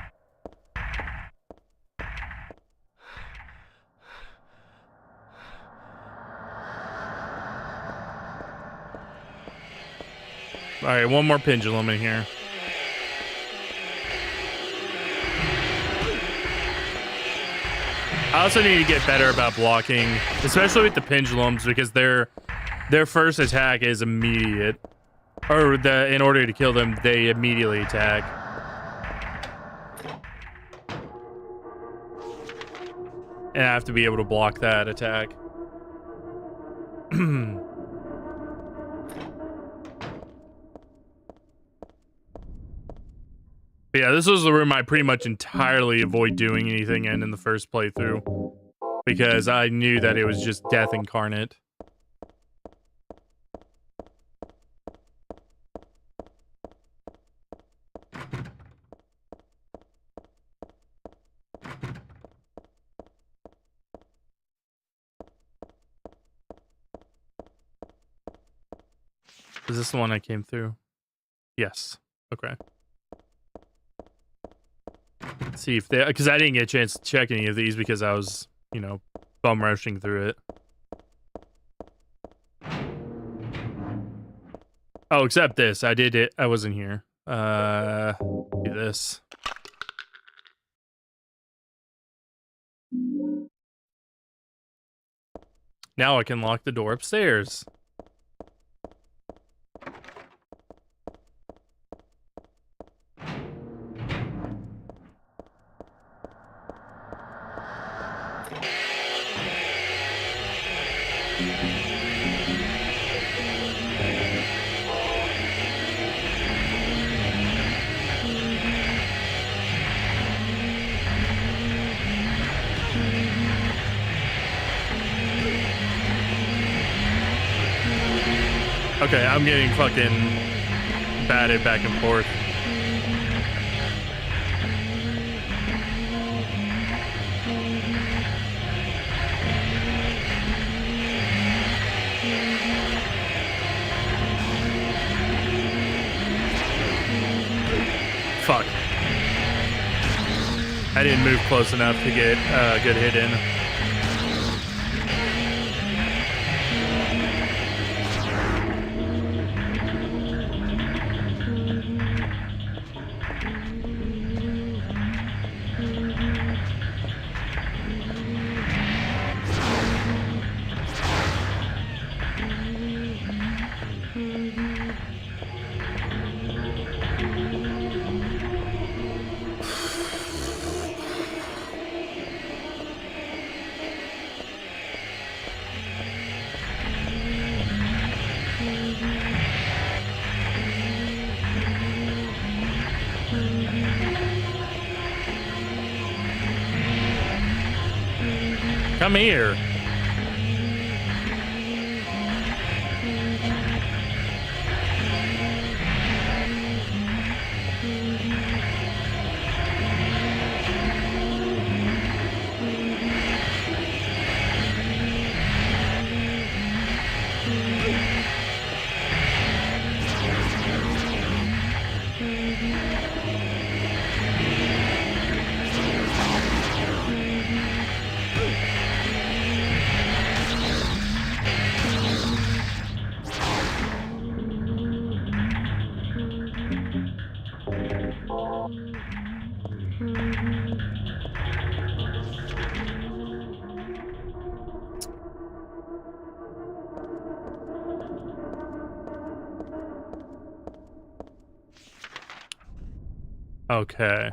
All right, one more pendulum in here. I also need to get better about blocking, especially with the pendulums, because their first attack is immediate. Or in order to kill them, they immediately attack. And I have to be able to block that attack. But yeah, this was the room I pretty much entirely avoid doing anything in the first playthrough. Because I knew that it was just death incarnate. Is this the one I came through? Yes. Okay. Let's see if they... Because I didn't get a chance to check any of these because I was, you know, bum rushing through it. Oh, except this. I did it. I wasn't here. Do this. Now I can lock the door upstairs. Okay, I'm getting fucking batted back and forth. Fuck. I didn't move close enough to get a good hit in. Come here. Okay.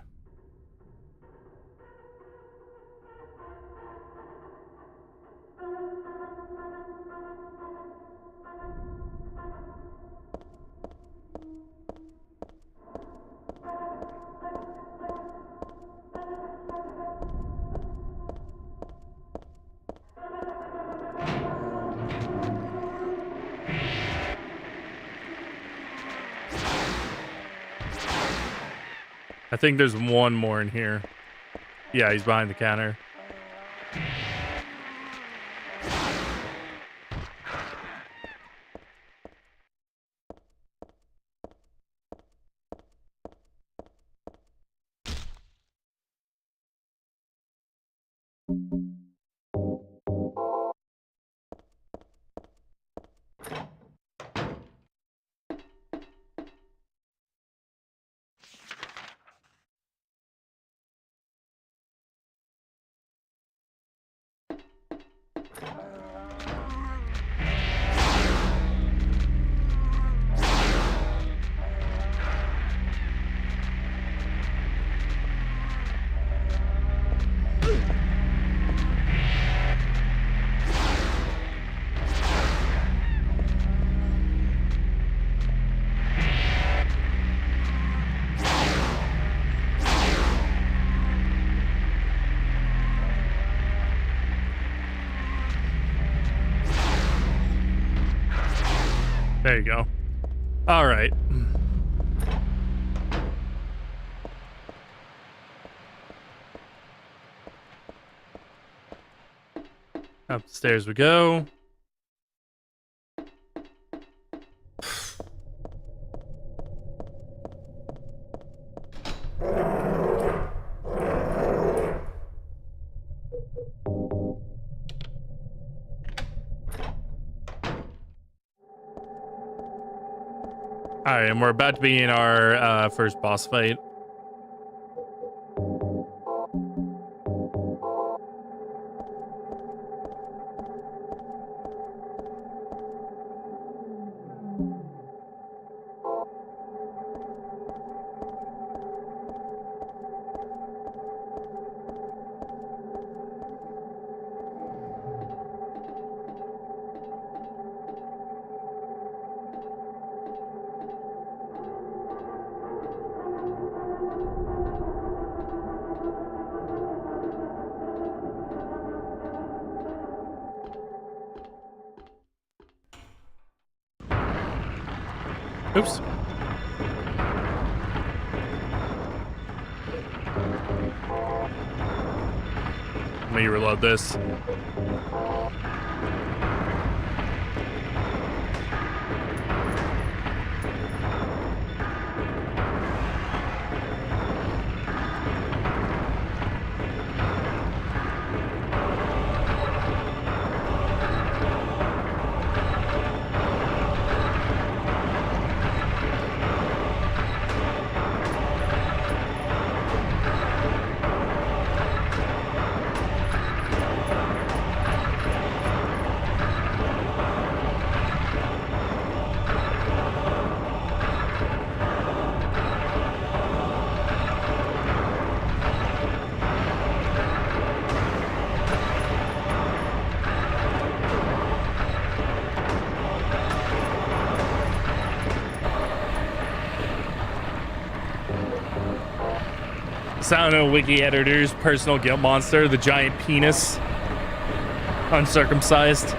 I think there's one more in here. Yeah, he's behind the counter. There you go. All right. Upstairs we go. All right, and we're about to be in our first boss fight. Oops. Let me reload this. Sound of wiki editor's personal guilt monster, the giant penis, uncircumcised.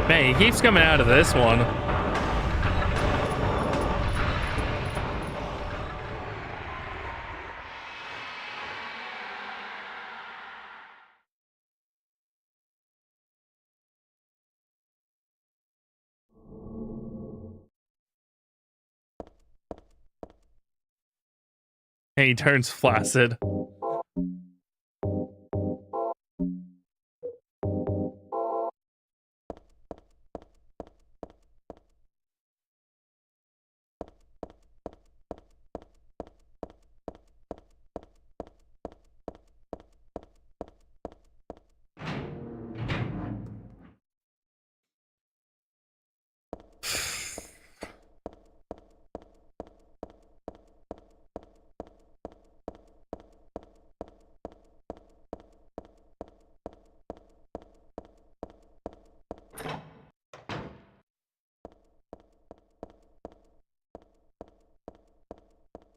Man, he keeps coming out of this one. And he turns flaccid.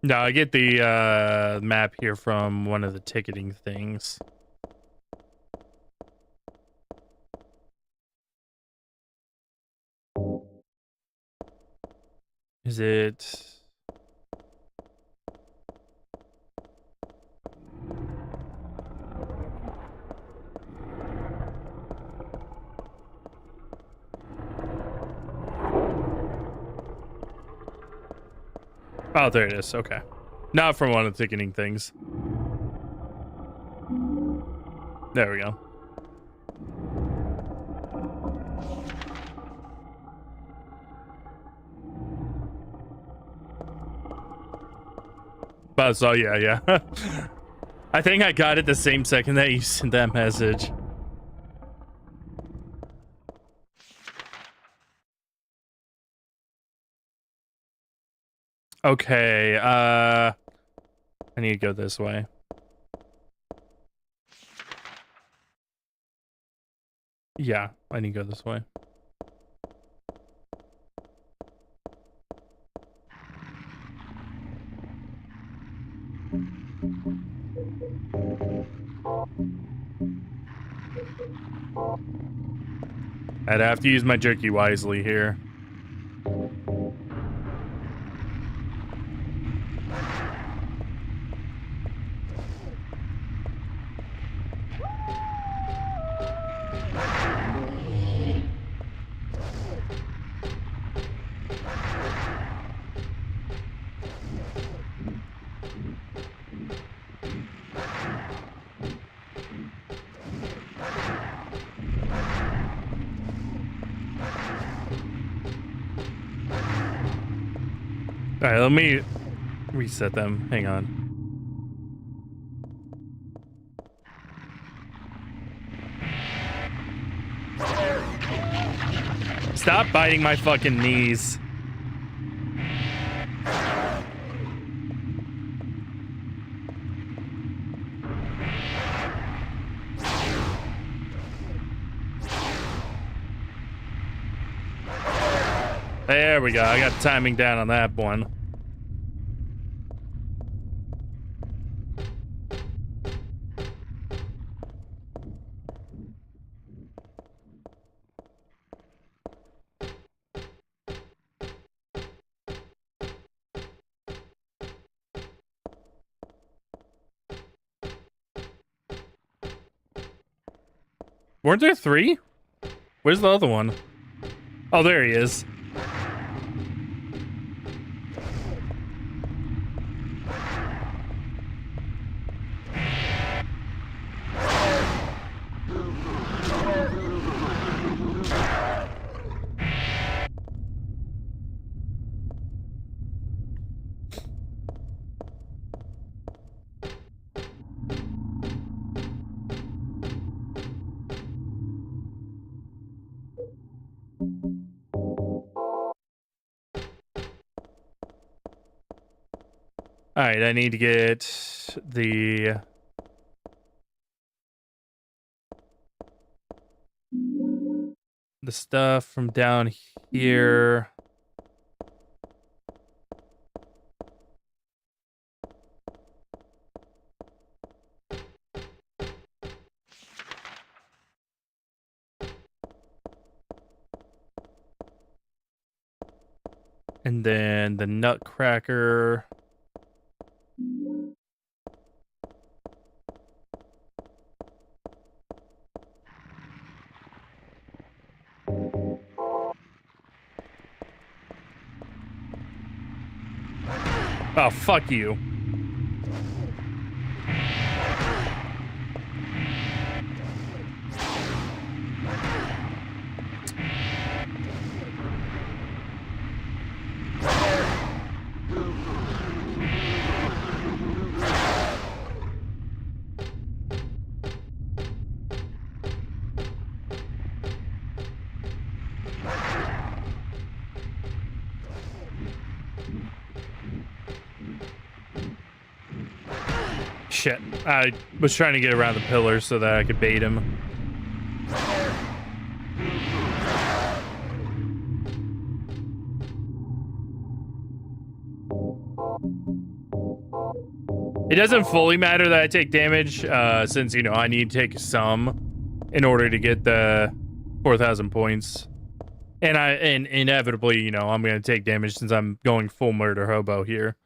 No, I get the map here from one of the ticketing things. Is it... Oh, there it is. Okay. Not from one of the ticketing things. There we go. But so yeah. I think I got it the same second that you sent that message. Okay, I need to go this way. Yeah, I need to go this way. I'd have to use my jerky wisely here. All right, let me reset them. Hang on. Stop biting my fucking knees. There we go. I got timing down on that one. Weren't there 3? Where's the other one? Oh, there he is. All right, I need to get the stuff from down here. And then the nutcracker. Oh, fuck you. Shit. I was trying to get around the pillar so that I could bait him. It doesn't fully matter that I take damage, since, you know, I need to take some in order to get the 4,000 points. And inevitably, you know, I'm going to take damage since I'm going full murder hobo here.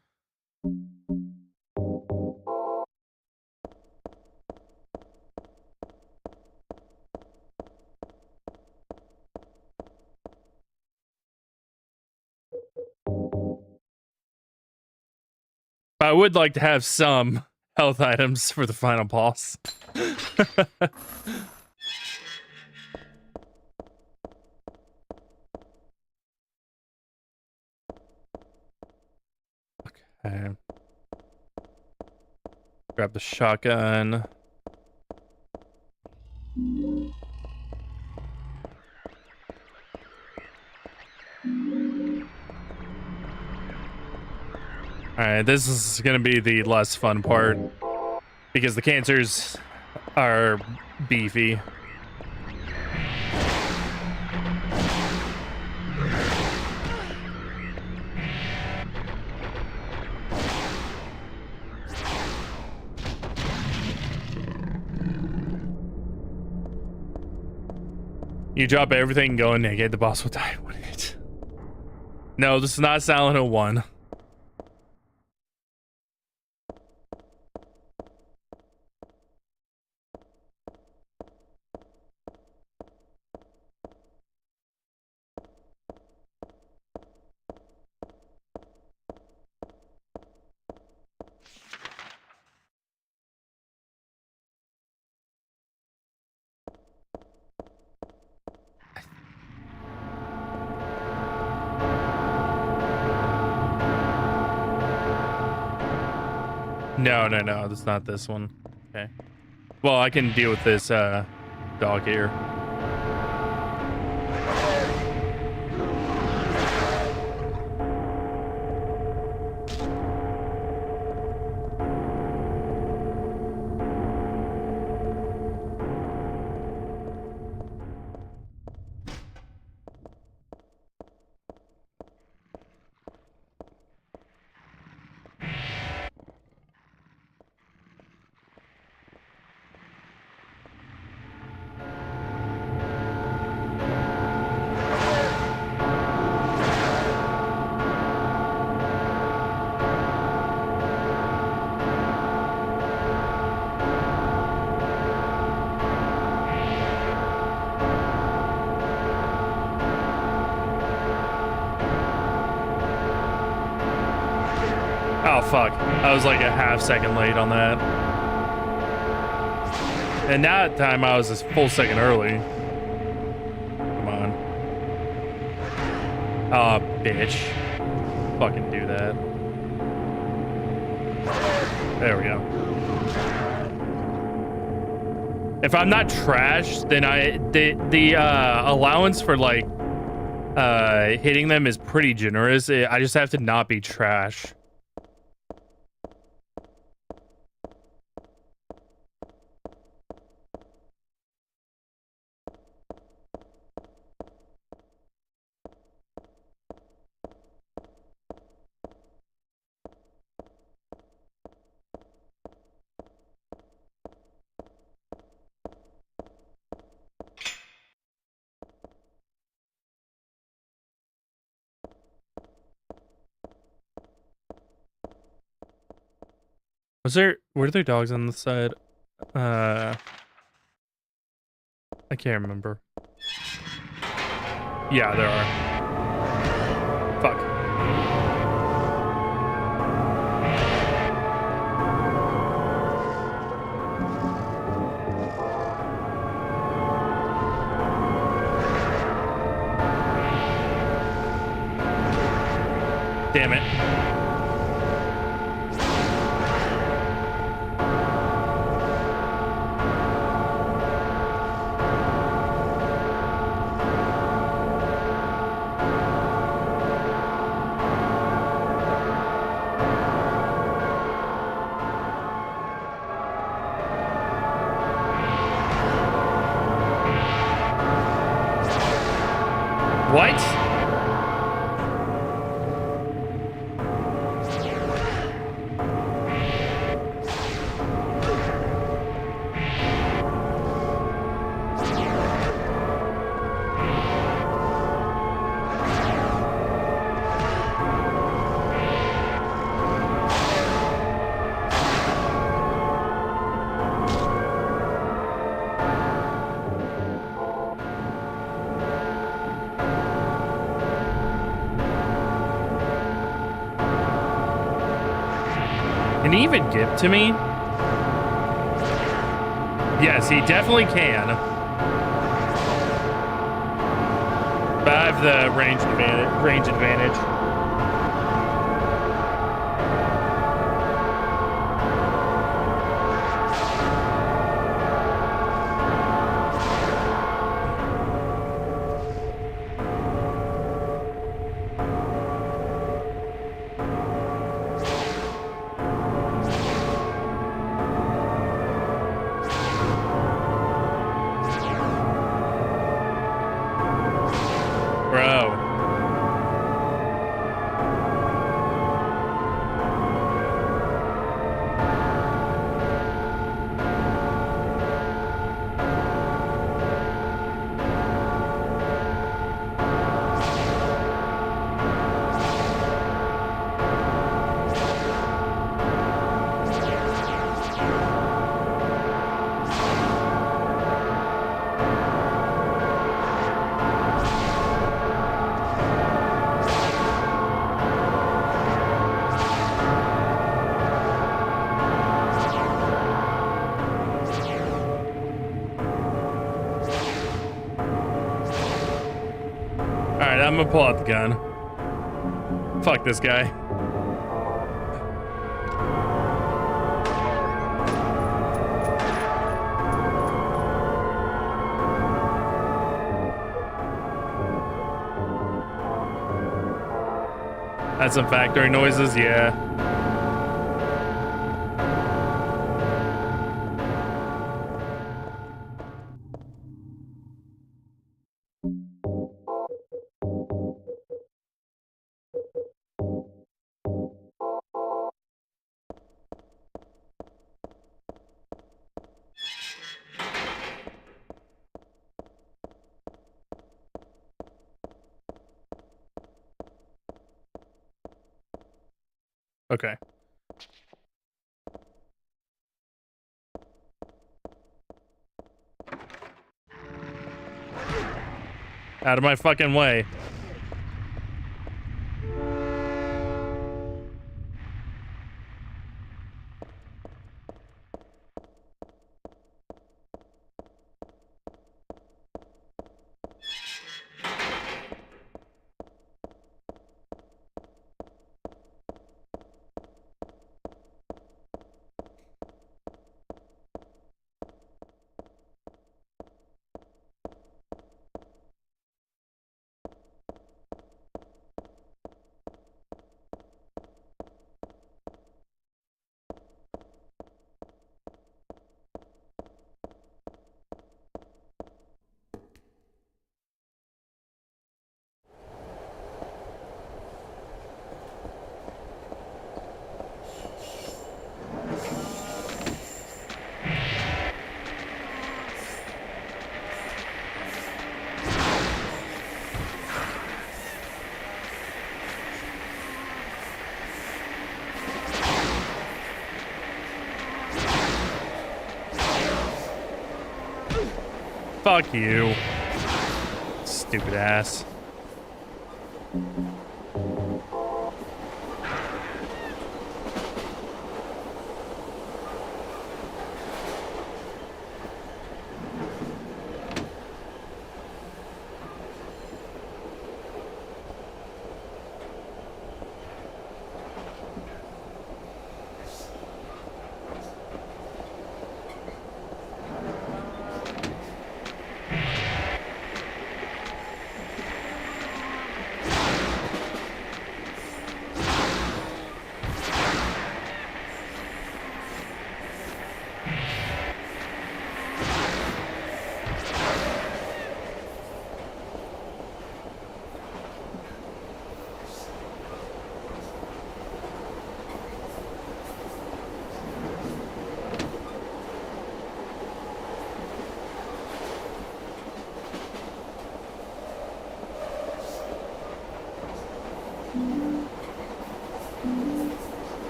I would like to have some health items for the final boss. Okay. Grab the shotgun. All right, this is gonna be the less fun part because the cancers are beefy. You drop everything, go naked, the boss will die. What is it? No, this is not Silent Hill 1. No, that's not this one. Okay. Well, I can deal with this dog here. Oh, fuck. I was like a half second late on that. And that time I was a full second early. Come on. Oh, bitch. Fucking do that. There we go. If I'm not trash, then the allowance for like hitting them is pretty generous. I just have to not be trash. Were there dogs on the side? I can't remember. Yeah, there are. Fuck. Damn it. What? Can he even get to me? Yes, he definitely can. But I have the range advantage. I'm gonna pull out the gun. Fuck this guy. That's some factory noises, yeah. Okay. Out of my fucking way. Fuck you. Stupid ass.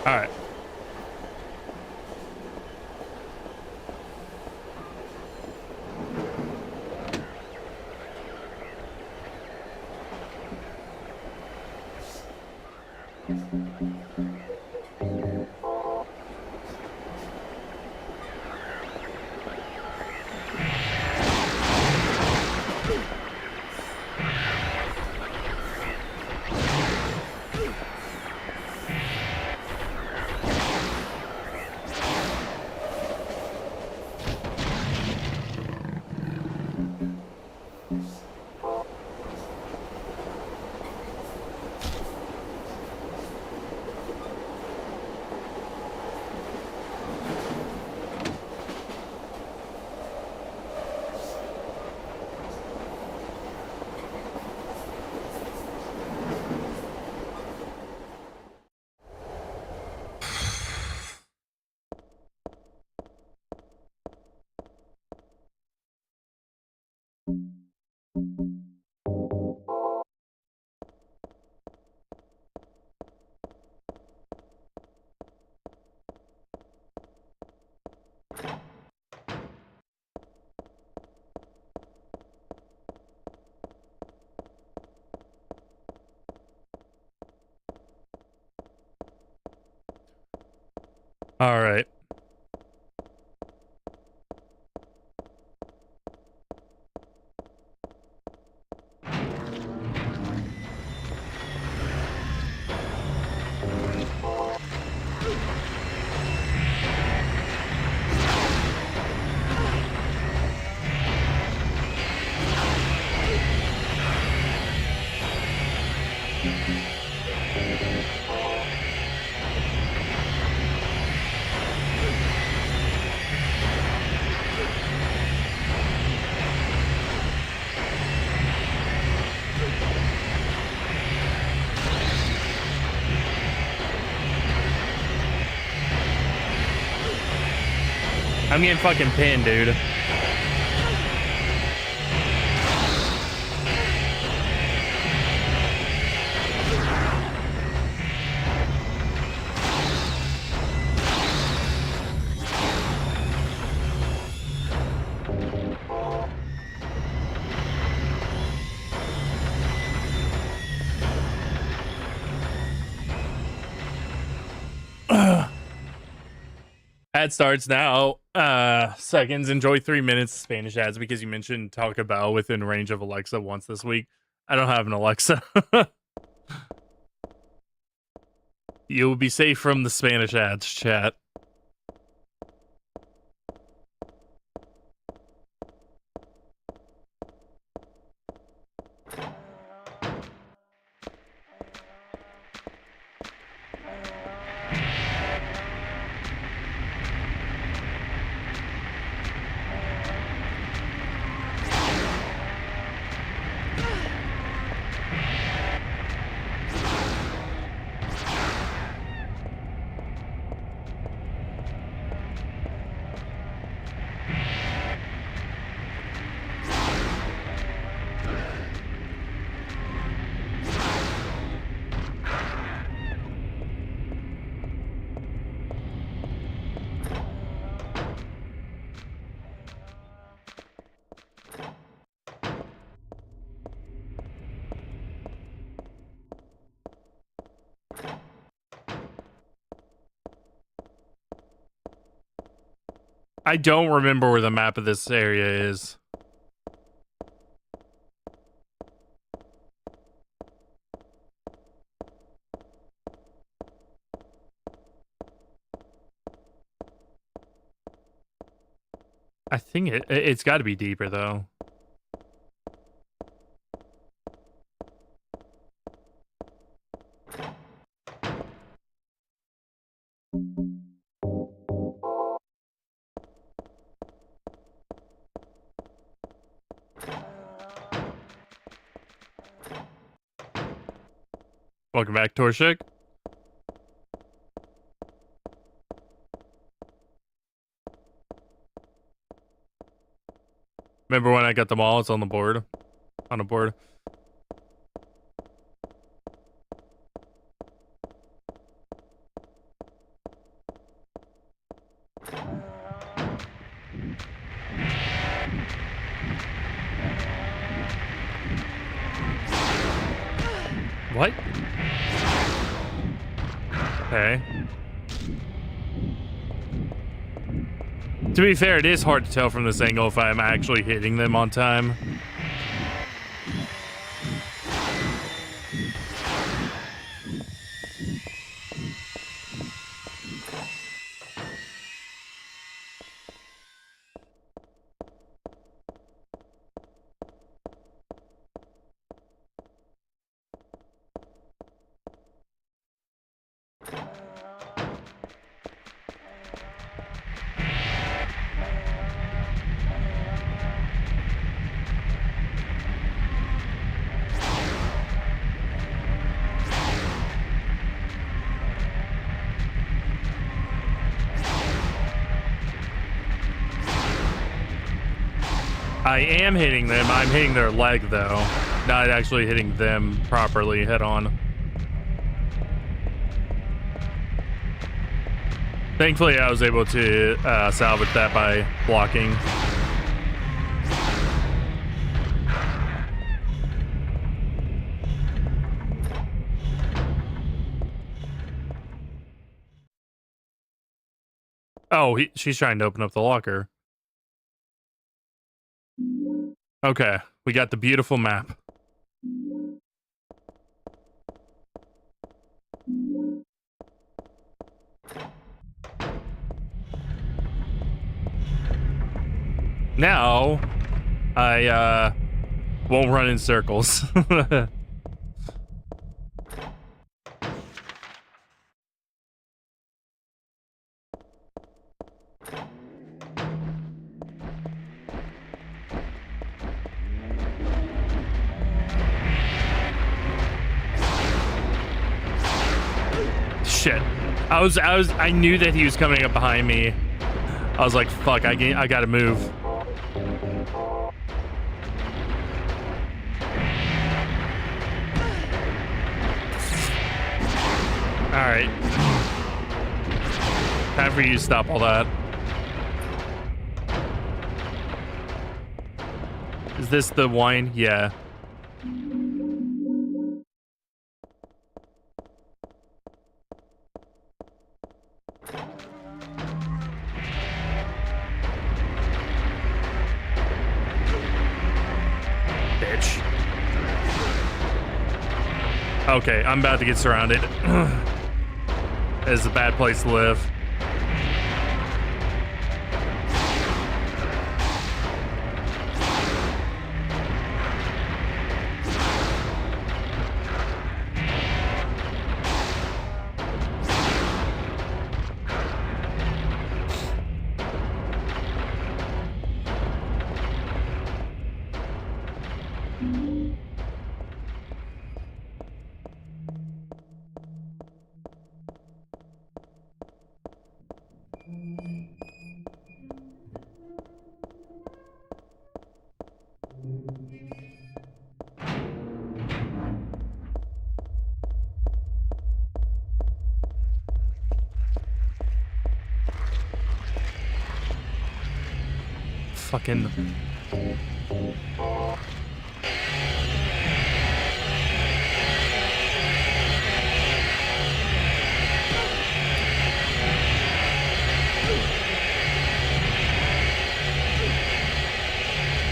All right. All right. I'm getting fucking pinned, dude. Ad starts now. Seconds. Enjoy 3 minutes of Spanish ads because you mentioned Taco Bell within range of Alexa once this week. I don't have an Alexa. You will be safe from the Spanish ads, chat. I don't remember where the map of this area is. I think it's got to be deeper though. Welcome back, Torshik. Remember when I got them all? It's on the board. On a board. What? Okay. To be fair, it is hard to tell from this angle if I'm actually hitting them on time. I am hitting them. I'm hitting their leg, though. Not actually hitting them properly head on. Thankfully, I was able to salvage that by blocking. Oh, she's trying to open up the locker. Okay, we got the beautiful map. Now, I won't run in circles. Shit. I knew that he was coming up behind me. I was like, fuck, I gotta move. Alright. Time for you to stop all that. Is this the wine? Yeah. Bitch. Okay, I'm about to get surrounded. It's a bad place to live. Fucking...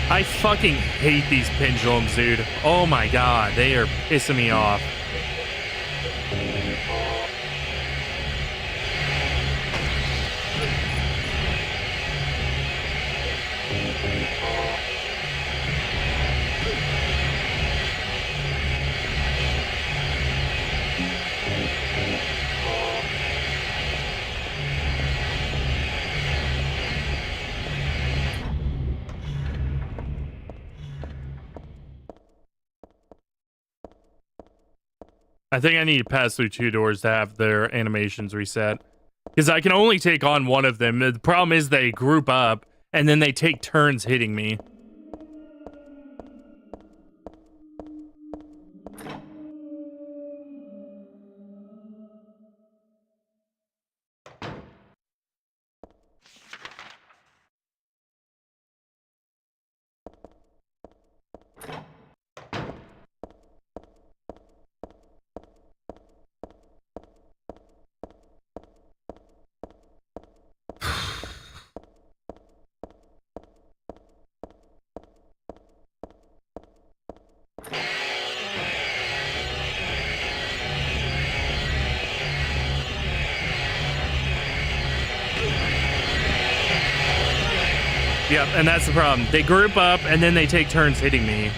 I fucking hate these pendulums, dude. Oh my god, they are pissing me off. I think I need to pass through 2 doors to have their animations reset. Because I can only take on one of them. The problem is they group up, and then they take turns hitting me. Yep, and that's the problem. They group up, and then they take turns hitting me.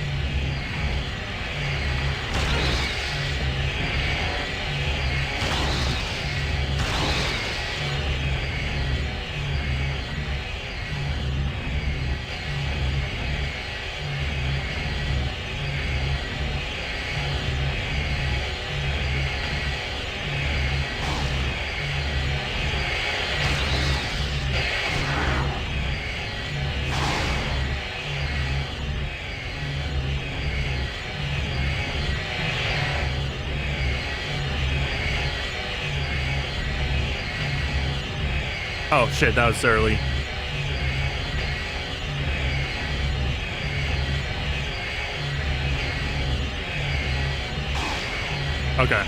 Oh shit, that was early. Okay.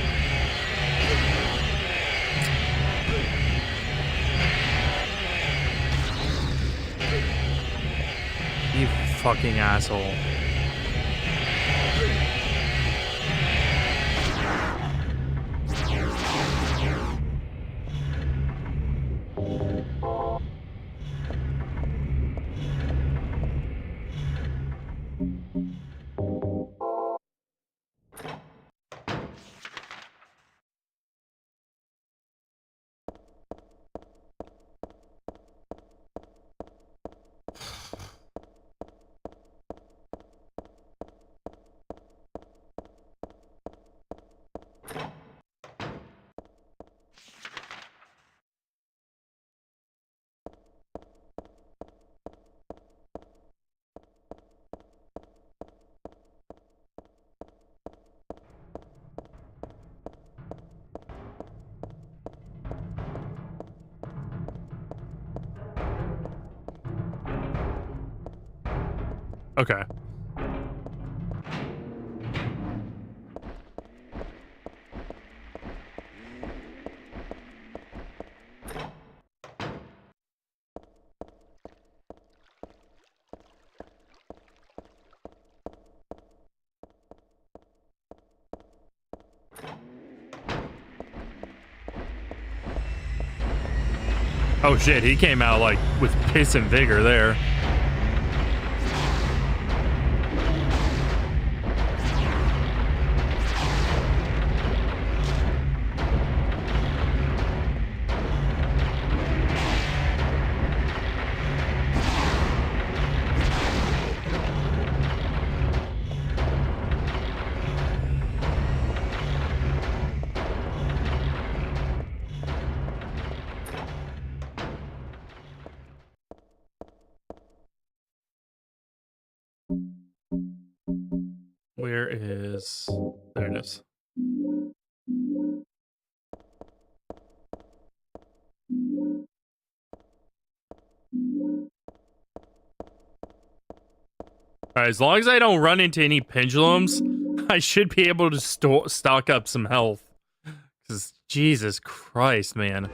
fucking asshole. Okay. Oh shit, he came out like with piss and vigor there. Where is... There it is. Alright, as long as I don't run into any pendulums, I should be able to stock up some health. Because, Jesus Christ, man.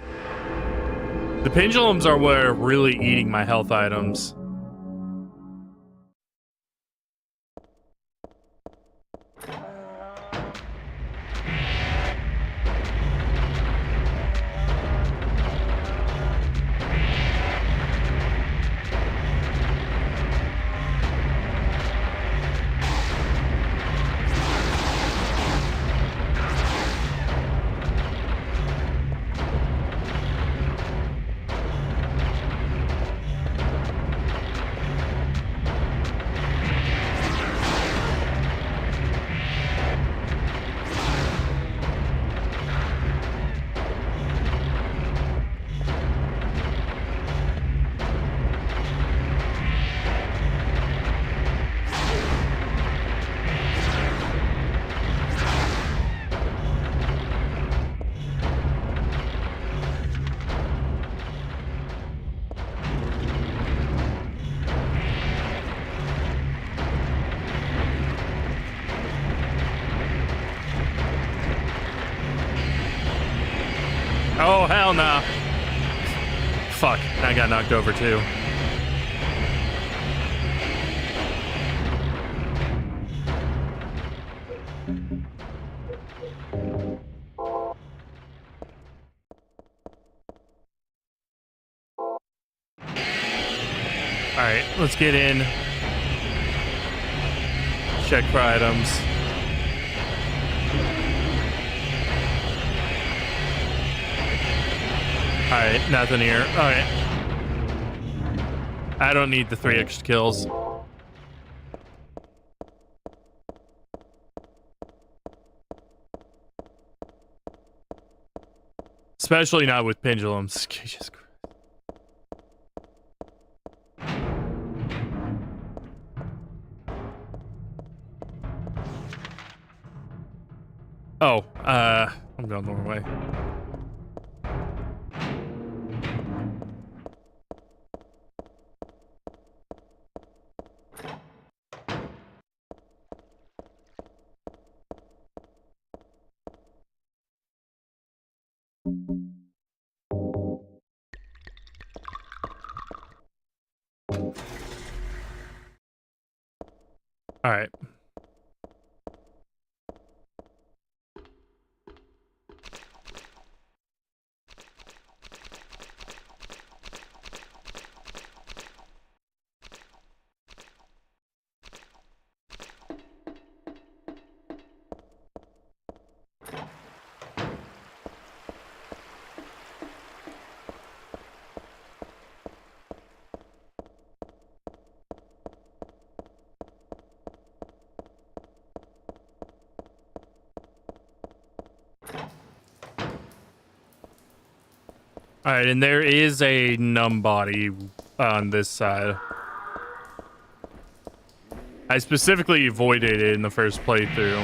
The pendulums are what are really eating my health items. Oh, hell no. Fuck, I got knocked over too. Alright, let's get in. Check for items. Alright, nothing here. Alright. I don't need the 3 extra kills. Especially not with pendulums. Jesus Christ. Oh, I'm going the wrong way. All right. All right, and there is a numb body on this side. I specifically avoided it in the first playthrough.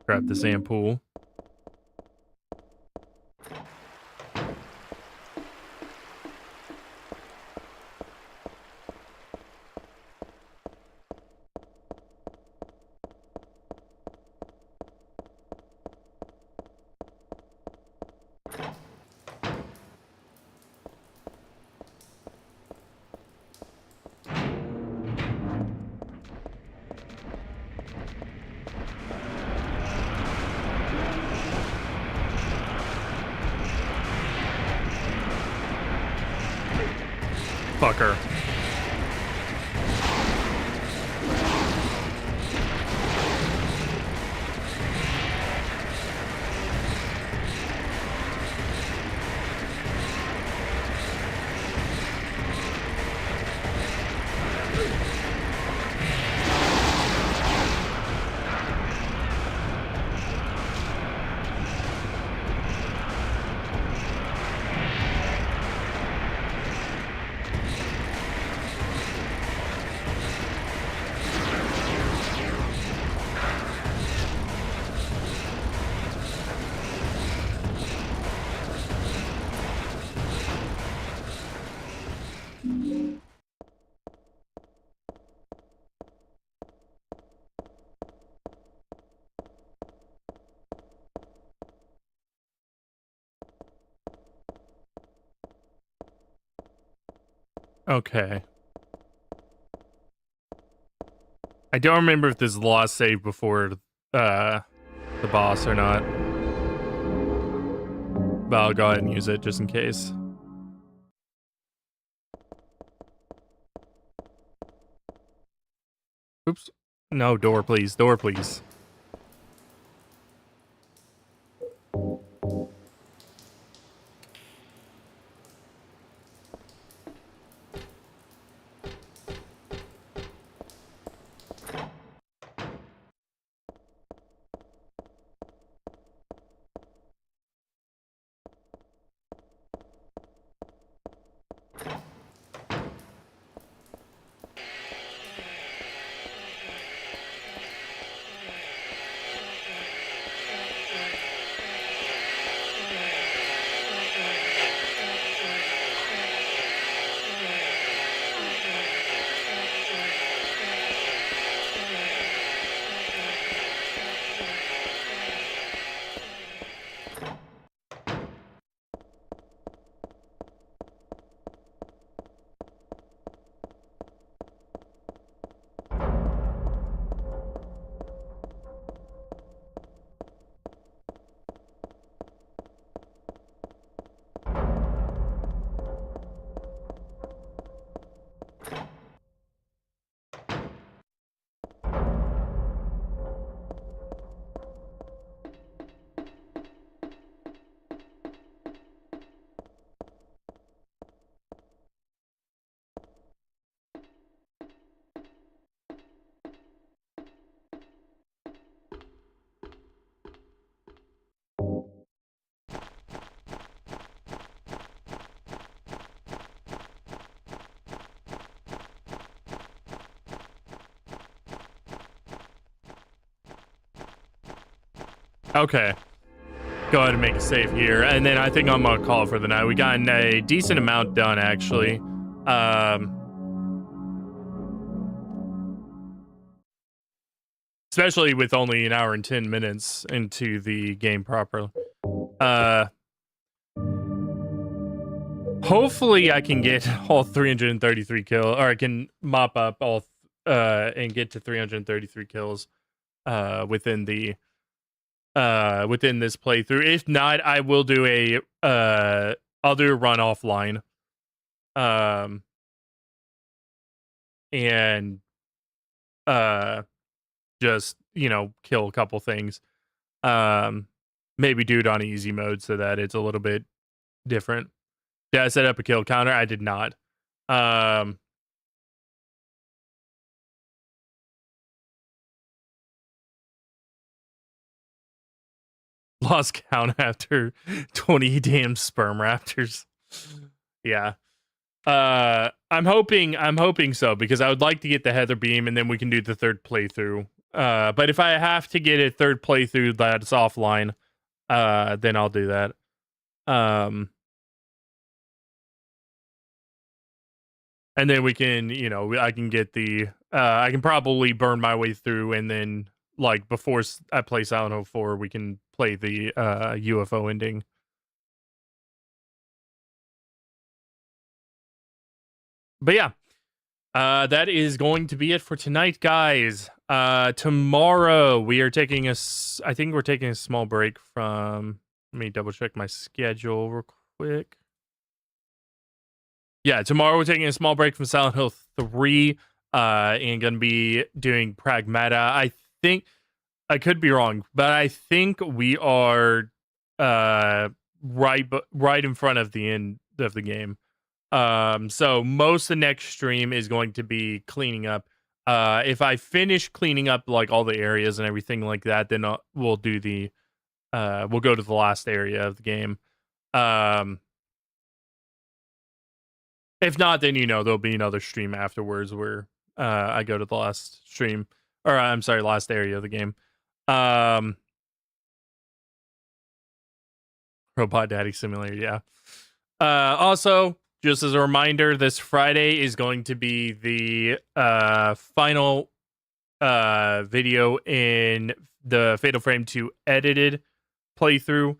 Grab the sand pool. Fucker. Okay. I don't remember if this law saved before the boss or not. But I'll go ahead and use it just in case. Oops. No, door please. Door please. Okay. Go ahead and make a save here, and then I think I'm gonna call it for the night. We got a decent amount done, actually. Especially with only an hour and 10 minutes into the game proper. Hopefully I can get all 333 kills, or I can mop up all and get to 333 kills within the within this playthrough. If not, I will do a other run offline. And just, you know, kill a couple things. Maybe do it on easy mode so that it's a little bit different. Did I set up a kill counter? I did not. Lost count after 20 damn sperm raptors. Yeah. I'm hoping so, because I would like to get the Heather Beam and then we can do the third playthrough. But if I have to get a third playthrough that's offline, then I'll do that. And then we can, you know, I can get the I can probably burn my way through, and then like before I play Silent Hill 4, we can play the UFO ending. But yeah, that is going to be it for tonight, guys. Tomorrow we are taking I think we're taking a small break from, let me double check my schedule real quick. Yeah, tomorrow we're taking a small break from Silent Hill 3, and gonna be doing Pragmata. I think, I could be wrong, but I think we are right in front of the end of the game. So most of the next stream is going to be cleaning up. If I finish cleaning up like all the areas and everything like that, then we'll do the we'll go to the last area of the game. If not, then, you know, there'll be another stream afterwards where I go to the last stream, or I'm sorry, last area of the game. Robot Daddy Simulator, yeah. Also, just as a reminder, this Friday is going to be the final video in the Fatal Frame 2 edited playthrough.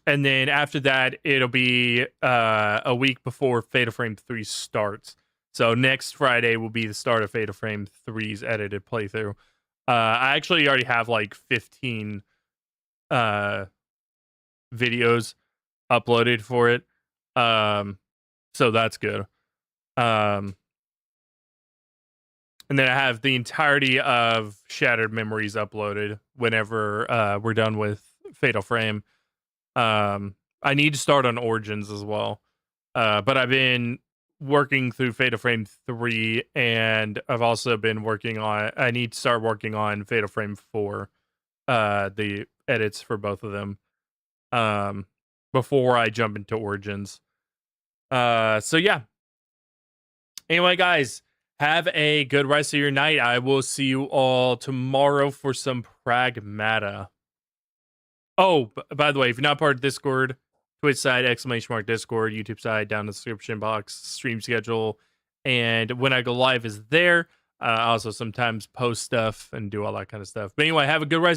And then after that, it'll be a week before Fatal Frame 3 starts. So next Friday will be the start of Fatal Frame 3's edited playthrough. I actually already have like 15 videos uploaded for it. So that's good. And then I have the entirety of Shattered Memories uploaded whenever we're done with Fatal Frame. I need to start on Origins as well. But I've been working through Fatal Frame 3, and I've also been working on, I need to start working on Fatal Frame 4, the edits for both of them, before I jump into Origins. So yeah. Anyway, guys, have a good rest of your night. I will see you all tomorrow for some Pragmata. Oh, by the way, if you're not part of Discord, Twitch side, !Discord, YouTube side, down in the description box, stream schedule, and when I go live is there. I also sometimes post stuff and do all that kind of stuff. But anyway, have a good rest.